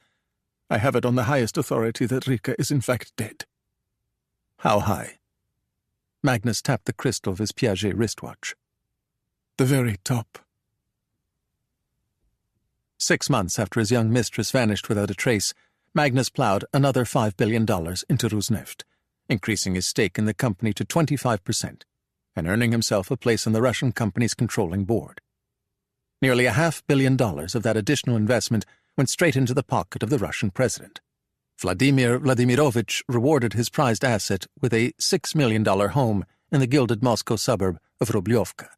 I have it on the highest authority that Rika is in fact dead. How high? Magnus tapped the crystal of his Piaget wristwatch. The very top. 6 months after his young mistress vanished without a trace, Magnus plowed another $5 billion into Rosneft, increasing his stake in the company to 25% and earning himself a place on the Russian company's controlling board. Nearly $500 million of that additional investment went straight into the pocket of the Russian president. Vladimir Vladimirovich rewarded his prized asset with a $6 million home in the gilded Moscow suburb of Rublyovka.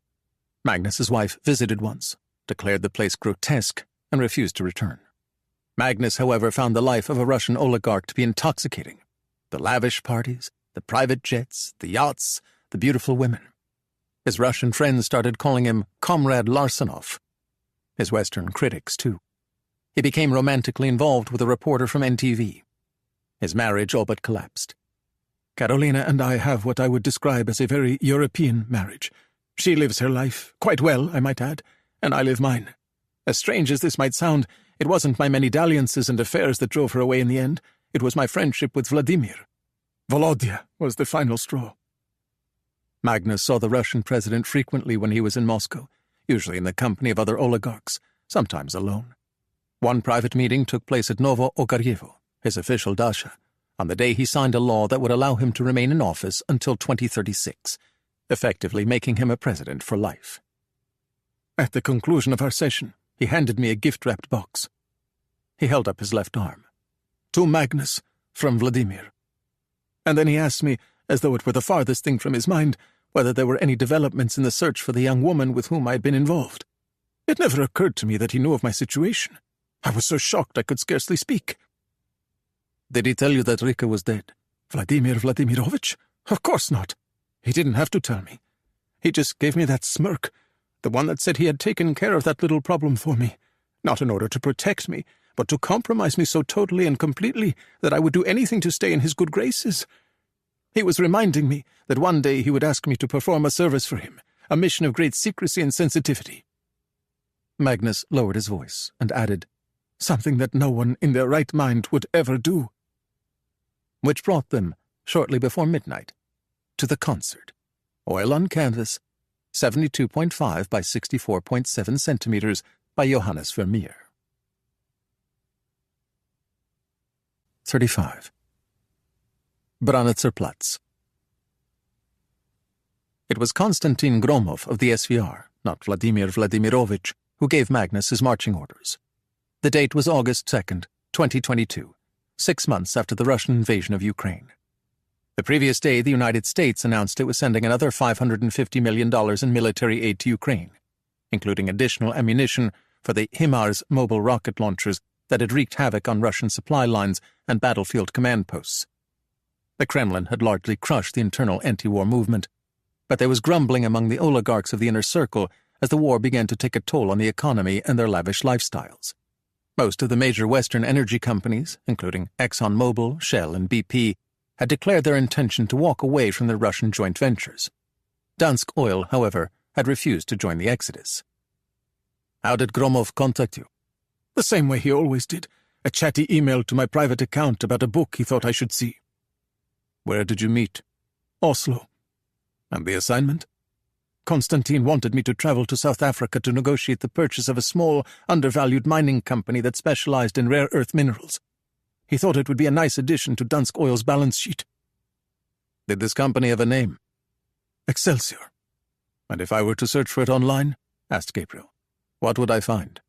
Magnus's wife visited once, declared the place grotesque, and refused to return. Magnus, however, found the life of a Russian oligarch to be intoxicating. The lavish parties, the private jets, the yachts, the beautiful women. His Russian friends started calling him Comrade Larsenov. His Western critics, too. He became romantically involved with a reporter from NTV. His marriage all but collapsed. Karolina and I have what I would describe as a very European marriage. She lives her life, quite well, I might add, and I live mine. As strange as this might sound, it wasn't my many dalliances and affairs that drove her away in the end. It was my friendship with Vladimir. Volodya was the final straw. Magnus saw the Russian president frequently when he was in Moscow, usually in the company of other oligarchs, sometimes alone. One private meeting took place at Novo Ogaryevo, his official dacha, on the day he signed a law that would allow him to remain in office until 2036, effectively making him a president for life. At the conclusion of our session, he handed me a gift-wrapped box. He held up his left arm. To Magnus, from Vladimir. And then he asked me, as though it were the farthest thing from his mind, whether there were any developments in the search for the young woman with whom I had been involved. It never occurred to me that he knew of my situation. I was so shocked I could scarcely speak. Did he tell you that Rika was dead? Vladimir Vladimirovich? Of course not. He didn't have to tell me. He just gave me that smirk, the one that said he had taken care of that little problem for me, not in order to protect me, but to compromise me so totally and completely that I would do anything to stay in his good graces. He was reminding me that one day he would ask me to perform a service for him, a mission of great secrecy and sensitivity. Magnus lowered his voice and added, Something that no one in their right mind would ever do. Which brought them, shortly before midnight, to the concert. Oil on canvas, 72.5 by 64.7 centimeters by Johannes Vermeer. 35. Branitzer Platz. It was Konstantin Gromov of the SVR, not Vladimir Vladimirovich, who gave Magnus his marching orders. The date was August 2nd, 2022, 6 months after the Russian invasion of Ukraine. The previous day, the United States announced it was sending another $550 million in military aid to Ukraine, including additional ammunition for the HIMARS mobile rocket launchers that had wreaked havoc on Russian supply lines and battlefield command posts. The Kremlin had largely crushed the internal anti-war movement, but there was grumbling among the oligarchs of the inner circle as the war began to take a toll on the economy and their lavish lifestyles. Most of the major Western energy companies, including ExxonMobil, Shell, and BP, had declared their intention to walk away from their Russian joint ventures. Dansk Oil, however, had refused to join the exodus. How did Gromov contact you? The same way he always did. A chatty email to my private account about a book he thought I should see. Where did you meet? Oslo. And the assignment? Konstantin wanted me to travel to South Africa to negotiate the purchase of a small, undervalued mining company that specialized in rare earth minerals. He thought it would be a nice addition to Dansk Oil's balance sheet. Did this company have a name? Excelsior. And if I were to search for it online, asked Gabriel, what would I find?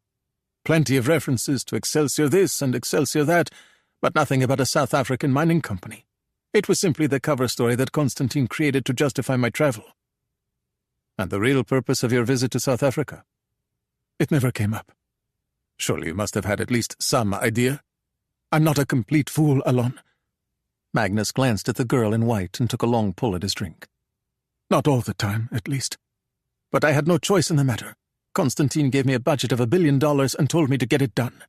Plenty of references to Excelsior this and Excelsior that, but nothing about a South African mining company. It was simply the cover story that Konstantin created to justify my travel. And the real purpose of your visit to South Africa? It never came up. Surely you must have had at least some idea. I'm not a complete fool, Alon. Magnus glanced at the girl in white and took a long pull at his drink. Not all the time, at least. But I had no choice in the matter. Konstantin gave me a budget of $1 billion and told me to get it done.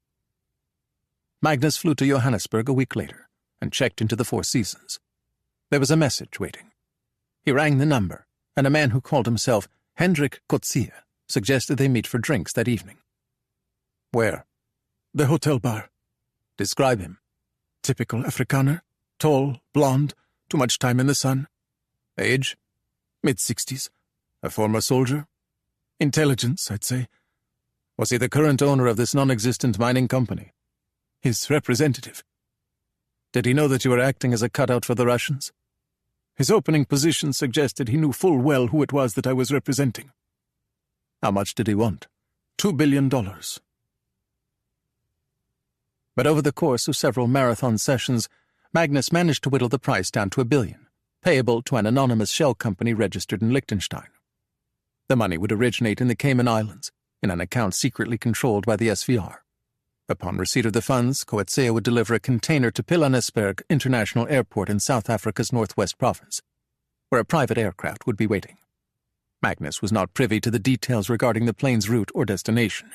Magnus flew to Johannesburg a week later and checked into the Four Seasons. There was a message waiting. He rang the number, and a man who called himself Hendrik Kotzie suggested they meet for drinks that evening. Where? The hotel bar. Describe him. Typical Afrikaner. Tall, blonde, too much time in the sun. Age? Mid-60s. A former soldier? Intelligence, I'd say. Was he the current owner of this non-existent mining company? His representative. Did he know that you were acting as a cutout for the Russians? His opening position suggested he knew full well who it was that I was representing. How much did he want? $2 billion. But over the course of several marathon sessions, Magnus managed to whittle the price down to $1 billion, payable to an anonymous shell company registered in Liechtenstein. The money would originate in the Cayman Islands, in an account secretly controlled by the SVR. Upon receipt of the funds, Coetzee would deliver a container to Pilanesberg International Airport in South Africa's northwest province, where a private aircraft would be waiting. Magnus was not privy to the details regarding the plane's route or destination,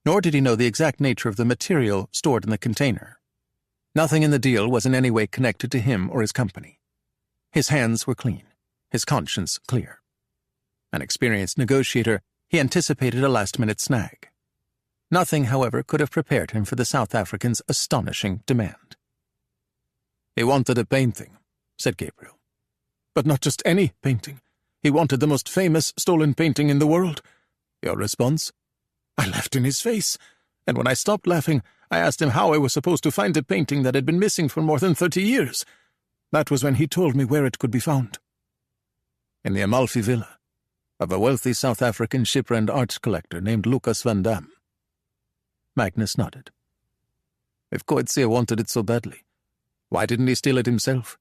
nor did he know the exact nature of the material stored in the container. Nothing in the deal was in any way connected to him or his company. His hands were clean, his conscience clear. An experienced negotiator, he anticipated a last-minute snag. Nothing, however, could have prepared him for the South African's astonishing demand. He wanted a painting, said Gabriel. But not just any painting. He wanted the most famous stolen painting in the world. Your response? I laughed in his face, and when I stopped laughing, I asked him how I was supposed to find a painting that had been missing for more than 30 years. That was when he told me where it could be found. In the Amalfi Villa, of a wealthy South African ship-rent art collector named Lucas van Dam. Magnus nodded. If Coetzee wanted it so badly, why didn't he steal it himself?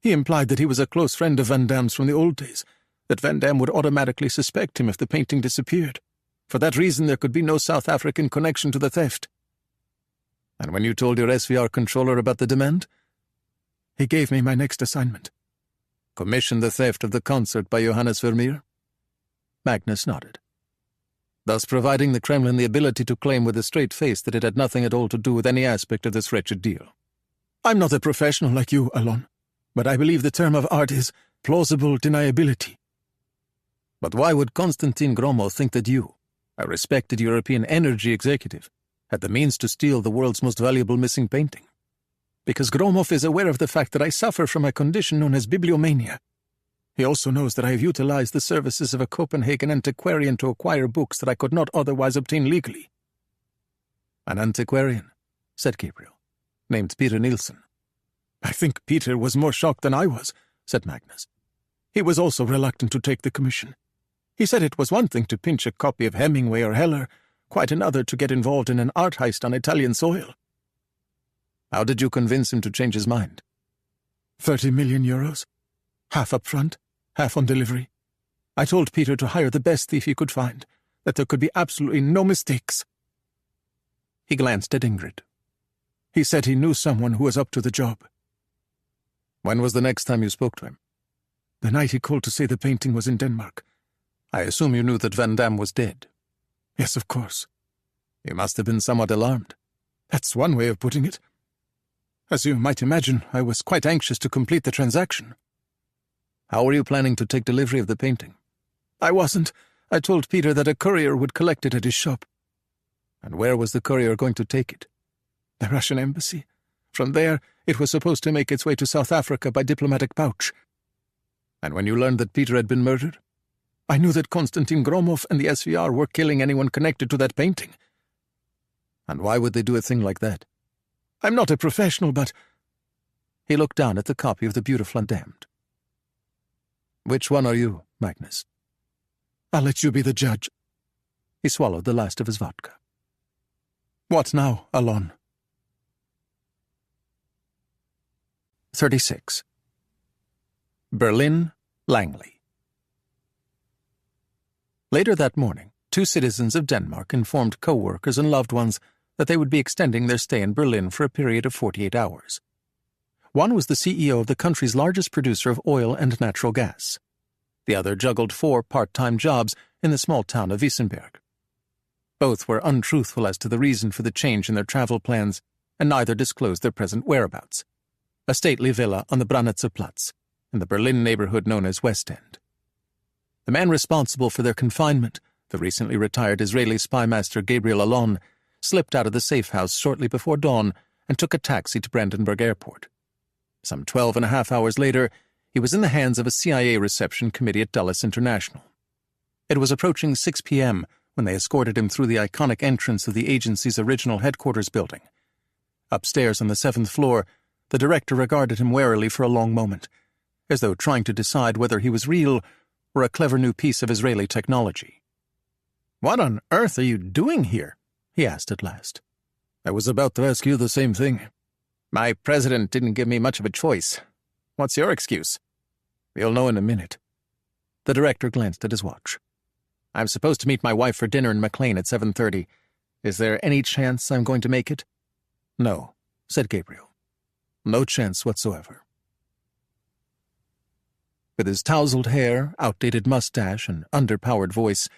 He implied that he was a close friend of Van Dam's from the old days, that Van Dam would automatically suspect him if the painting disappeared. For that reason, there could be no South African connection to the theft. And when you told your SVR controller about the demand? He gave me my next assignment. Commission the theft of the concert by Johannes Vermeer? Magnus nodded, thus providing the Kremlin the ability to claim with a straight face that it had nothing at all to do with any aspect of this wretched deal. I'm not a professional like you, Alon, but I believe the term of art is plausible deniability. But why would Konstantin Gromov think that you, a respected European energy executive, had the means to steal the world's most valuable missing painting. Because Gromov is aware of the fact that I suffer from a condition known as bibliomania. He also knows that I have utilized the services of a Copenhagen antiquarian to acquire books that I could not otherwise obtain legally. An antiquarian, said Gabriel, named Peter Nielsen. I think Peter was more shocked than I was, said Magnus. He was also reluctant to take the commission. He said it was one thing to pinch a copy of Hemingway or Heller, quite another to get involved in an art heist on Italian soil. How did you convince him to change his mind? 30 million euros. Half up front, half on delivery. I told Peter to hire the best thief he could find, that there could be absolutely no mistakes. He glanced at Ingrid. He said he knew someone who was up to the job. When was the next time you spoke to him? The night he called to say the painting was in Denmark. I assume you knew that Van Damme was dead. Yes, of course. You must have been somewhat alarmed. That's one way of putting it. As you might imagine, I was quite anxious to complete the transaction. How were you planning to take delivery of the painting? I wasn't. I told Peter that a courier would collect it at his shop. And where was the courier going to take it? The Russian embassy. From there, it was supposed to make its way to South Africa by diplomatic pouch. And when you learned that Peter had been murdered? I knew that Konstantin Gromov and the SVR were killing anyone connected to that painting. And why would they do a thing like that? I'm not a professional, but... He looked down at the copy of The Beautiful and Damned. Which one are you, Magnus? I'll let you be the judge. He swallowed the last of his vodka. What now, Alon? 36. Berlin, Langley. Later that morning, 2 citizens of Denmark informed co-workers and loved ones that they would be extending their stay in Berlin for a period of 48 hours. One was the CEO of the country's largest producer of oil and natural gas. The other juggled 4 part-time jobs in the small town of Wissenberg. Both were untruthful as to the reason for the change in their travel plans, and neither disclosed their present whereabouts, a stately villa on the Brannitzer Platz, in the Berlin neighborhood known as West End. The man responsible for their confinement, the recently retired Israeli spymaster Gabriel Allon, slipped out of the safe house shortly before dawn and took a taxi to Brandenburg Airport. Some 12.5 hours later, he was in the hands of a CIA reception committee at Dulles International. It was approaching 6 p.m. when they escorted him through the iconic entrance of the agency's original headquarters building. Upstairs on the 7th floor, the director regarded him warily for a long moment, as though trying to decide whether he was real or a clever new piece of Israeli technology. "What on earth are you doing here?" he asked at last. "I was about to ask you the same thing. My president didn't give me much of a choice. What's your excuse?" "You'll know in a minute." The director glanced at his watch. "I'm supposed to meet my wife for dinner in McLean at 7:30. Is there any chance I'm going to make it?" "No," said Gabriel. "No chance whatsoever." With his tousled hair, outdated mustache, and underpowered voice,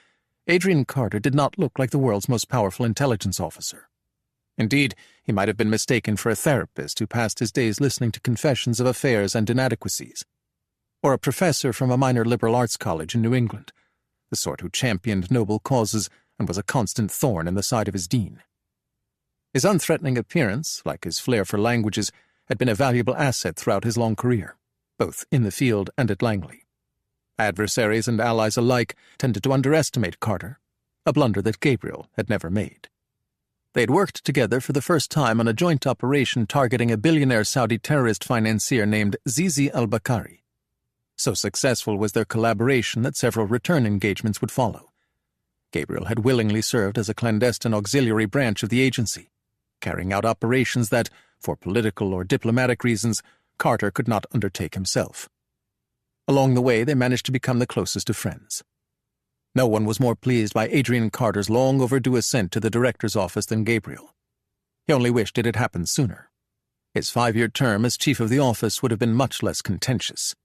Adrian Carter did not look like the world's most powerful intelligence officer. Indeed, he might have been mistaken for a therapist who passed his days listening to confessions of affairs and inadequacies, or a professor from a minor liberal arts college in New England, the sort who championed noble causes and was a constant thorn in the side of his dean. His unthreatening appearance, like his flair for languages, had been a valuable asset throughout his long career, both in the field and at Langley. Adversaries and allies alike tended to underestimate Carter, a blunder that Gabriel had never made. They had worked together for the first time on a joint operation targeting a billionaire Saudi terrorist financier named Zizi al-Bakari. So successful was their collaboration that several return engagements would follow. Gabriel had willingly served as a clandestine auxiliary branch of the agency, carrying out operations that, for political or diplomatic reasons, Carter could not undertake himself. Along the way, they managed to become the closest of friends. No one was more pleased by Adrian Carter's long-overdue ascent to the director's office than Gabriel. He only wished it had happened sooner. His 5-year term as chief of the office would have been much less contentious.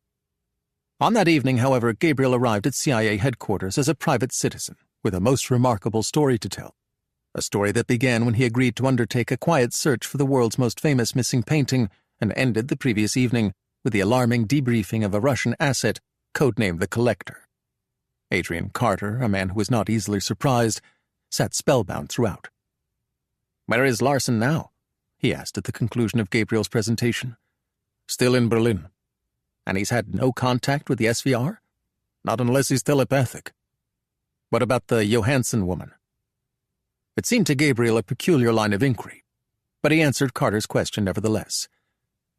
On that evening, however, Gabriel arrived at CIA headquarters as a private citizen, with a most remarkable story to tell. A story that began when he agreed to undertake a quiet search for the world's most famous missing painting and ended the previous evening with the alarming debriefing of a Russian asset, codenamed the Collector. Adrian Carter, a man who was not easily surprised, sat spellbound throughout. "Where is Larson now?" he asked at the conclusion of Gabriel's presentation. Still in Berlin. "And he's had no contact with the SVR?" Not unless he's telepathic. "What about the Johansson woman?" It seemed to Gabriel a peculiar line of inquiry, but he answered Carter's question nevertheless.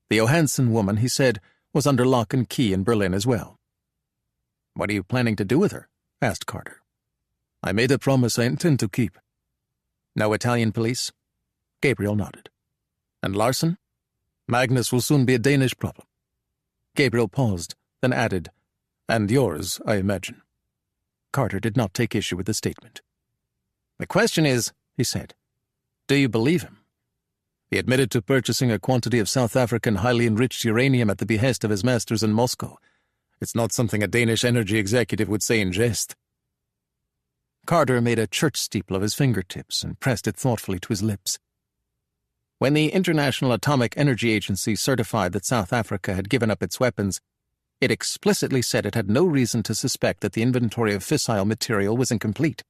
The Johansson woman, he said, was under lock and key in Berlin as well. "What are you planning to do with her?" asked Carter. "I made a promise I intend to keep." "No Italian police?" Gabriel nodded. "And Larson?" "Magnus will soon be a Danish problem." Gabriel paused, then added, "And yours, I imagine." Carter did not take issue with the statement. "The question is," he said, "do you believe him?" He admitted to purchasing a quantity of South African highly enriched uranium at the behest of his masters in Moscow. It's not something a Danish energy executive would say in jest. Carter made a church steeple of his fingertips and pressed it thoughtfully to his lips. When the International Atomic Energy Agency certified that South Africa had given up its weapons, it explicitly said it had no reason to suspect that the inventory of fissile material was incomplete.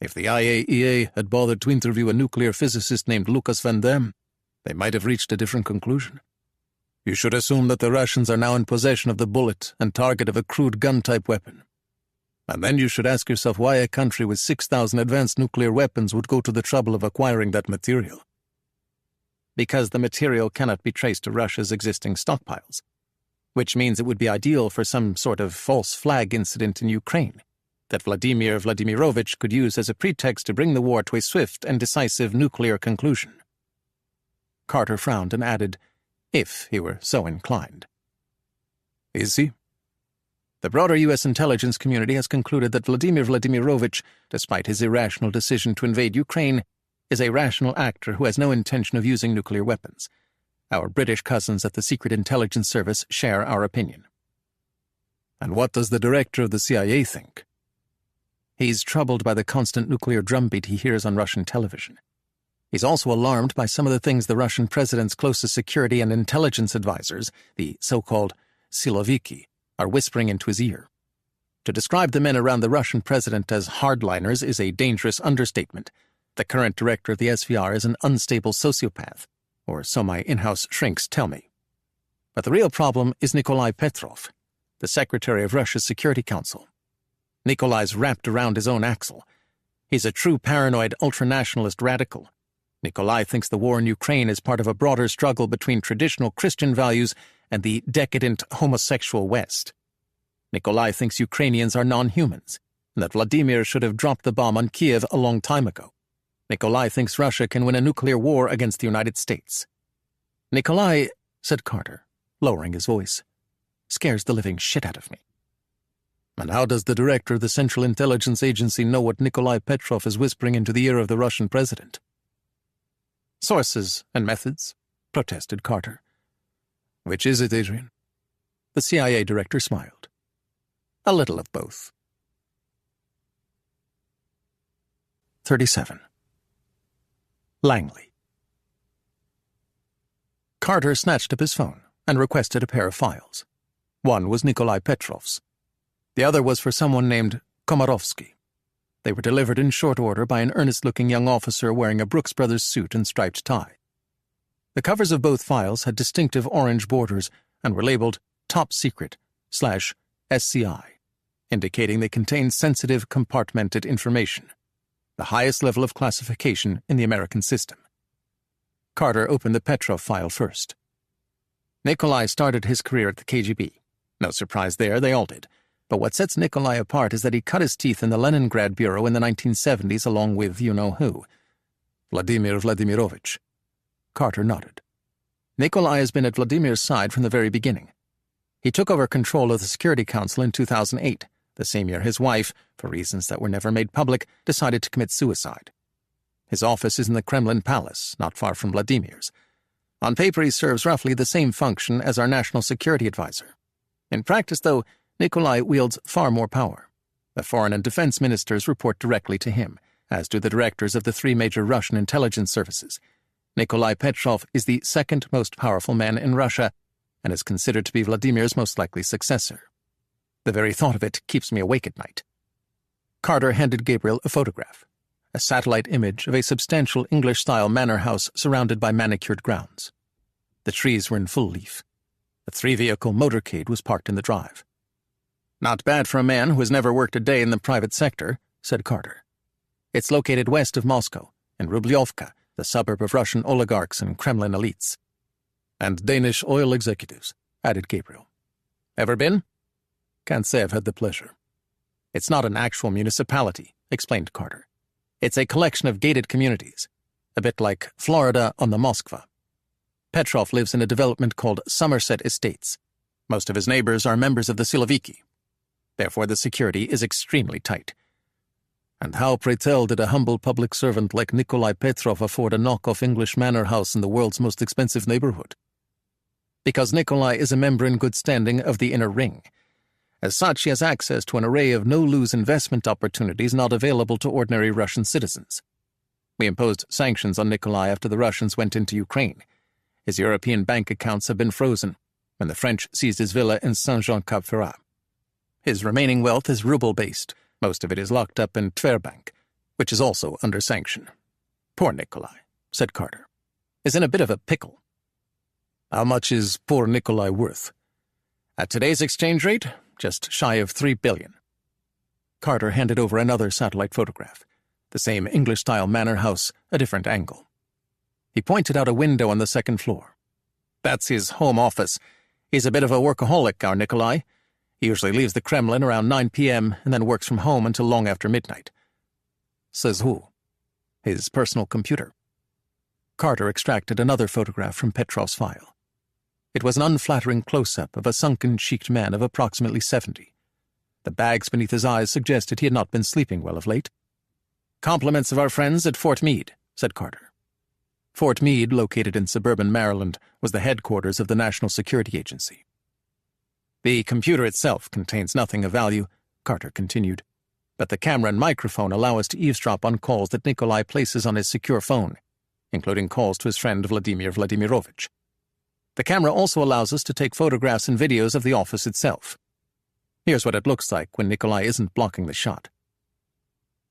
If the IAEA had bothered to interview a nuclear physicist named Lucas van Dam, they might have reached a different conclusion. You should assume that the Russians are now in possession of the bullet and target of a crude gun-type weapon. And then you should ask yourself why a country with 6,000 advanced nuclear weapons would go to the trouble of acquiring that material. Because the material cannot be traced to Russia's existing stockpiles, which means it would be ideal for some sort of false flag incident in Ukraine that Vladimir Vladimirovich could use as a pretext to bring the war to a swift and decisive nuclear conclusion. Carter frowned and added, if he were so inclined. Is he? The broader U.S. intelligence community has concluded that Vladimir Vladimirovich, despite his irrational decision to invade Ukraine, is a rational actor who has no intention of using nuclear weapons. Our British cousins at the Secret Intelligence Service share our opinion. And what does the director of the CIA think? He's troubled by the constant nuclear drumbeat he hears on Russian television. He's also alarmed by some of the things the Russian president's closest security and intelligence advisors, the so-called Siloviki, are whispering into his ear. To describe the men around the Russian president as hardliners is a dangerous understatement. The current director of the SVR is an unstable sociopath, or so my in-house shrinks tell me. But the real problem is Nikolai Petrov, the secretary of Russia's Security Council. Nikolai's wrapped around his own axle. He's a true paranoid ultranationalist radical. Nikolai thinks the war in Ukraine is part of a broader struggle between traditional Christian values and the decadent homosexual West. Nikolai thinks Ukrainians are non-humans, and that Vladimir should have dropped the bomb on Kiev a long time ago. Nikolai thinks Russia can win a nuclear war against the United States. Nikolai, said Carter, lowering his voice, scares the living shit out of me. And how does the director of the Central Intelligence Agency know what Nikolai Petrov is whispering into the ear of the Russian president? Sources and methods, protested Carter. Which is it, Adrian? The CIA director smiled. A little of both. 37. Langley. Carter snatched up his phone and requested a pair of files. One was Nikolai Petrov's. The other was for someone named Komarovsky. They were delivered in short order by an earnest-looking young officer wearing a Brooks Brothers suit and striped tie. The covers of both files had distinctive orange borders and were labeled Top Secret/SCI, indicating they contained sensitive, compartmented information, the highest level of classification in the American system. Carter opened the Petrov file first. Nikolai started his career at the KGB. No surprise there, they all did. But what sets Nikolai apart is that he cut his teeth in the Leningrad Bureau in the 1970s along with you-know-who. Vladimir Vladimirovich. Carter nodded. Nikolai has been at Vladimir's side from the very beginning. He took over control of the Security Council in 2008, the same year his wife, for reasons that were never made public, decided to commit suicide. His office is in the Kremlin Palace, not far from Vladimir's. On paper, he serves roughly the same function as our national security advisor. In practice, though, Nikolai wields far more power. The foreign and defense ministers report directly to him, as do the directors of the three major Russian intelligence services. Nikolai Petrov is the second most powerful man in Russia and is considered to be Vladimir's most likely successor. The very thought of it keeps me awake at night. Carter handed Gabriel a photograph. a satellite image of a substantial English-style manor house surrounded by manicured grounds. The trees were in full leaf. A 3-vehicle motorcade was parked in the drive. "Not bad for a man who has never worked a day in the private sector," said Carter. "It's located west of Moscow, in Rubliovka, the suburb of Russian oligarchs and Kremlin elites." "And Danish oil executives," added Gabriel. "Ever been?" "Can't say I've had the pleasure." "It's not an actual municipality," explained Carter. "It's a collection of gated communities, a bit like Florida on the Moskva. Petrov lives in a development called Somerset Estates. Most of his neighbors are members of the Siloviki. Therefore the security is extremely tight." "And how, pray tell, did a humble public servant like Nikolai Petrov afford a knockoff English manor house in the world's most expensive neighborhood?" "Because Nikolai is a member in good standing of the Inner Ring. As such, he has access to an array of no-lose investment opportunities not available to ordinary Russian citizens. We imposed sanctions on Nikolai after the Russians went into Ukraine. His European bank accounts have been frozen when the French seized his villa in Saint-Jean-Cap-Ferrat. His remaining wealth is ruble-based. Most of it is locked up in Tverbank, which is also under sanction. Poor Nikolai," said Carter, "is in a bit of a pickle." "How much is poor Nikolai worth?" "At today's exchange rate, just shy of $3 billion. Carter handed over another satellite photograph, the same English-style manor house, a different angle. He pointed out a window on the second floor. "That's his home office. He's a bit of a workaholic, our Nikolai. He usually leaves the Kremlin around 9 p.m. and then works from home until long after midnight." "Says who?" "His personal computer." Carter extracted another photograph from Petrov's file. It was an unflattering close-up of a sunken-cheeked man of approximately 70. The bags beneath his eyes suggested he had not been sleeping well of late. "Compliments of our friends at Fort Meade," said Carter. Fort Meade, located in suburban Maryland, was the headquarters of the National Security Agency. "The computer itself contains nothing of value," Carter continued, "but the camera and microphone allow us to eavesdrop on calls that Nikolai places on his secure phone, including calls to his friend Vladimir Vladimirovich. The camera also allows us to take photographs and videos of the office itself. Here's what it looks like when Nikolai isn't blocking the shot."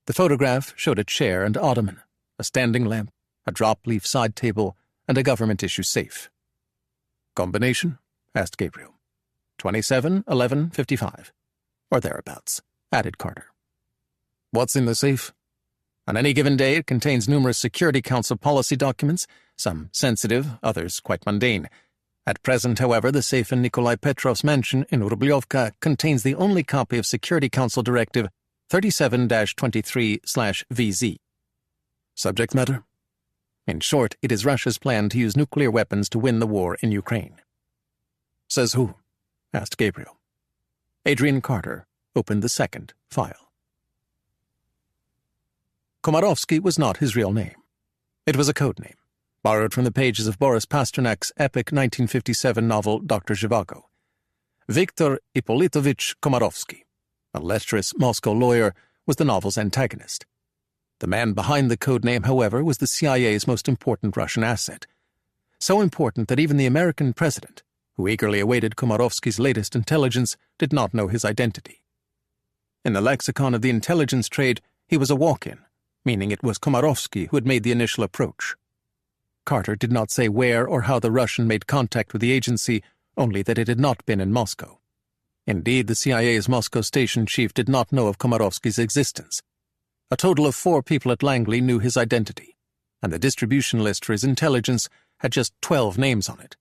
The photograph showed a chair and ottoman, a standing lamp, a drop-leaf side table, and a government-issue safe. "Combination?" asked Gabriel. 27, 11, 55. Or thereabouts, added Carter. "What's in the safe?" "On any given day, it contains numerous Security Council policy documents, some sensitive, others quite mundane. At present, however, the safe in Nikolai Petrov's mansion in Rubliovka contains the only copy of Security Council Directive 37-23/VZ. Subject matter? In short, it is Russia's plan to use nuclear weapons to win the war in Ukraine." "Says who?" asked Gabriel. Adrian Carter opened the second file. Komarovsky was not his real name. It was a code name, borrowed from the pages of Boris Pasternak's epic 1957 novel Dr. Zhivago. Viktor Ippolitovich Komarovsky, a lecherous Moscow lawyer, was the novel's antagonist. The man behind the code name, however, was the CIA's most important Russian asset. So important that even the American president, who eagerly awaited Komarovsky's latest intelligence, did not know his identity. In the lexicon of the intelligence trade, he was a walk-in, meaning it was Komarovsky who had made the initial approach. Carter did not say where or how the Russian made contact with the agency, only that it had not been in Moscow. Indeed, the CIA's Moscow station chief did not know of Komarovsky's existence. A total of 4 people at Langley knew his identity, and the distribution list for his intelligence had just 12 names on it.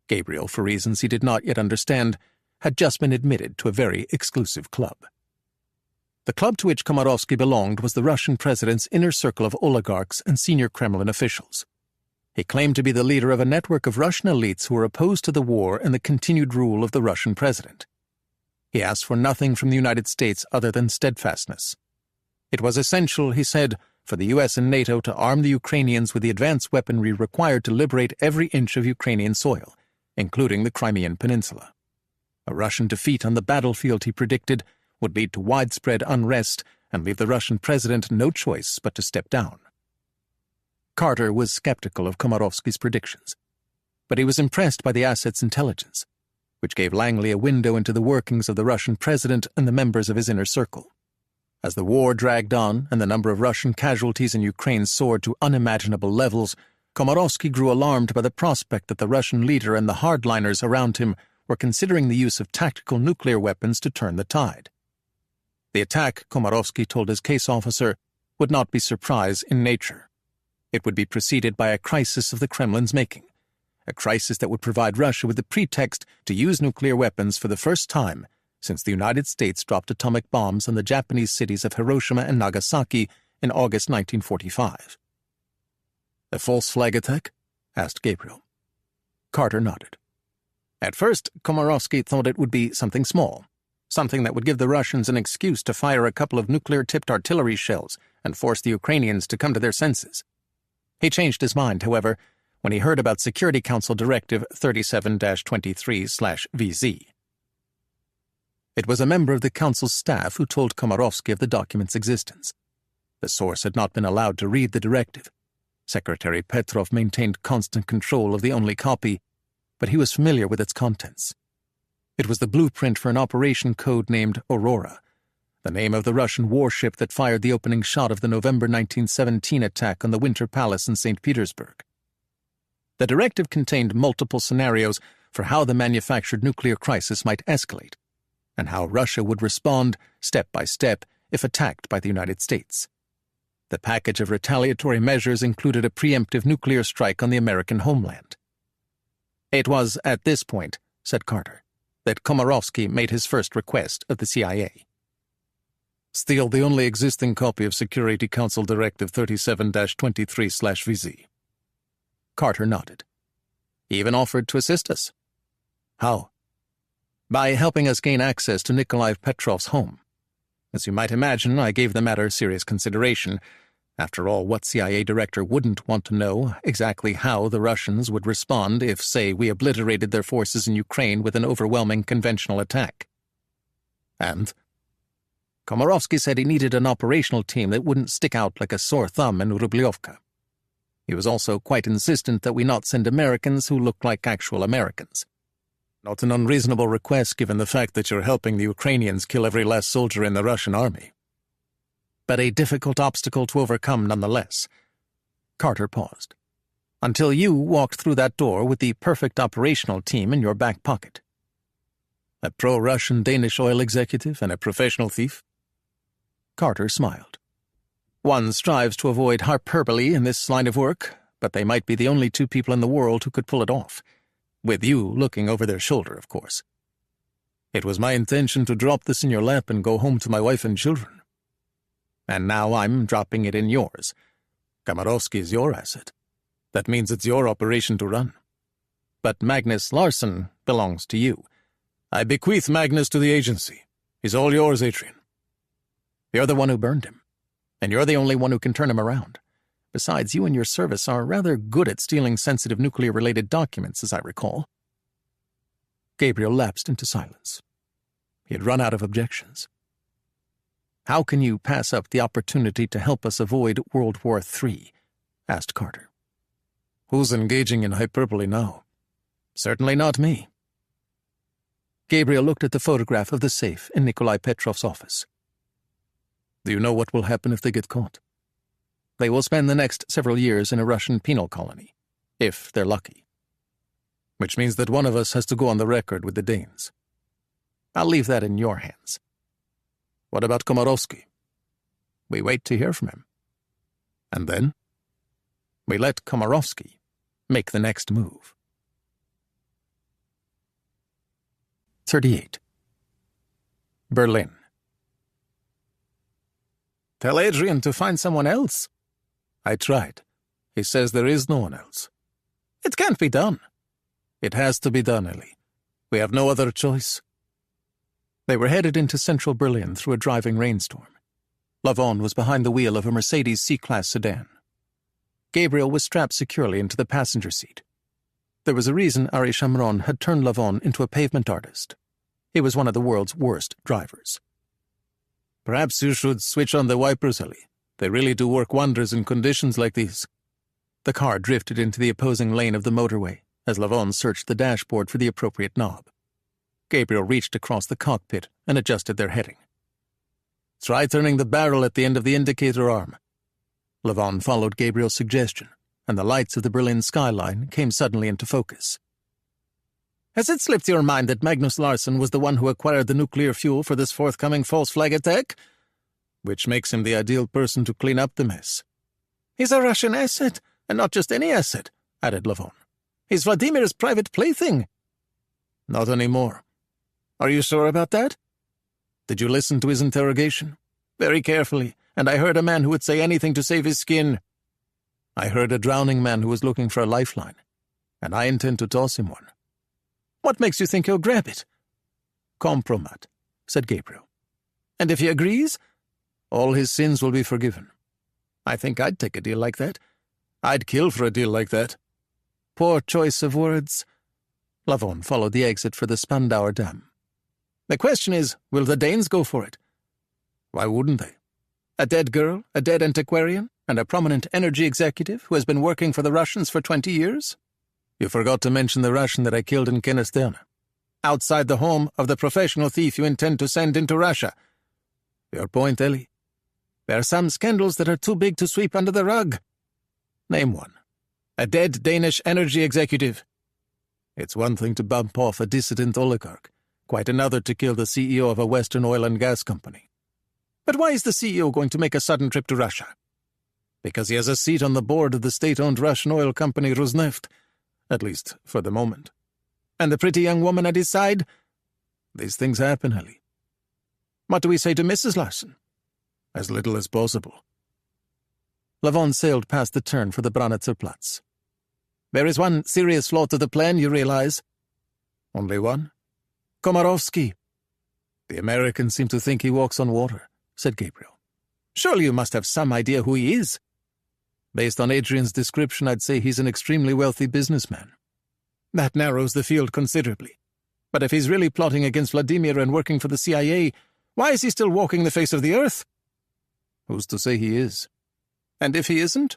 Gabriel, for reasons he did not yet understand, had just been admitted to a very exclusive club. The club to which Komarovsky belonged was the Russian president's inner circle of oligarchs and senior Kremlin officials. He claimed to be the leader of a network of Russian elites who were opposed to the war and the continued rule of the Russian president. He asked for nothing from the United States other than steadfastness. It was essential, he said, for the US and NATO to arm the Ukrainians with the advanced weaponry required to liberate every inch of Ukrainian soil, including the Crimean Peninsula. A Russian defeat on the battlefield, he predicted, would lead to widespread unrest and leave the Russian president no choice but to step down. Carter was skeptical of Komarovsky's predictions, but he was impressed by the asset's intelligence, which gave Langley a window into the workings of the Russian president and the members of his inner circle. As the war dragged on and the number of Russian casualties in Ukraine soared to unimaginable levels, Komarovsky grew alarmed by the prospect that the Russian leader and the hardliners around him were considering the use of tactical nuclear weapons to turn the tide. The attack, Komarovsky told his case officer, would not be surprise in nature. It would be preceded by a crisis of the Kremlin's making, a crisis that would provide Russia with the pretext to use nuclear weapons for the first time since the United States dropped atomic bombs on the Japanese cities of Hiroshima and Nagasaki in August 1945. "A false flag attack?" asked Gabriel. Carter nodded. At first, Komarovsky thought it would be something small, something that would give the Russians an excuse to fire a couple of nuclear-tipped artillery shells and force the Ukrainians to come to their senses. He changed his mind, however, when he heard about Security Council Directive 37-23/VZ. It was a member of the Council's staff who told Komarovsky of the document's existence. The source had not been allowed to read the directive. Secretary Petrov maintained constant control of the only copy, but he was familiar with its contents. It was the blueprint for an operation code named Aurora, the name of the Russian warship that fired the opening shot of the November 1917 attack on the Winter Palace in St. Petersburg. The directive contained multiple scenarios for how the manufactured nuclear crisis might escalate, and how Russia would respond step by step if attacked by the United States. The package of retaliatory measures included a preemptive nuclear strike on the American homeland. It was at this point, said Carter, that Komarovsky made his first request of the CIA. "Still the only existing copy of Security Council Directive 37-23/VZ. Carter nodded. He even offered to assist us. How? By helping us gain access to Nikolai Petrov's home. As you might imagine, I gave the matter serious consideration. After all, what CIA director wouldn't want to know exactly how the Russians would respond if, say, we obliterated their forces in Ukraine with an overwhelming conventional attack? And Komarovsky said he needed an operational team that wouldn't stick out like a sore thumb in Rubliovka. He was also quite insistent that we not send Americans who look like actual Americans. Not an unreasonable request given the fact that you're helping the Ukrainians kill every last soldier in the Russian army. But a difficult obstacle to overcome nonetheless. Carter paused. Until you walked through that door with the perfect operational team in your back pocket. A pro-Russian Danish oil executive and a professional thief? Carter smiled. One strives to avoid hyperbole in this line of work, but they might be the only two people in the world who could pull it off. With you looking over their shoulder, of course. It was my intention to drop this in your lap and go home to my wife and children. And now I'm dropping it in yours. Komarovsky is your asset. That means it's your operation to run. But Magnus Larsson belongs to you. I bequeath Magnus to the agency. He's all yours, Adrian. You're the one who burned him, and you're the only one who can turn him around. Besides, you and your service are rather good at stealing sensitive nuclear-related documents, as I recall. Gabriel lapsed into silence. He had run out of objections. How can you pass up the opportunity to help us avoid World War III? Asked Carter. Who's engaging in hyperbole now? Certainly not me. Gabriel looked at the photograph of the safe in Nikolai Petrov's office. Do you know what will happen if they get caught? They will spend the next several years in a Russian penal colony, if they're lucky. Which means that one of us has to go on the record with the Danes. I'll leave that in your hands. What about Komarovsky? We wait to hear from him. And then? We let Komarovsky make the next move. 38. Berlin. Tell Adrian to find someone else. I tried. He says there is no one else. It can't be done. It has to be done, Ellie. We have no other choice. They were headed into central Berlin through a driving rainstorm. Lavon was behind the wheel of a Mercedes C-Class sedan. Gabriel was strapped securely into the passenger seat. There was a reason Ari Shamron had turned Lavon into a pavement artist. He was one of the world's worst drivers. Perhaps you should switch on the wipers, Ellie. They really do work wonders in conditions like these. The car drifted into the opposing lane of the motorway as Lavon searched the dashboard for the appropriate knob. Gabriel reached across the cockpit and adjusted their heading. Try turning the barrel at the end of the indicator arm. Levon followed Gabriel's suggestion, and the lights of the Berlin skyline came suddenly into focus. Has it slipped your mind that Magnus Larsson was the one who acquired the nuclear fuel for this forthcoming false flag attack? Which makes him the ideal person to clean up the mess. He's a Russian asset, and not just any asset, added Levon. He's Vladimir's private plaything. Not anymore. Are you sure about that? Did you listen to his interrogation? Very carefully, and I heard a man who would say anything to save his skin. I heard a drowning man who was looking for a lifeline, and I intend to toss him one. What makes you think he'll grab it? Compromat, said Gabriel. And if he agrees, all his sins will be forgiven. I think I'd take a deal like that. I'd kill for a deal like that. Poor choice of words. Levon followed the exit for the Spandauer Dam. The question is, will the Danes go for it? Why wouldn't they? A dead girl, a dead antiquarian, and a prominent energy executive who has been working for the Russians for 20 years? You forgot to mention the Russian that I killed in Kenesterne. Outside the home of the professional thief you intend to send into Russia. Your point, Ellie? There are some scandals that are too big to sweep under the rug. Name one. A dead Danish energy executive. It's one thing to bump off a dissident oligarch, quite another to kill the CEO of a Western oil and gas company. But why is the CEO going to make a sudden trip to Russia? Because he has a seat on the board of the state-owned Russian oil company Rosneft, at least for the moment. And the pretty young woman at his side? These things happen, Ellie. What do we say to Mrs. Larsson? As little as possible. Levon sailed past the turn for the Branitzerplatz. There is one serious flaw to the plan, you realize. Only one? Komarovsky. The Americans seem to think he walks on water, said Gabriel. Surely you must have some idea who he is. Based on Adrian's description, I'd say he's an extremely wealthy businessman. That narrows the field considerably. But if he's really plotting against Vladimir and working for the CIA, why is he still walking the face of the earth? Who's to say he is? And if he isn't?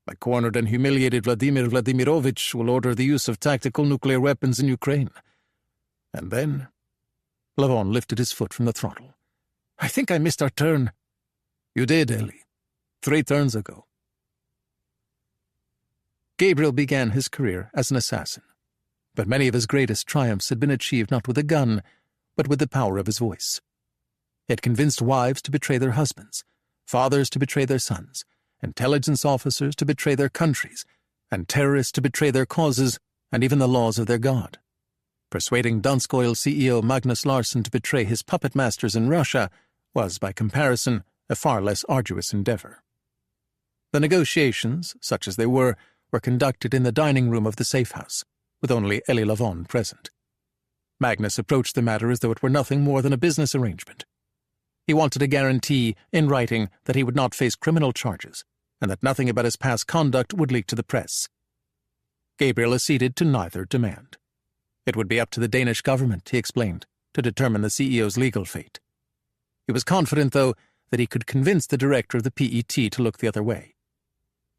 A cornered and humiliated Vladimir Vladimirovich will order the use of tactical nuclear weapons in Ukraine. And then... Levon lifted his foot from the throttle. I think I missed our turn. You did, Ellie. 3 turns ago. Gabriel began his career as an assassin, but many of his greatest triumphs had been achieved not with a gun, but with the power of his voice. He had convinced wives to betray their husbands, fathers to betray their sons, intelligence officers to betray their countries, and terrorists to betray their causes and even the laws of their God. Persuading Dansk Oil CEO Magnus Larsson to betray his puppet masters in Russia was, by comparison, a far less arduous endeavor. The negotiations, such as they were conducted in the dining room of the safe house, with only Elie Levon present. Magnus approached the matter as though it were nothing more than a business arrangement. He wanted a guarantee, in writing, that he would not face criminal charges, and that nothing about his past conduct would leak to the press. Gabriel acceded to neither demand. It would be up to the Danish government, he explained, to determine the CEO's legal fate. He was confident, though, that he could convince the director of the PET to look the other way.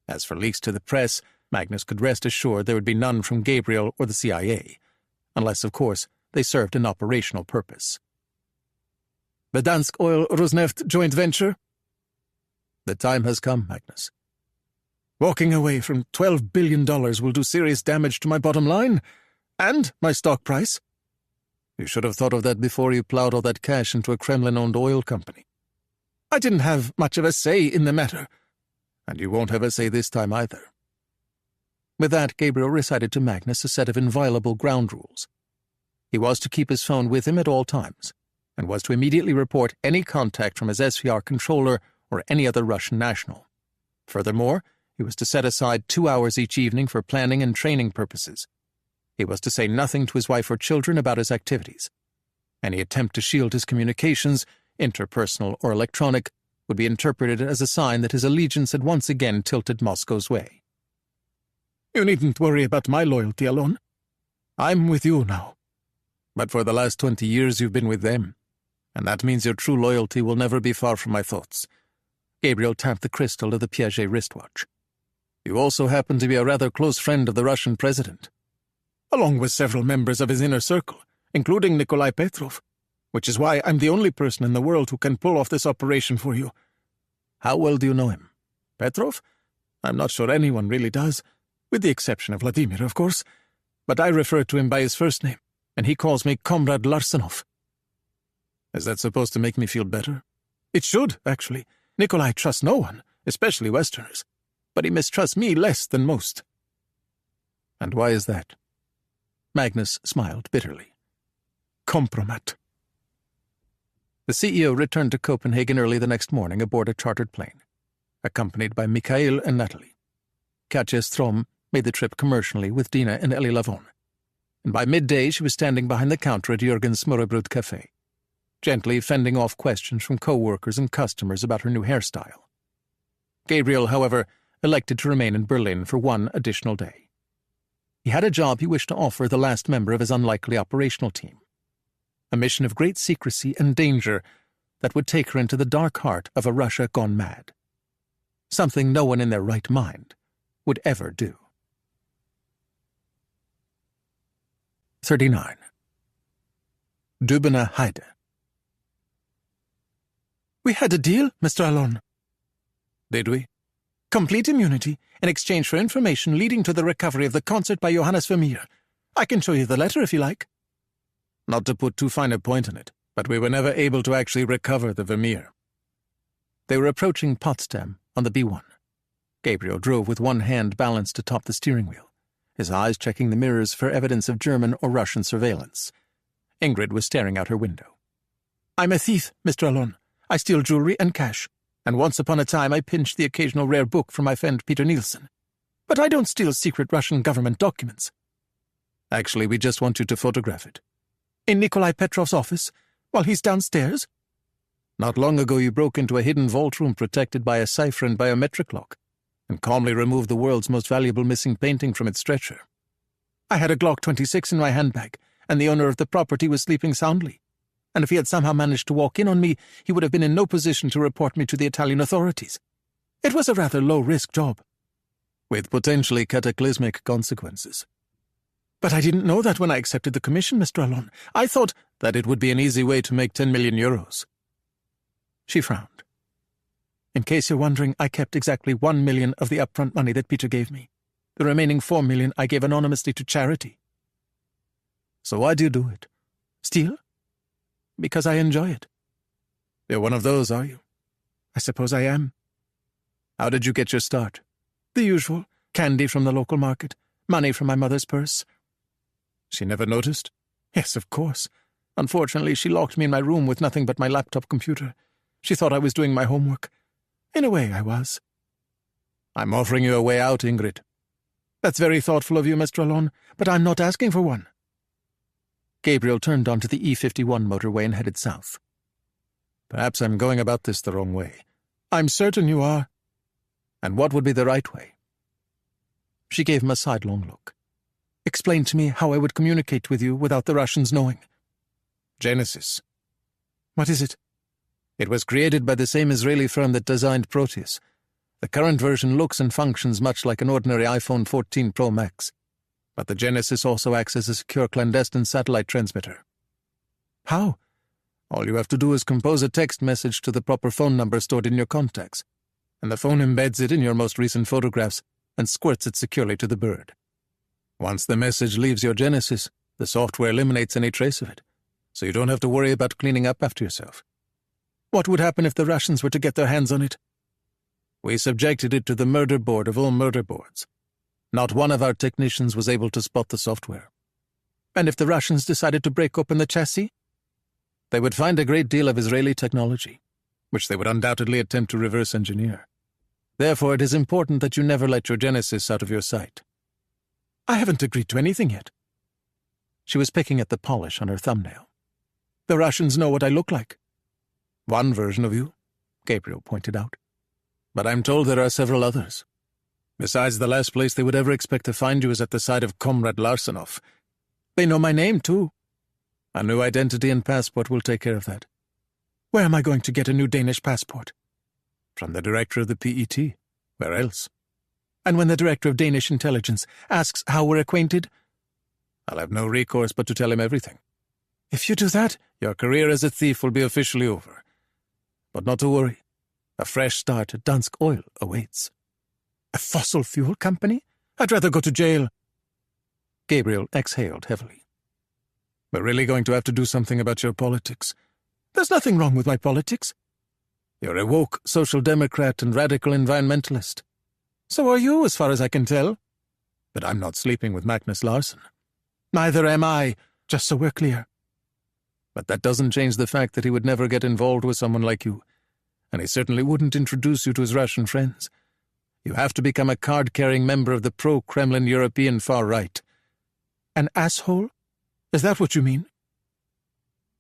As for leaks to the press, Magnus could rest assured there would be none from Gabriel or the CIA, unless, of course, they served an operational purpose. The Dansk Oil-Rosneft joint venture? The time has come, Magnus. Walking away from $12 billion will do serious damage to my bottom line, and my stock price. You should have thought of that before you plowed all that cash into a Kremlin-owned oil company. I didn't have much of a say in the matter, and you won't have a say this time either. With that, Gabriel recited to Magnus a set of inviolable ground rules. He was to keep his phone with him at all times, and was to immediately report any contact from his SVR controller or any other Russian national. Furthermore, he was to set aside 2 hours each evening for planning and training purposes. He was to say nothing to his wife or children about his activities. Any attempt to shield his communications, interpersonal or electronic, would be interpreted as a sign that his allegiance had once again tilted Moscow's way. You needn't worry about my loyalty alone. I'm with you now. But for the last 20 years you've been with them, and that means your true loyalty will never be far from my thoughts. Gabriel tapped the crystal of the Piaget wristwatch. You also happen to be a rather close friend of the Russian president, along with several members of his inner circle, including Nikolai Petrov. which is why I'm the only person in the world who can pull off this operation for you. How well do you know him? Petrov? I'm not sure anyone really does, with the exception of Vladimir, of course. But I refer to him by his first name, and he calls me Comrade Larsenov. Is that supposed to make me feel better? It should, actually. Nikolai trusts no one, especially Westerners. But he mistrusts me less than most. And why is that? Magnus smiled bitterly. Compromat. The CEO returned to Copenhagen early the next morning aboard a chartered plane, accompanied by Mikhail and Natalie. Katja Strom made the trip commercially with Dina and Ellie Lavon, and by midday she was standing behind the counter at Jürgen's Smørrebrød Café, gently fending off questions from co-workers and customers about her new hairstyle. Gabriel, however, elected to remain in Berlin for one additional day. He had a job he wished to offer the last member of his unlikely operational team, a mission of great secrecy and danger that would take her into the dark heart of a Russia gone mad. Something no one in their right mind would ever do. 39. Dubena Heide. We had a deal, Mr. Alon. Did we? Complete immunity in exchange for information leading to the recovery of the concert by Johannes Vermeer. I can show you the letter if you like. Not to put too fine a point on it, but we were never able to actually recover the Vermeer. They were approaching Potsdam on the B1. Gabriel drove with one hand balanced atop the steering wheel, his eyes checking the mirrors for evidence of German or Russian surveillance. Ingrid was staring out her window. I'm a thief, Mr. Alon. I steal jewelry and cash, and once upon a time I pinched the occasional rare book from my friend Peter Nielsen. But I don't steal secret Russian government documents. Actually, we just want you to photograph it. In Nikolai Petrov's office, while he's downstairs? Not long ago you broke into a hidden vault room protected by a cipher and biometric lock, and calmly removed the world's most valuable missing painting from its stretcher. I had a Glock 26 in my handbag, and the owner of the property was sleeping soundly. And if he had somehow managed to walk in on me, he would have been in no position to report me to the Italian authorities. It was a rather low-risk job. With potentially cataclysmic consequences. But I didn't know that when I accepted the commission, Mr. Alon. I thought that it would be an easy way to make 10 million euros. She frowned. In case you're wondering, I kept exactly 1 million of the upfront money that Peter gave me. The remaining 4 million I gave anonymously to charity. So why do you do it? Steal? Because I enjoy it. You're one of those, are you? I suppose I am. How did you get your start? The usual. Candy from the local market. Money from my mother's purse. She never noticed? Yes, of course. Unfortunately, she locked me in my room with nothing but my laptop computer. She thought I was doing my homework. In a way, I was. I'm offering you a way out, Ingrid. That's very thoughtful of you, Mr. Alon, but I'm not asking for one. Gabriel turned onto the E51 motorway and headed south. Perhaps I'm going about this the wrong way. I'm certain you are. And what would be the right way? She gave him a sidelong look. Explain to me how I would communicate with you without the Russians knowing. Genesis. What is it? It was created by the same Israeli firm that designed Proteus. The current version looks and functions much like an ordinary iPhone 14 Pro Max. But the Genesis also acts as a secure clandestine satellite transmitter. How? All you have to do is compose a text message to the proper phone number stored in your contacts, and the phone embeds it in your most recent photographs and squirts it securely to the bird. Once the message leaves your Genesis, the software eliminates any trace of it, so you don't have to worry about cleaning up after yourself. What would happen if the Russians were to get their hands on it? We subjected it to the murder board of all murder boards. Not one of our technicians was able to spot the software. And if the Russians decided to break open the chassis? They would find a great deal of Israeli technology, which they would undoubtedly attempt to reverse engineer. Therefore, it is important that you never let your Genesis out of your sight. I haven't agreed to anything yet. She was picking at the polish on her thumbnail. The Russians know what I look like. One version of you, Gabriel pointed out. But I'm told there are several others. Besides, the last place they would ever expect to find you is at the side of Comrade Larsenov. They know my name, too. A new identity and passport will take care of that. Where am I going to get a new Danish passport? From the director of the PET. Where else? And when the director of Danish intelligence asks how we're acquainted? I'll have no recourse but to tell him everything. If you do that, your career as a thief will be officially over. But not to worry. A fresh start at Dansk Oil awaits. A fossil fuel company? I'd rather go to jail. Gabriel exhaled heavily. We're really going to have to do something about your politics. There's nothing wrong with my politics. You're a woke social democrat and radical environmentalist. So are you, as far as I can tell. But I'm not sleeping with Magnus Larsson. Neither am I, just so we're clear. But that doesn't change the fact that he would never get involved with someone like you, and he certainly wouldn't introduce you to his Russian friends. You have to become a card-carrying member of the pro-Kremlin European far-right. An asshole? Is that what you mean?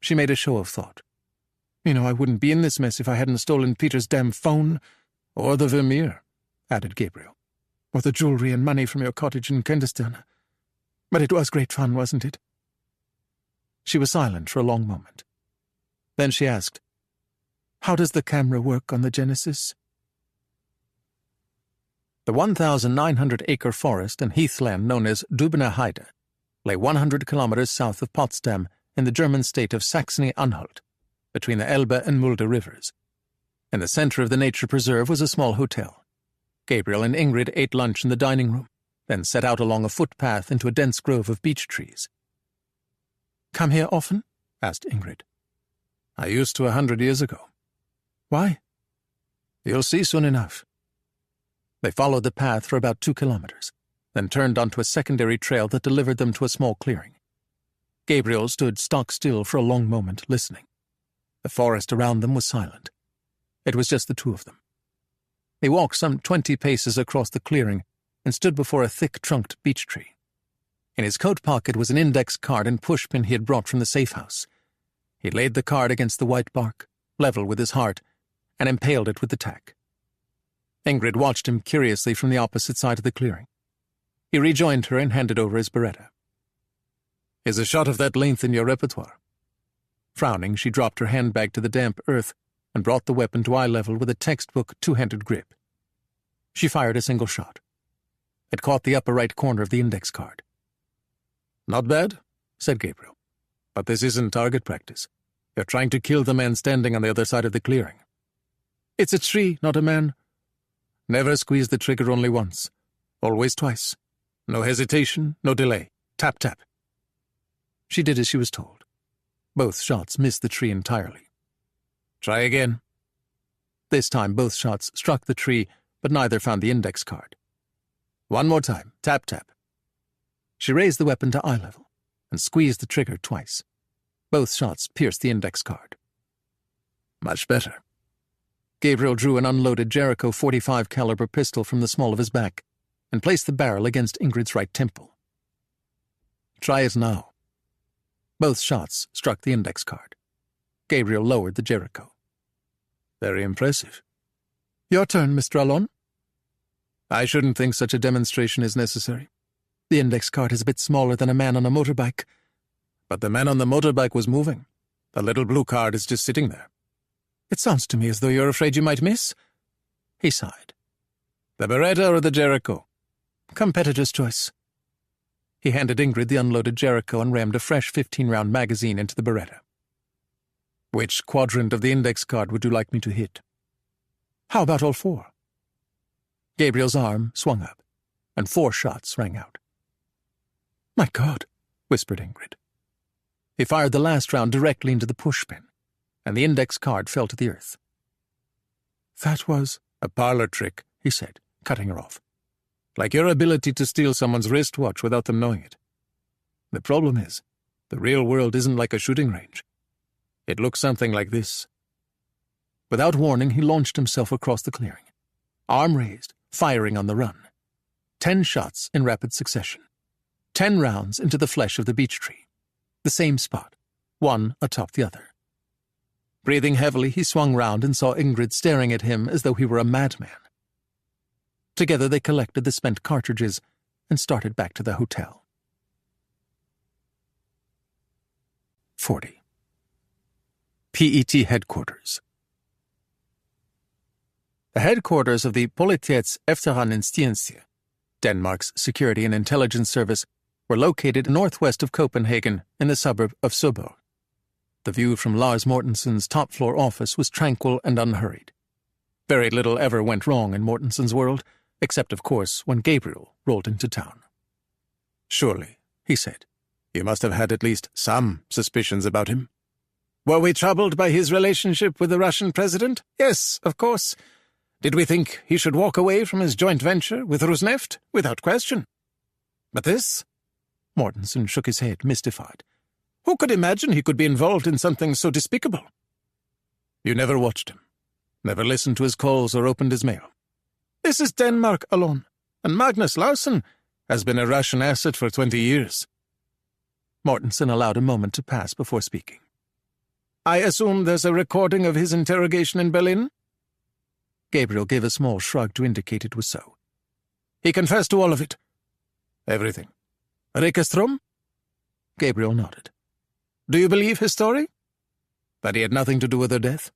She made a show of thought. You know, I wouldn't be in this mess if I hadn't stolen Peter's damn phone. Or the Vermeer, added Gabriel. Or the jewelry and money from your cottage in Kendistan. But it was great fun, wasn't it? She was silent for a long moment. Then she asked, How does the camera work on the Genesis? The 1,900-acre forest and heathland known as Dubner Heide lay 100 kilometers south of Potsdam in the German state of Saxony-Anhalt, between the Elbe and Mulde rivers. In the center of the nature preserve was a small hotel. Gabriel and Ingrid ate lunch in the dining room, then set out along a footpath into a dense grove of beech trees. Come here often? asked Ingrid. I used to 100 years ago. Why? You'll see soon enough. They followed the path for about 2 kilometers, then turned onto a secondary trail that delivered them to a small clearing. Gabriel stood stock still for a long moment, listening. The forest around them was silent. It was just the two of them. They walked some 20 paces across the clearing and stood before a thick-trunked beech tree. In his coat pocket was an index card and pushpin he had brought from the safe house. He laid the card against the white bark, level with his heart, and impaled it with the tack. Ingrid watched him curiously from the opposite side of the clearing. He rejoined her and handed over his beretta. Is a shot of that length in your repertoire? Frowning, she dropped her handbag to the damp earth and brought the weapon to eye level with a textbook two-handed grip. She fired a single shot. It caught the upper right corner of the index card. Not bad, said Gabriel. But this isn't target practice. You're trying to kill the man standing on the other side of the clearing. It's a tree, not a man. Never squeeze the trigger only once. Always twice. No hesitation, no delay. Tap, tap. She did as she was told. Both shots missed the tree entirely. Try again. This time both shots struck the tree, but neither found the index card. One more time. Tap, tap. She raised the weapon to eye level and squeezed the trigger twice. Both shots pierced the index card. Much better. Gabriel drew an unloaded Jericho .45 caliber pistol from the small of his back and placed the barrel against Ingrid's right temple. Try it now. Both shots struck the index card. Gabriel lowered the Jericho. Very impressive. Your turn, Mr. Allon. I shouldn't think such a demonstration is necessary. The index card is a bit smaller than a man on a motorbike. But the man on the motorbike was moving. The little blue card is just sitting there. It sounds to me as though you're afraid you might miss. He sighed. The Beretta or the Jericho? Competitor's choice. He handed Ingrid the unloaded Jericho and rammed a fresh 15-round magazine into the Beretta. Which quadrant of the index card would you like me to hit? How about all four? Gabriel's arm swung up, and 4 shots rang out. My God, whispered Ingrid. He fired the last round directly into the pushpin, and the index card fell to the earth. That was a parlor trick, he said, cutting her off. Like your ability to steal someone's wristwatch without them knowing it. The problem is, the real world isn't like a shooting range. It looks something like this. Without warning, he launched himself across the clearing, arm raised, firing on the run. 10 shots in rapid succession. 10 rounds into the flesh of the beech tree. The same spot, one atop the other. Breathing heavily, he swung round and saw Ingrid staring at him as though he were a madman. Together they collected the spent cartridges and started back to the hotel. 40. PET Headquarters. The headquarters of the Politiets Efterretningstjeneste, Denmark's security and intelligence service, were located northwest of Copenhagen in the suburb of Søborg, The view from Lars Mortensen's top-floor office was tranquil and unhurried. Very little ever went wrong in Mortensen's world, except, of course, when Gabriel rolled into town. "Surely," he said, "you must have had at least some suspicions about him." "Were we troubled by his relationship with the Russian president? Yes, of course. Did we think he should walk away from his joint venture with Rosneft? Without question. But this?" Mortensen shook his head, mystified. "Who could imagine he could be involved in something so despicable?" "You never watched him, never listened to his calls or opened his mail." "This is Denmark alone, and Magnus Larsson has been a Russian asset for 20 years. Mortensen allowed a moment to pass before speaking. "I assume there's a recording of his interrogation in Berlin?" Gabriel gave a small shrug to indicate it was so. "He confessed to all of it?" "Everything." "Rikestrom?" Gabriel nodded. "Do you believe his story?" "That he had nothing to do with her death?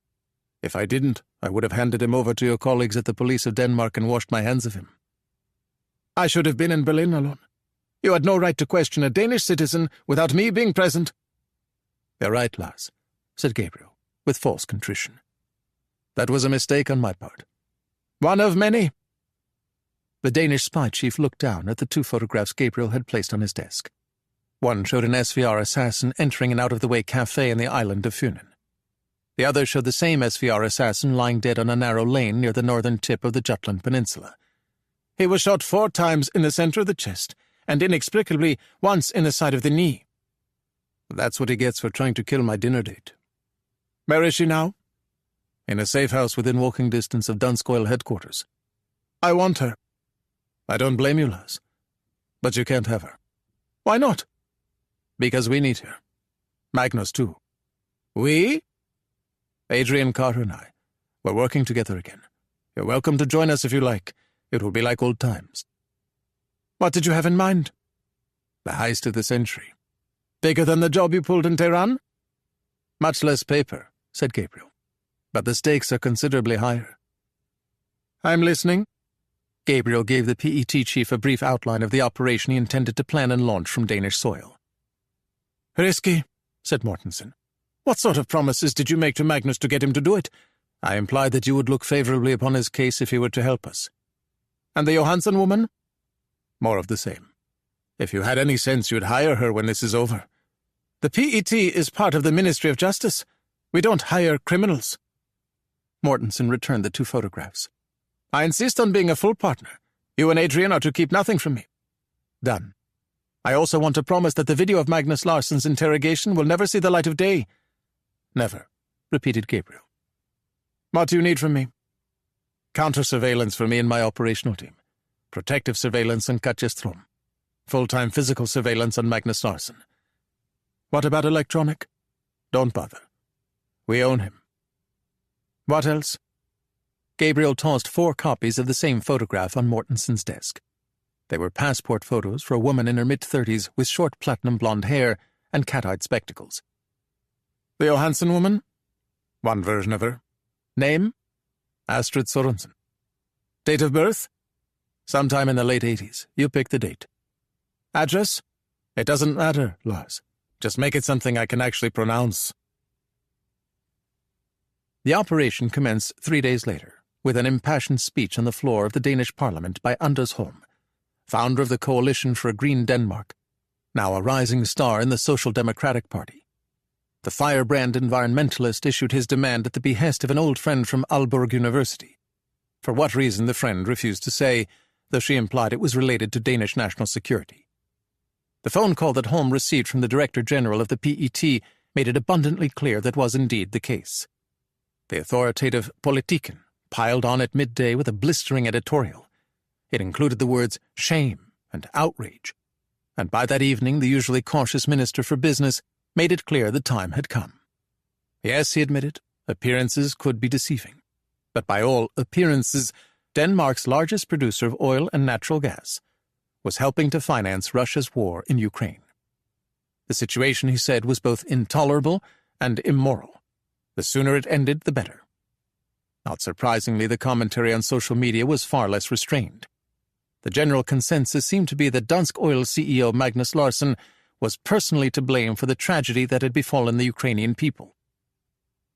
If I didn't, I would have handed him over to your colleagues at the police of Denmark and washed my hands of him." "I should have been in Berlin alone. You had no right to question a Danish citizen without me being present." "You're right, Lars," said Gabriel, with false contrition. "That was a mistake on my part." "One of many." The Danish spy chief looked down at the 2 photographs Gabriel had placed on his desk. One showed an SVR assassin entering an out-of-the-way cafe in the island of Funen. The other showed the same SVR assassin lying dead on a narrow lane near the northern tip of the Jutland Peninsula. "He was shot 4 times in the center of the chest, and inexplicably once in the side of the knee." "That's what he gets for trying to kill my dinner date." "Where is she now?" "In a safe house within walking distance of Dansk Oil headquarters." "I want her." "I don't blame you, Lars. But you can't have her." "Why not?" "Because we need her. Magnus, too." "We?" "Adrian Carter and I. We're working together again. You're welcome to join us if you like. It will be like old times." "What did you have in mind?" "The heist of the century." "Bigger than the job you pulled in Tehran?" "Much less paper," said Gabriel. "But the stakes are considerably higher." "I'm listening." Gabriel gave the PET chief a brief outline of the operation he intended to plan and launch from Danish soil. "Risky," said Mortensen. "What sort of promises did you make to Magnus to get him to do it?" "I implied that you would look favorably upon his case if he were to help us." "And the Johansson woman?" "More of the same. If you had any sense, you'd hire her when this is over." "The PET is part of the Ministry of Justice. We don't hire criminals." Mortensen returned the 2 photographs. "I insist on being a full partner. You and Adrian are to keep nothing from me." "Done." "I also want to promise that the video of Magnus Larsson's interrogation will never see the light of day." "Never," repeated Gabriel. "What do you need from me?" "Counter-surveillance for me and my operational team. Protective surveillance on Katja Strom. Full-time physical surveillance on Magnus Larsson." "What about electronic?" "Don't bother. We own him." "What else?" Gabriel tossed 4 copies of the same photograph on Mortensen's desk. They were passport photos for a woman in her mid-30s with short platinum blonde hair and cat-eyed spectacles. "The Johansson woman?" "One version of her." "Name?" "Astrid Sorensen." "Date of birth?" "Sometime in the late 80s. You pick the date." "Address?" "It doesn't matter, Lars. Just make it something I can actually pronounce." The operation commenced 3 days later, with an impassioned speech on the floor of the Danish parliament by Anders Holm, founder of the Coalition for a Green Denmark, now a rising star in the Social Democratic Party. The firebrand environmentalist issued his demand at the behest of an old friend from Aalborg University. For what reason the friend refused to say, though she implied it was related to Danish national security. The phone call that Holm received from the Director General of the PET made it abundantly clear that was indeed the case. The authoritative Politiken piled on at midday with a blistering editorial. It included the words shame and outrage, and by that evening the usually cautious Minister for Business made it clear the time had come. Yes, he admitted, appearances could be deceiving, but by all appearances, Denmark's largest producer of oil and natural gas was helping to finance Russia's war in Ukraine. The situation, he said, was both intolerable and immoral. The sooner it ended, the better. Not surprisingly, the commentary on social media was far less restrained. The general consensus seemed to be that Dansk Oil CEO Magnus Larsson was personally to blame for the tragedy that had befallen the Ukrainian people.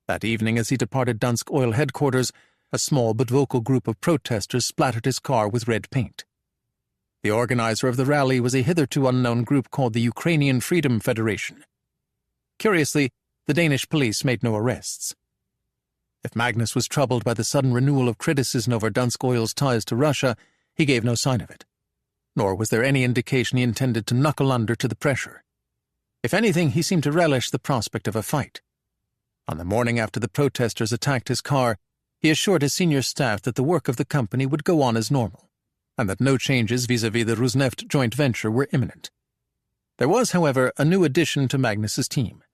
That evening, as he departed Dansk Oil headquarters, a small but vocal group of protesters splattered his car with red paint. The organizer of the rally was a hitherto unknown group called the Ukrainian Freedom Federation. Curiously, the Danish police made no arrests. If Magnus was troubled by the sudden renewal of criticism over Dansk Oil's ties to Russia, he gave no sign of it. Nor was there any indication he intended to knuckle under to the pressure. If anything, he seemed to relish the prospect of a fight. On the morning after the protesters attacked his car, he assured his senior staff that the work of the company would go on as normal, and that no changes vis-à-vis the Rosneft joint venture were imminent. There was, however, a new addition to Magnus's team.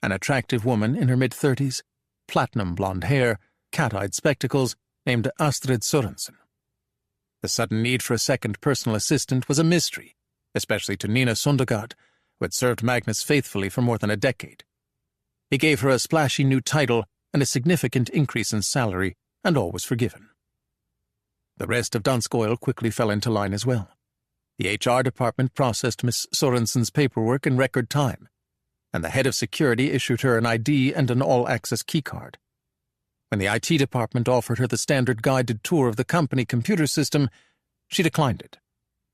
An attractive woman in her mid-30s, platinum blonde hair, cat-eyed spectacles, named Astrid Sørensen. The sudden need for a second personal assistant was a mystery, especially to Nina Søndergaard, who had served Magnus faithfully for more than a decade. He gave her a splashy new title and a significant increase in salary, and all was forgiven. The rest of Dansk Oil quickly fell into line as well. The HR department processed Miss Sørensen's paperwork in record time, and the head of security issued her an ID and an all-access keycard. When the IT department offered her the standard guided tour of the company computer system, she declined it.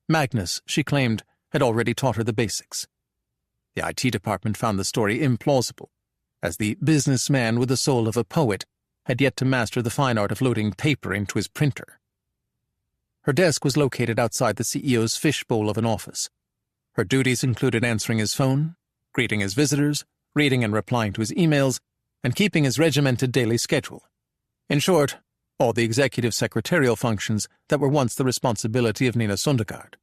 Magnus, she claimed, had already taught her the basics. The IT department found the story implausible, as the businessman with the soul of a poet had yet to master the fine art of loading paper into his printer. Her desk was located outside the CEO's fishbowl of an office. Her duties included answering his phone, greeting his visitors, reading and replying to his emails, and keeping his regimented daily schedule. In short, all the executive secretarial functions that were once the responsibility of Nina Søndergaard.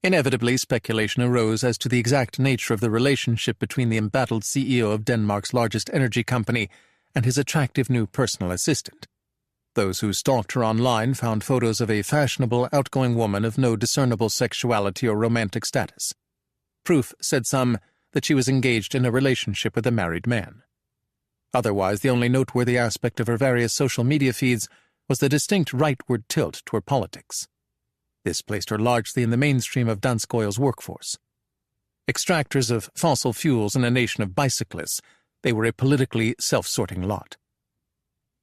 Inevitably, speculation arose as to the exact nature of the relationship between the embattled CEO of Denmark's largest energy company and his attractive new personal assistant. Those who stalked her online found photos of a fashionable, outgoing woman of no discernible sexuality or romantic status. Proof, said some, that she was engaged in a relationship with a married man. Otherwise, the only noteworthy aspect of her various social media feeds was the distinct rightward tilt toward politics. This placed her largely in the mainstream of Dansk Oil's workforce. Extractors of fossil fuels in a nation of bicyclists, they were a politically self-sorting lot.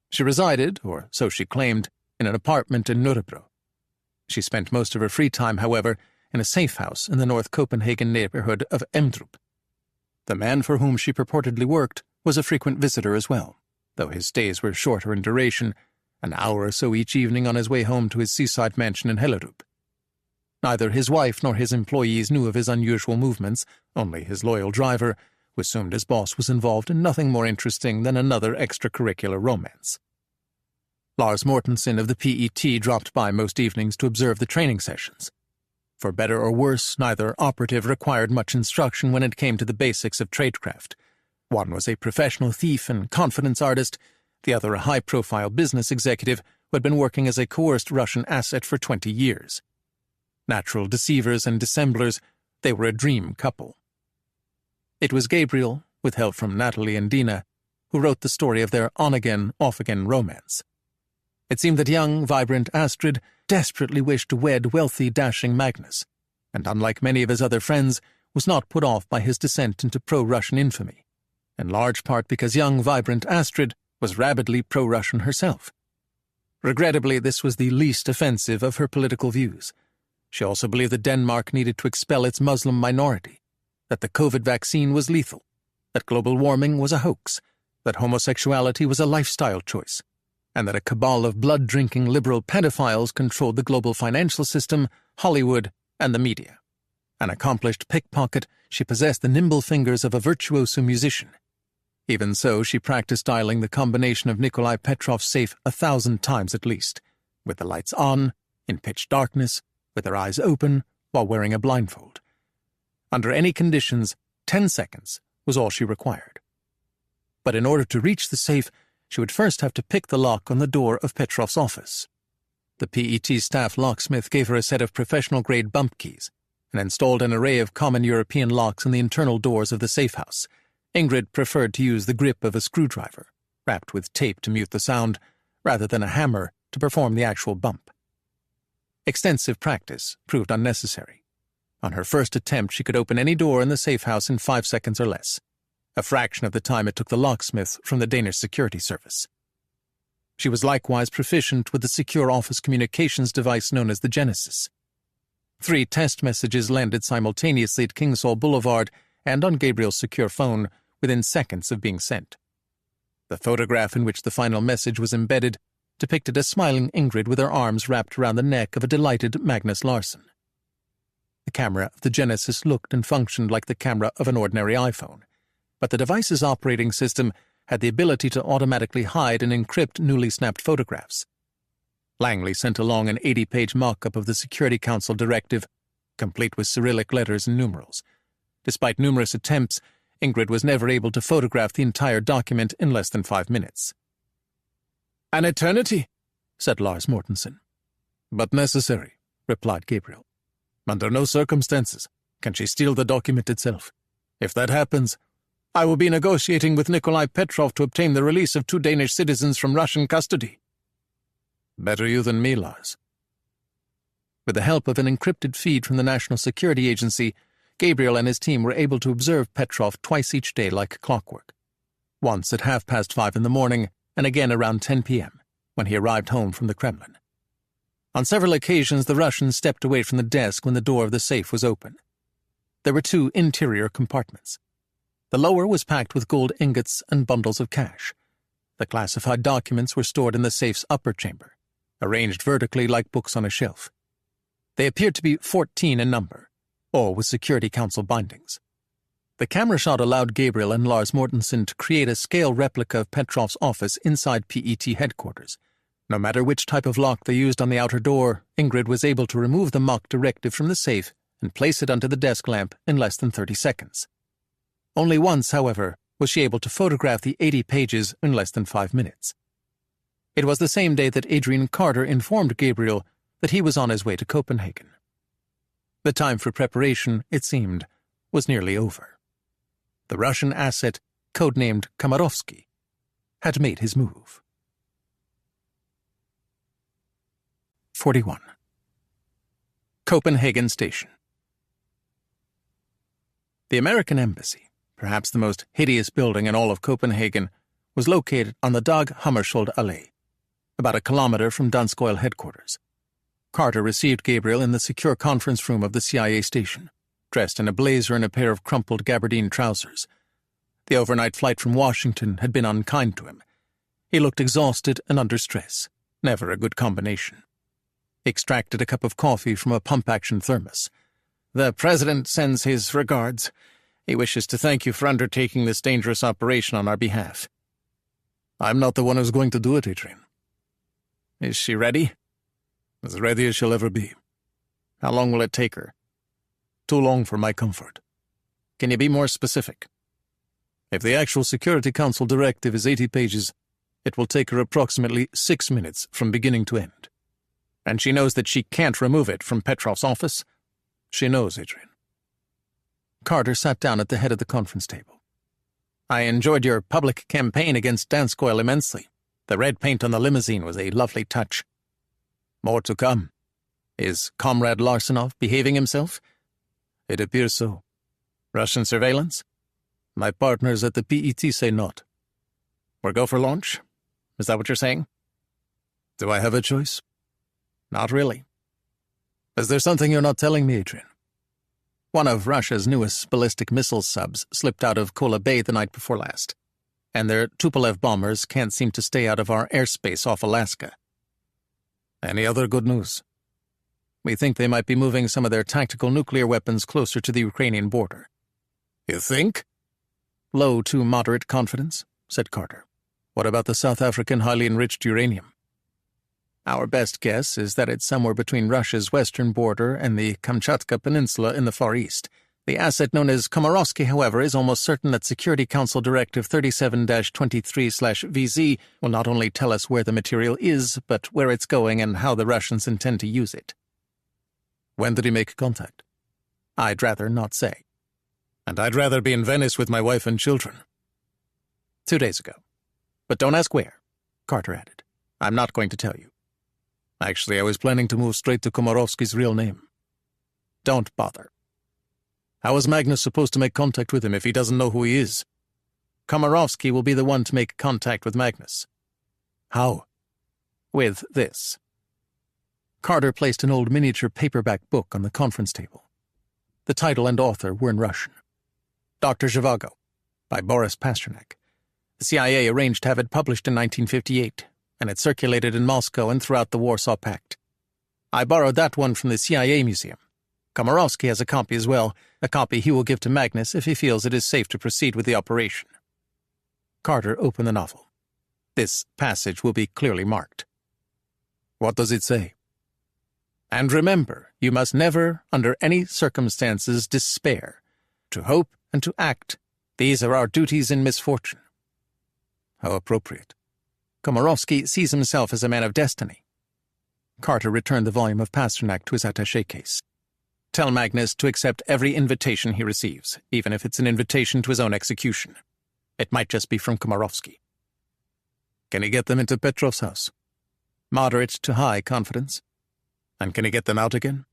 She resided, or so she claimed, in an apartment in Nørrebro. She spent most of her free time, however, in a safe house in the North Copenhagen neighborhood of Emdrup. The man for whom she purportedly worked was a frequent visitor as well, though his stays were shorter in duration, an hour or so each evening on his way home to his seaside mansion in Hellerup. Neither his wife nor his employees knew of his unusual movements, only his loyal driver, who assumed his boss was involved in nothing more interesting than another extracurricular romance. Lars Mortensen of the PET dropped by most evenings to observe the training sessions. For better or worse, neither operative required much instruction when it came to the basics of tradecraft. One was a professional thief and confidence artist, the other a high-profile business executive who had been working as a coerced Russian asset for 20 years. Natural deceivers and dissemblers, they were a dream couple. It was Gabriel, with help from Natalie and Dina, who wrote the story of their on-again, off-again romance. It seemed that young, vibrant Astrid desperately wished to wed wealthy, dashing Magnus, and unlike many of his other friends, was not put off by his descent into pro-Russian infamy, in large part because young, vibrant Astrid was rabidly pro-Russian herself. Regrettably, this was the least offensive of her political views. She also believed that Denmark needed to expel its Muslim minority, that the COVID vaccine was lethal, that global warming was a hoax, that homosexuality was a lifestyle choice, and that a cabal of blood-drinking liberal pedophiles controlled the global financial system, Hollywood, and the media. An accomplished pickpocket, she possessed the nimble fingers of a virtuoso musician. Even so, she practiced dialing the combination of Nikolai Petrov's safe 1,000 times at least, with the lights on, in pitch darkness, with her eyes open, while wearing a blindfold. Under any conditions, 10 seconds was all she required. But in order to reach the safe, she would first have to pick the lock on the door of Petrov's office. The PET staff locksmith gave her a set of professional-grade bump keys and installed an array of common European locks on the internal doors of the safe house. Ingrid preferred to use the grip of a screwdriver, wrapped with tape to mute the sound, rather than a hammer to perform the actual bump. Extensive practice proved unnecessary. On her first attempt, she could open any door in the safe house in 5 seconds or less, a fraction of the time it took the locksmith from the Danish security service. She was likewise proficient with the secure office communications device known as the Genesis. 3 test messages landed simultaneously at Kingsall Boulevard and on Gabriel's secure phone within seconds of being sent. The photograph in which the final message was embedded depicted a smiling Ingrid with her arms wrapped around the neck of a delighted Magnus Larsson. The camera of the Genesis looked and functioned like the camera of an ordinary iPhone, but the device's operating system had the ability to automatically hide and encrypt newly snapped photographs. Langley sent along an 80-page mock-up of the Security Council directive, complete with Cyrillic letters and numerals. Despite numerous attempts, Ingrid was never able to photograph the entire document in less than 5 minutes. "An eternity," said Lars Mortensen. "But necessary," replied Gabriel. "Under no circumstances can she steal the document itself. If that happens, I will be negotiating with Nikolai Petrov to obtain the release of 2 Danish citizens from Russian custody." "Better you than me, Lars." With the help of an encrypted feed from the National Security Agency, Gabriel and his team were able to observe Petrov twice each day like clockwork. Once at 5:30 in the morning, and again around 10 p.m., when he arrived home from the Kremlin. On several occasions, the Russian stepped away from the desk when the door of the safe was open. There were 2 interior compartments. The lower was packed with gold ingots and bundles of cash. The classified documents were stored in the safe's upper chamber, arranged vertically like books on a shelf. They appeared to be 14 in number, all with Security Council bindings. The camera shot allowed Gabriel and Lars Mortensen to create a scale replica of Petrov's office inside PET headquarters. No matter which type of lock they used on the outer door, Ingrid was able to remove the mock directive from the safe and place it under the desk lamp in less than 30 seconds. Only once, however, was she able to photograph the 80 pages in less than 5 minutes. It was the same day that Adrian Carter informed Gabriel that he was on his way to Copenhagen. The time for preparation, it seemed, was nearly over. The Russian asset, codenamed Komarovsky, had made his move. 41. Copenhagen Station. The American Embassy, perhaps the most hideous building in all of Copenhagen, was located on the Dag Hammarskjöld Allé, about a kilometer from Dansk Oil headquarters. Carter received Gabriel in the secure conference room of the CIA station, dressed in a blazer and a pair of crumpled gabardine trousers. The overnight flight from Washington had been unkind to him. He looked exhausted and under stress, never a good combination. He extracted a cup of coffee from a pump-action thermos. "The President sends his regards. He wishes to thank you for undertaking this dangerous operation on our behalf." "I'm not the one who's going to do it, Adrian." "Is she ready?" "As ready as she'll ever be." "How long will it take her?" "Too long for my comfort." "Can you be more specific?" "If the actual Security Council directive is 80 pages, it will take her approximately 6 minutes from beginning to end." "And she knows that she can't remove it from Petrov's office?" "She knows, Adrian." Carter sat down at the head of the conference table. "I enjoyed your public campaign against Dansk Oil immensely. The red paint on the limousine was a lovely touch." "More to come." "Is Comrade Larsenov behaving himself?" "It appears so." "Russian surveillance?" "My partners at the PET say not." "Or go for launch? Is that what you're saying?" "Do I have a choice?" "Not really." "Is there something you're not telling me, Adrian?" "One of Russia's newest ballistic missile subs slipped out of Kola Bay the night before last, and their Tupolev bombers can't seem to stay out of our airspace off Alaska." "Any other good news?" "We think they might be moving some of their tactical nuclear weapons closer to the Ukrainian border." "You think?" "Low to moderate confidence," said Carter. "What about the South African highly enriched uranium?" "Our best guess is that it's somewhere between Russia's western border and the Kamchatka Peninsula in the Far East. The asset known as Komarovsky, however, is almost certain that Security Council Directive 37-23/VZ will not only tell us where the material is, but where it's going and how the Russians intend to use it." "When did he make contact?" "I'd rather not say." "And I'd rather be in Venice with my wife and children." 2 days ago. But don't ask where," Carter added. "I'm not going to tell you." "Actually, I was planning to move straight to Komarovsky's real name." "Don't bother. How is Magnus supposed to make contact with him if he doesn't know who he is? Komarovsky will be the one to make contact with Magnus. How? With this. Carter placed an old miniature paperback book on the conference table. The title and author were in Russian. Dr. Zhivago, by Boris Pasternak. The CIA arranged to have it published in 1958, and it circulated in Moscow and throughout the Warsaw Pact. I borrowed that one from the CIA museum. Komarovsky has a copy as well, a copy he will give to Magnus if he feels it is safe to proceed with the operation. Carter opened the novel. This passage will be clearly marked. What does it say? And remember, you must never, under any circumstances, despair. To hope and to act, these are our duties in misfortune. How appropriate. Komarovsky sees himself as a man of destiny. Carter returned the volume of Pasternak to his attaché case. Tell Magnus to accept every invitation he receives, even if it's an invitation to his own execution. It might just be from Komarovsky. Can he get them into Petrov's house? Moderate to high confidence. And can he get them out again?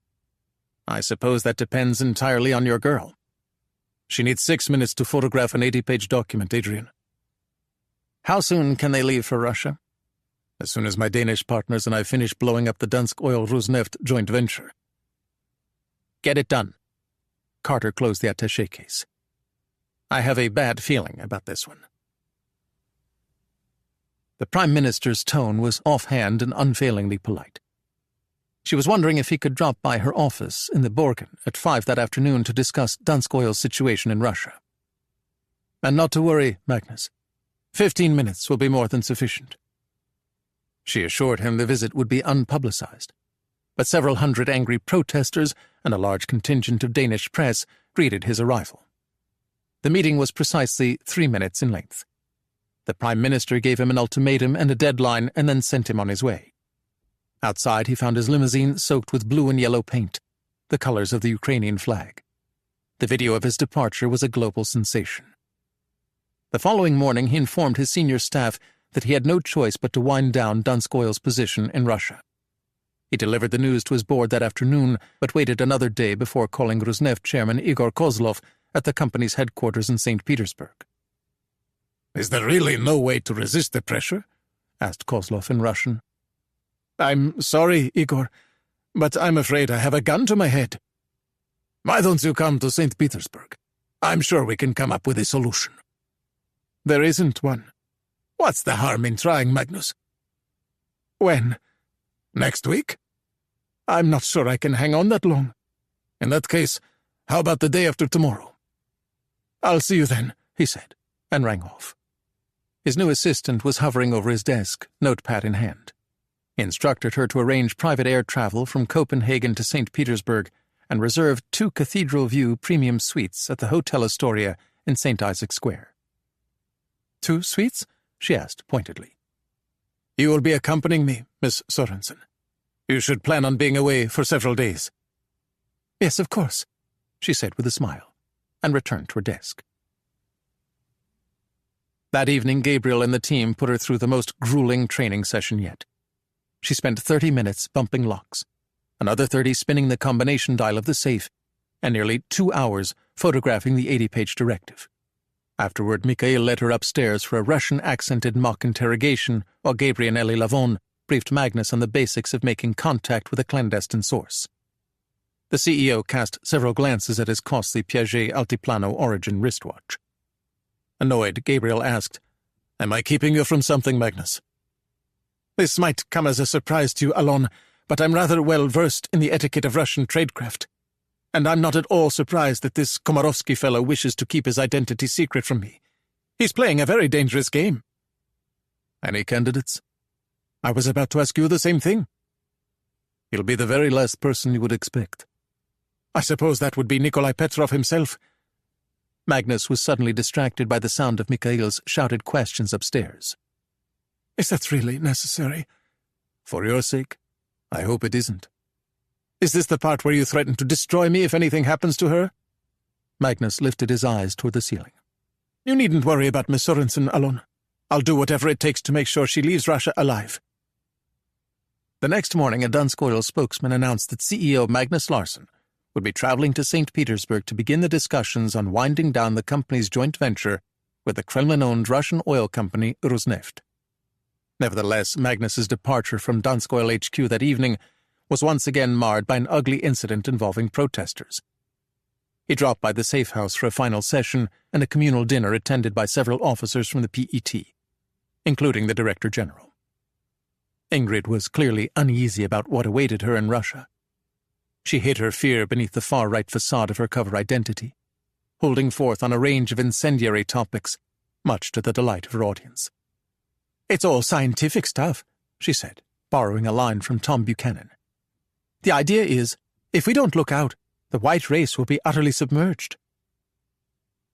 I suppose that depends entirely on your girl. She needs 6 minutes to photograph an 80-page document, Adrian. How soon can they leave for Russia? As soon as my Danish partners and I finish blowing up the Dansk Oil Rosneft joint venture. Get it done. Carter closed the attaché case. I have a bad feeling about this one. The Prime Minister's tone was offhand and unfailingly polite. She was wondering if he could drop by her office in the Borken at 5 that afternoon to discuss Dansk Oil's situation in Russia. And not to worry, Magnus. 15 minutes will be more than sufficient. She assured him the visit would be unpublicized, but several hundred angry protesters and a large contingent of Danish press greeted his arrival. The meeting was precisely 3 minutes in length. The Prime Minister gave him an ultimatum and a deadline and then sent him on his way. Outside, he found his limousine soaked with blue and yellow paint, the colors of the Ukrainian flag. The video of his departure was a global sensation. The following morning, he informed his senior staff that he had no choice but to wind down Dansk Oil's position in Russia. He delivered the news to his board that afternoon, but waited another day before calling Rosneft chairman Igor Kozlov at the company's headquarters in St. Petersburg. Is there really no way to resist the pressure? Asked Kozlov in Russian. I'm sorry, Igor, but I'm afraid I have a gun to my head. Why don't you come to St. Petersburg? I'm sure we can come up with a solution. There isn't one. What's the harm in trying, Magnus? When? Next week? I'm not sure I can hang on that long. In that case, how about the day after tomorrow? I'll see you then, he said, and rang off. His new assistant was hovering over his desk, notepad in hand. He instructed her to arrange private air travel from Copenhagen to St. Petersburg and reserved 2 Cathedral View premium suites at the Hotel Astoria in St. Isaac's Square. 2 suites? She asked pointedly. You will be accompanying me, Miss Sorensen. You should plan on being away for several days. Yes, of course, she said with a smile, and returned to her desk. That evening, Gabriel and the team put her through the most grueling training session yet. She spent 30 minutes bumping locks, another 30 spinning the combination dial of the safe, and nearly 2 hours photographing the 80-page directive. Afterward, Mikhail led her upstairs for a Russian-accented mock interrogation, while Gabriel and Elie Lavon briefed Magnus on the basics of making contact with a clandestine source. The CEO cast several glances at his costly Piaget Altiplano origin wristwatch. Annoyed, Gabriel asked, Am I keeping you from something, Magnus? This might come as a surprise to you, Alon, but I'm rather well versed in the etiquette of Russian tradecraft. And I'm not at all surprised that this Komarovsky fellow wishes to keep his identity secret from me. He's playing a very dangerous game. Any candidates? I was about to ask you the same thing. He'll be the very last person you would expect. I suppose that would be Nikolai Petrov himself. Magnus was suddenly distracted by the sound of Mikhail's shouted questions upstairs. Is that really necessary? For your sake, I hope it isn't. Is this the part where you threaten to destroy me if anything happens to her? Magnus lifted his eyes toward the ceiling. You needn't worry about Miss Sorensen, Alon. I'll do whatever it takes to make sure she leaves Russia alive. The next morning, a Dansk Oil spokesman announced that CEO Magnus Larsson would be traveling to St. Petersburg to begin the discussions on winding down the company's joint venture with the Kremlin-owned Russian oil company Rosneft. Nevertheless, Magnus's departure from Dansk Oil HQ that evening was once again marred by an ugly incident involving protesters. He dropped by the safe house for a final session and a communal dinner attended by several officers from the PET, including the Director General. Ingrid was clearly uneasy about what awaited her in Russia. She hid her fear beneath the far-right facade of her cover identity, holding forth on a range of incendiary topics, much to the delight of her audience. "It's all scientific stuff," she said, borrowing a line from Tom Buchanan. "The idea is, if we don't look out, the white race will be utterly submerged."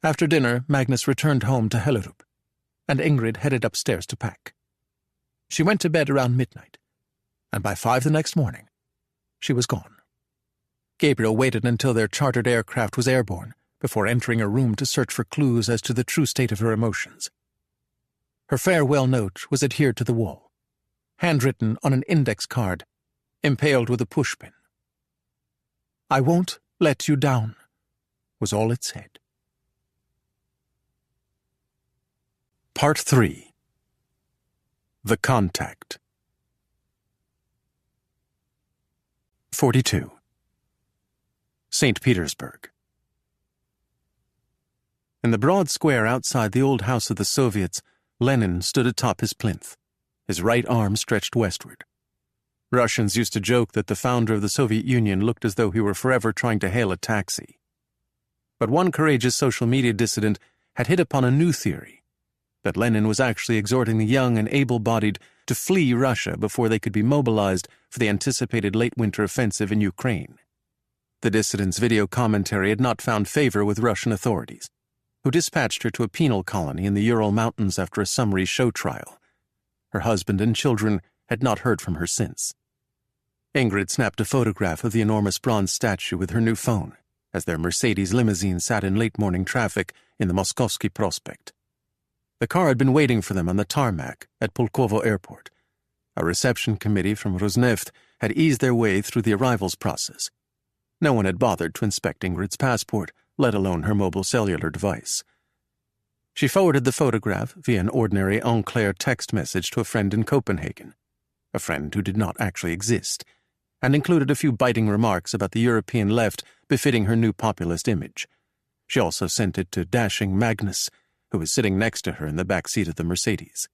After dinner, Magnus returned home to Hellerup, and Ingrid headed upstairs to pack. She went to bed around midnight, and by 5 the next morning, she was gone. Gabriel waited until their chartered aircraft was airborne before entering her room to search for clues as to the true state of her emotions. Her farewell note was adhered to the wall, handwritten on an index card, impaled with a pushpin. "I won't let you down," was all it said. Part 3. The Contact. 42. St. Petersburg. In the broad square outside the old house of the Soviets, Lenin stood atop his plinth, his right arm stretched westward. Russians used to joke that the founder of the Soviet Union looked as though he were forever trying to hail a taxi. But one courageous social media dissident had hit upon a new theory, that Lenin was actually exhorting the young and able-bodied to flee Russia before they could be mobilized for the anticipated late-winter offensive in Ukraine. The dissident's video commentary had not found favor with Russian authorities, who dispatched her to a penal colony in the Ural Mountains after a summary show trial. Her husband and children had not heard from her since. Ingrid snapped a photograph of the enormous bronze statue with her new phone as their Mercedes limousine sat in late-morning traffic in the Moskovsky Prospect. The car had been waiting for them on the tarmac at Pulkovo Airport. A reception committee from Rosneft had eased their way through the arrivals process. No one had bothered to inspect Ingrid's passport, let alone her mobile cellular device. She forwarded the photograph via an ordinary en clair text message to a friend in Copenhagen, a friend who did not actually exist, and included a few biting remarks about the European left befitting her new populist image. She also sent it to dashing Magnus, who was sitting next to her in the back seat of the Mercedes.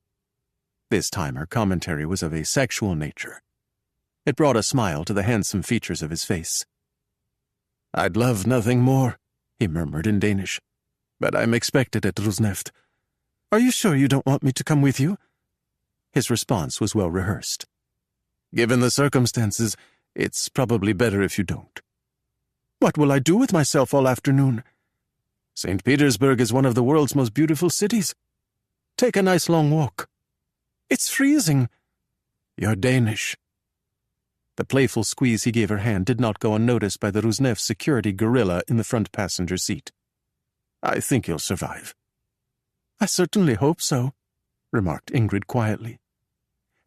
This time her commentary was of a sexual nature. It brought a smile to the handsome features of his face. "I'd love nothing more," he murmured in Danish, "but I'm expected at Rosneft. Are you sure you don't want me to come with you?" His response was well rehearsed. "Given the circumstances, it's probably better if you don't." "What will I do with myself all afternoon?" "St. Petersburg is one of the world's most beautiful cities. Take a nice long walk." "It's freezing." "You're Danish." The playful squeeze he gave her hand did not go unnoticed by the Rosneft security gorilla in the front passenger seat. "I think you'll survive." "I certainly hope so," remarked Ingrid quietly,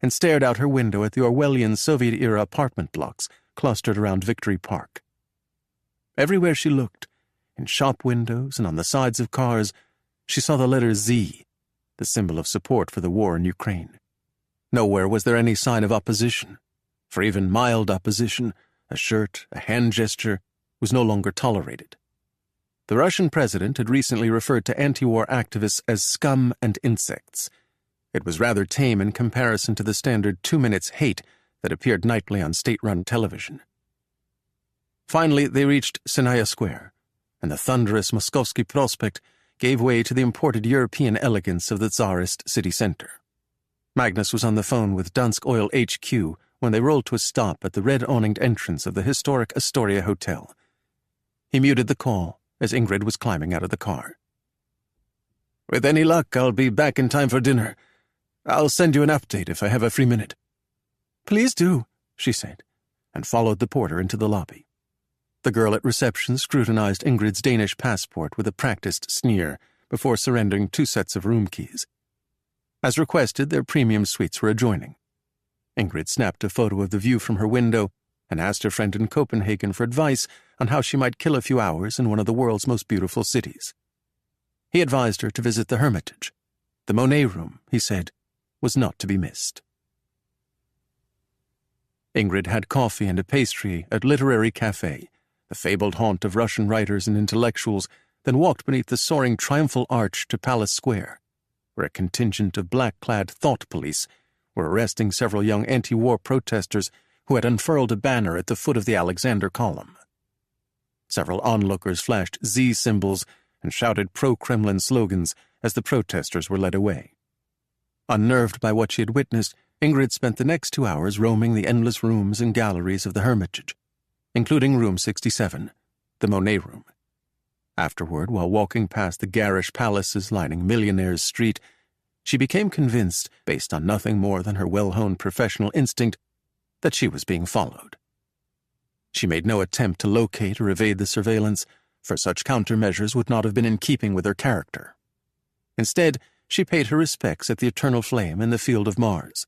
and stared out her window at the Orwellian Soviet-era apartment blocks clustered around Victory Park. Everywhere she looked, in shop windows and on the sides of cars, she saw the letter Z, the symbol of support for the war in Ukraine. Nowhere was there any sign of opposition. For even mild opposition, a shirt, a hand gesture, was no longer tolerated. The Russian president had recently referred to anti-war activists as scum and insects. It was rather tame in comparison to the standard 2 minutes hate that appeared nightly on state-run television. Finally, they reached Senaya Square, and the thunderous Moskovsky Prospect gave way to the imported European elegance of the Tsarist city center. Magnus was on the phone with Dansk Oil HQ when they rolled to a stop at the red-awninged entrance of the historic Astoria Hotel. He muted the call as Ingrid was climbing out of the car. "With any luck, I'll be back in time for dinner. I'll send you an update if I have a free minute." "Please do," she said, and followed the porter into the lobby. The girl at reception scrutinized Ingrid's Danish passport with a practiced sneer before surrendering 2 sets of room keys. As requested, their premium suites were adjoining. Ingrid snapped a photo of the view from her window and asked her friend in Copenhagen for advice on how she might kill a few hours in one of the world's most beautiful cities. He advised her to visit the Hermitage. The Monet Room, he said, was not to be missed. Ingrid had coffee and a pastry at Literary Café, the fabled haunt of Russian writers and intellectuals, then walked beneath the soaring triumphal arch to Palace Square, where a contingent of black-clad thought police were arresting several young anti-war protesters who had unfurled a banner at the foot of the Alexander Column. Several onlookers flashed Z symbols and shouted pro-Kremlin slogans as the protesters were led away. Unnerved by what she had witnessed, Ingrid spent the next 2 hours roaming the endless rooms and galleries of the Hermitage, including Room 67, the Monet Room. Afterward, while walking past the garish palaces lining Millionaires' Street, she became convinced, based on nothing more than her well-honed professional instinct, that she was being followed. She made no attempt to locate or evade the surveillance, for such countermeasures would not have been in keeping with her character. Instead, she paid her respects at the Eternal Flame in the Field of Mars.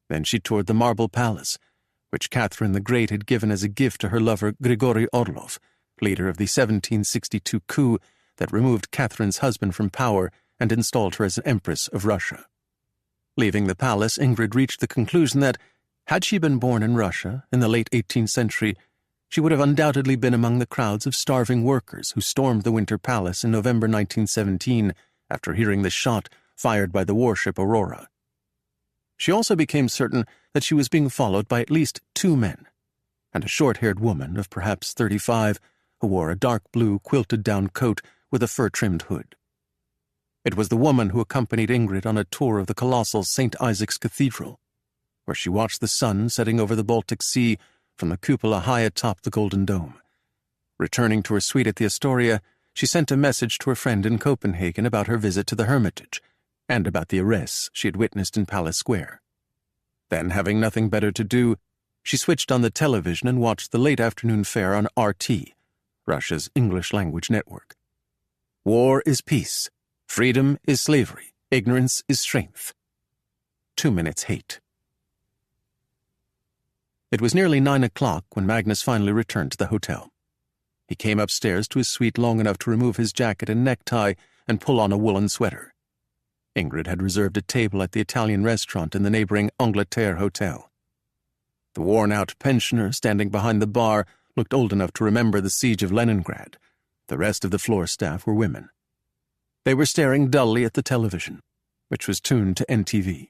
Then she toured the Marble Palace, which Catherine the Great had given as a gift to her lover Grigory Orlov, leader of the 1762 coup that removed Catherine's husband from power and installed her as an Empress of Russia. Leaving the palace, Ingrid reached the conclusion that, had she been born in Russia in the late 18th century, she would have undoubtedly been among the crowds of starving workers who stormed the Winter Palace in November 1917 after hearing the shot fired by the warship Aurora. She also became certain that she was being followed by at least 2 men, and a short-haired woman of perhaps 35 who wore a dark blue quilted-down coat with a fur-trimmed hood. It was the woman who accompanied Ingrid on a tour of the colossal St. Isaac's Cathedral, where she watched the sun setting over the Baltic Sea from the cupola high atop the Golden Dome. Returning to her suite at the Astoria, she sent a message to her friend in Copenhagen about her visit to the Hermitage, and about the arrests she had witnessed in Palace Square. Then, having nothing better to do, she switched on the television and watched the late afternoon fare on RT, Russia's English-language network. War is peace. Freedom is slavery. Ignorance is strength. 2 minutes hate. It was nearly 9 o'clock when Magnus finally returned to the hotel. He came upstairs to his suite long enough to remove his jacket and necktie and pull on a woolen sweater. Ingrid had reserved a table at the Italian restaurant in the neighboring Angleterre Hotel. The worn-out pensioner standing behind the bar looked old enough to remember the siege of Leningrad. The rest of the floor staff were women. They were staring dully at the television, which was tuned to NTV.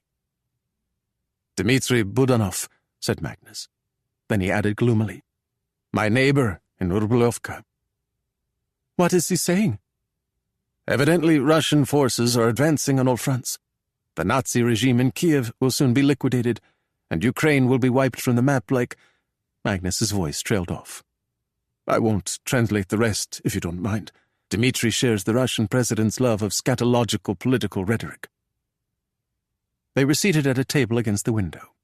"Dmitri Budanov," said Magnus. Then he added gloomily, "My neighbor in Rublovka." "What is he saying?" "Evidently Russian forces are advancing on all fronts. The Nazi regime in Kiev will soon be liquidated, and Ukraine will be wiped from the map like—" Magnus's voice trailed off. "I won't translate the rest, if you don't mind. Dmitri shares the Russian president's love of scatological political rhetoric." They were seated at a table against the window.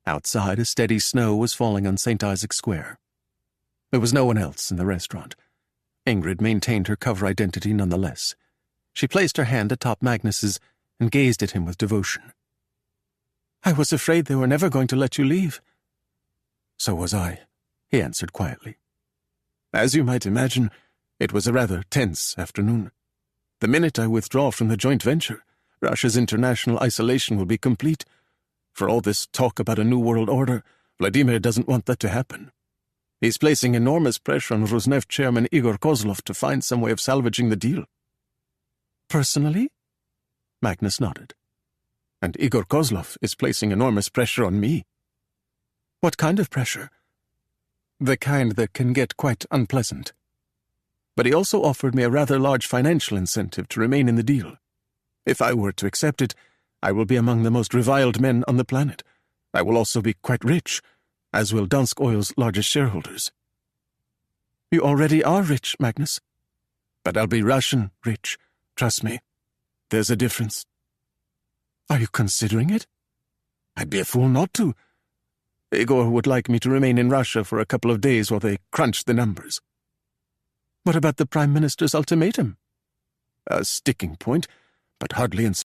Outside, a steady snow was falling on St. Isaac's Square. There was no one else in the restaurant. Ingrid maintained her cover identity nonetheless. She placed her hand atop Magnus's and gazed at him with devotion. "I was afraid they were never going to let you leave." "So was I," he answered quietly. "As you might imagine, it was a rather tense afternoon. The minute I withdraw from the joint venture, Russia's international isolation will be complete. For all this talk about a new world order, Vladimir doesn't want that to happen. He's placing enormous pressure on Rosneft chairman Igor Kozlov to find some way of salvaging the deal." "Personally?" Magnus nodded. "And Igor Kozlov is placing enormous pressure on me." "What kind of pressure?" "The kind that can get quite unpleasant. But he also offered me a rather large financial incentive to remain in the deal. If I were to accept it, I will be among the most reviled men on the planet. I will also be quite rich, as will Dansk Oil's largest shareholders." "You already are rich, Magnus." "But I'll be Russian rich. Trust me. There's a difference." "Are you considering it?" "I'd be a fool not to. Igor would like me to remain in Russia for a couple of days while they crunch the numbers." "What about the Prime Minister's ultimatum?" "A sticking point, but hardly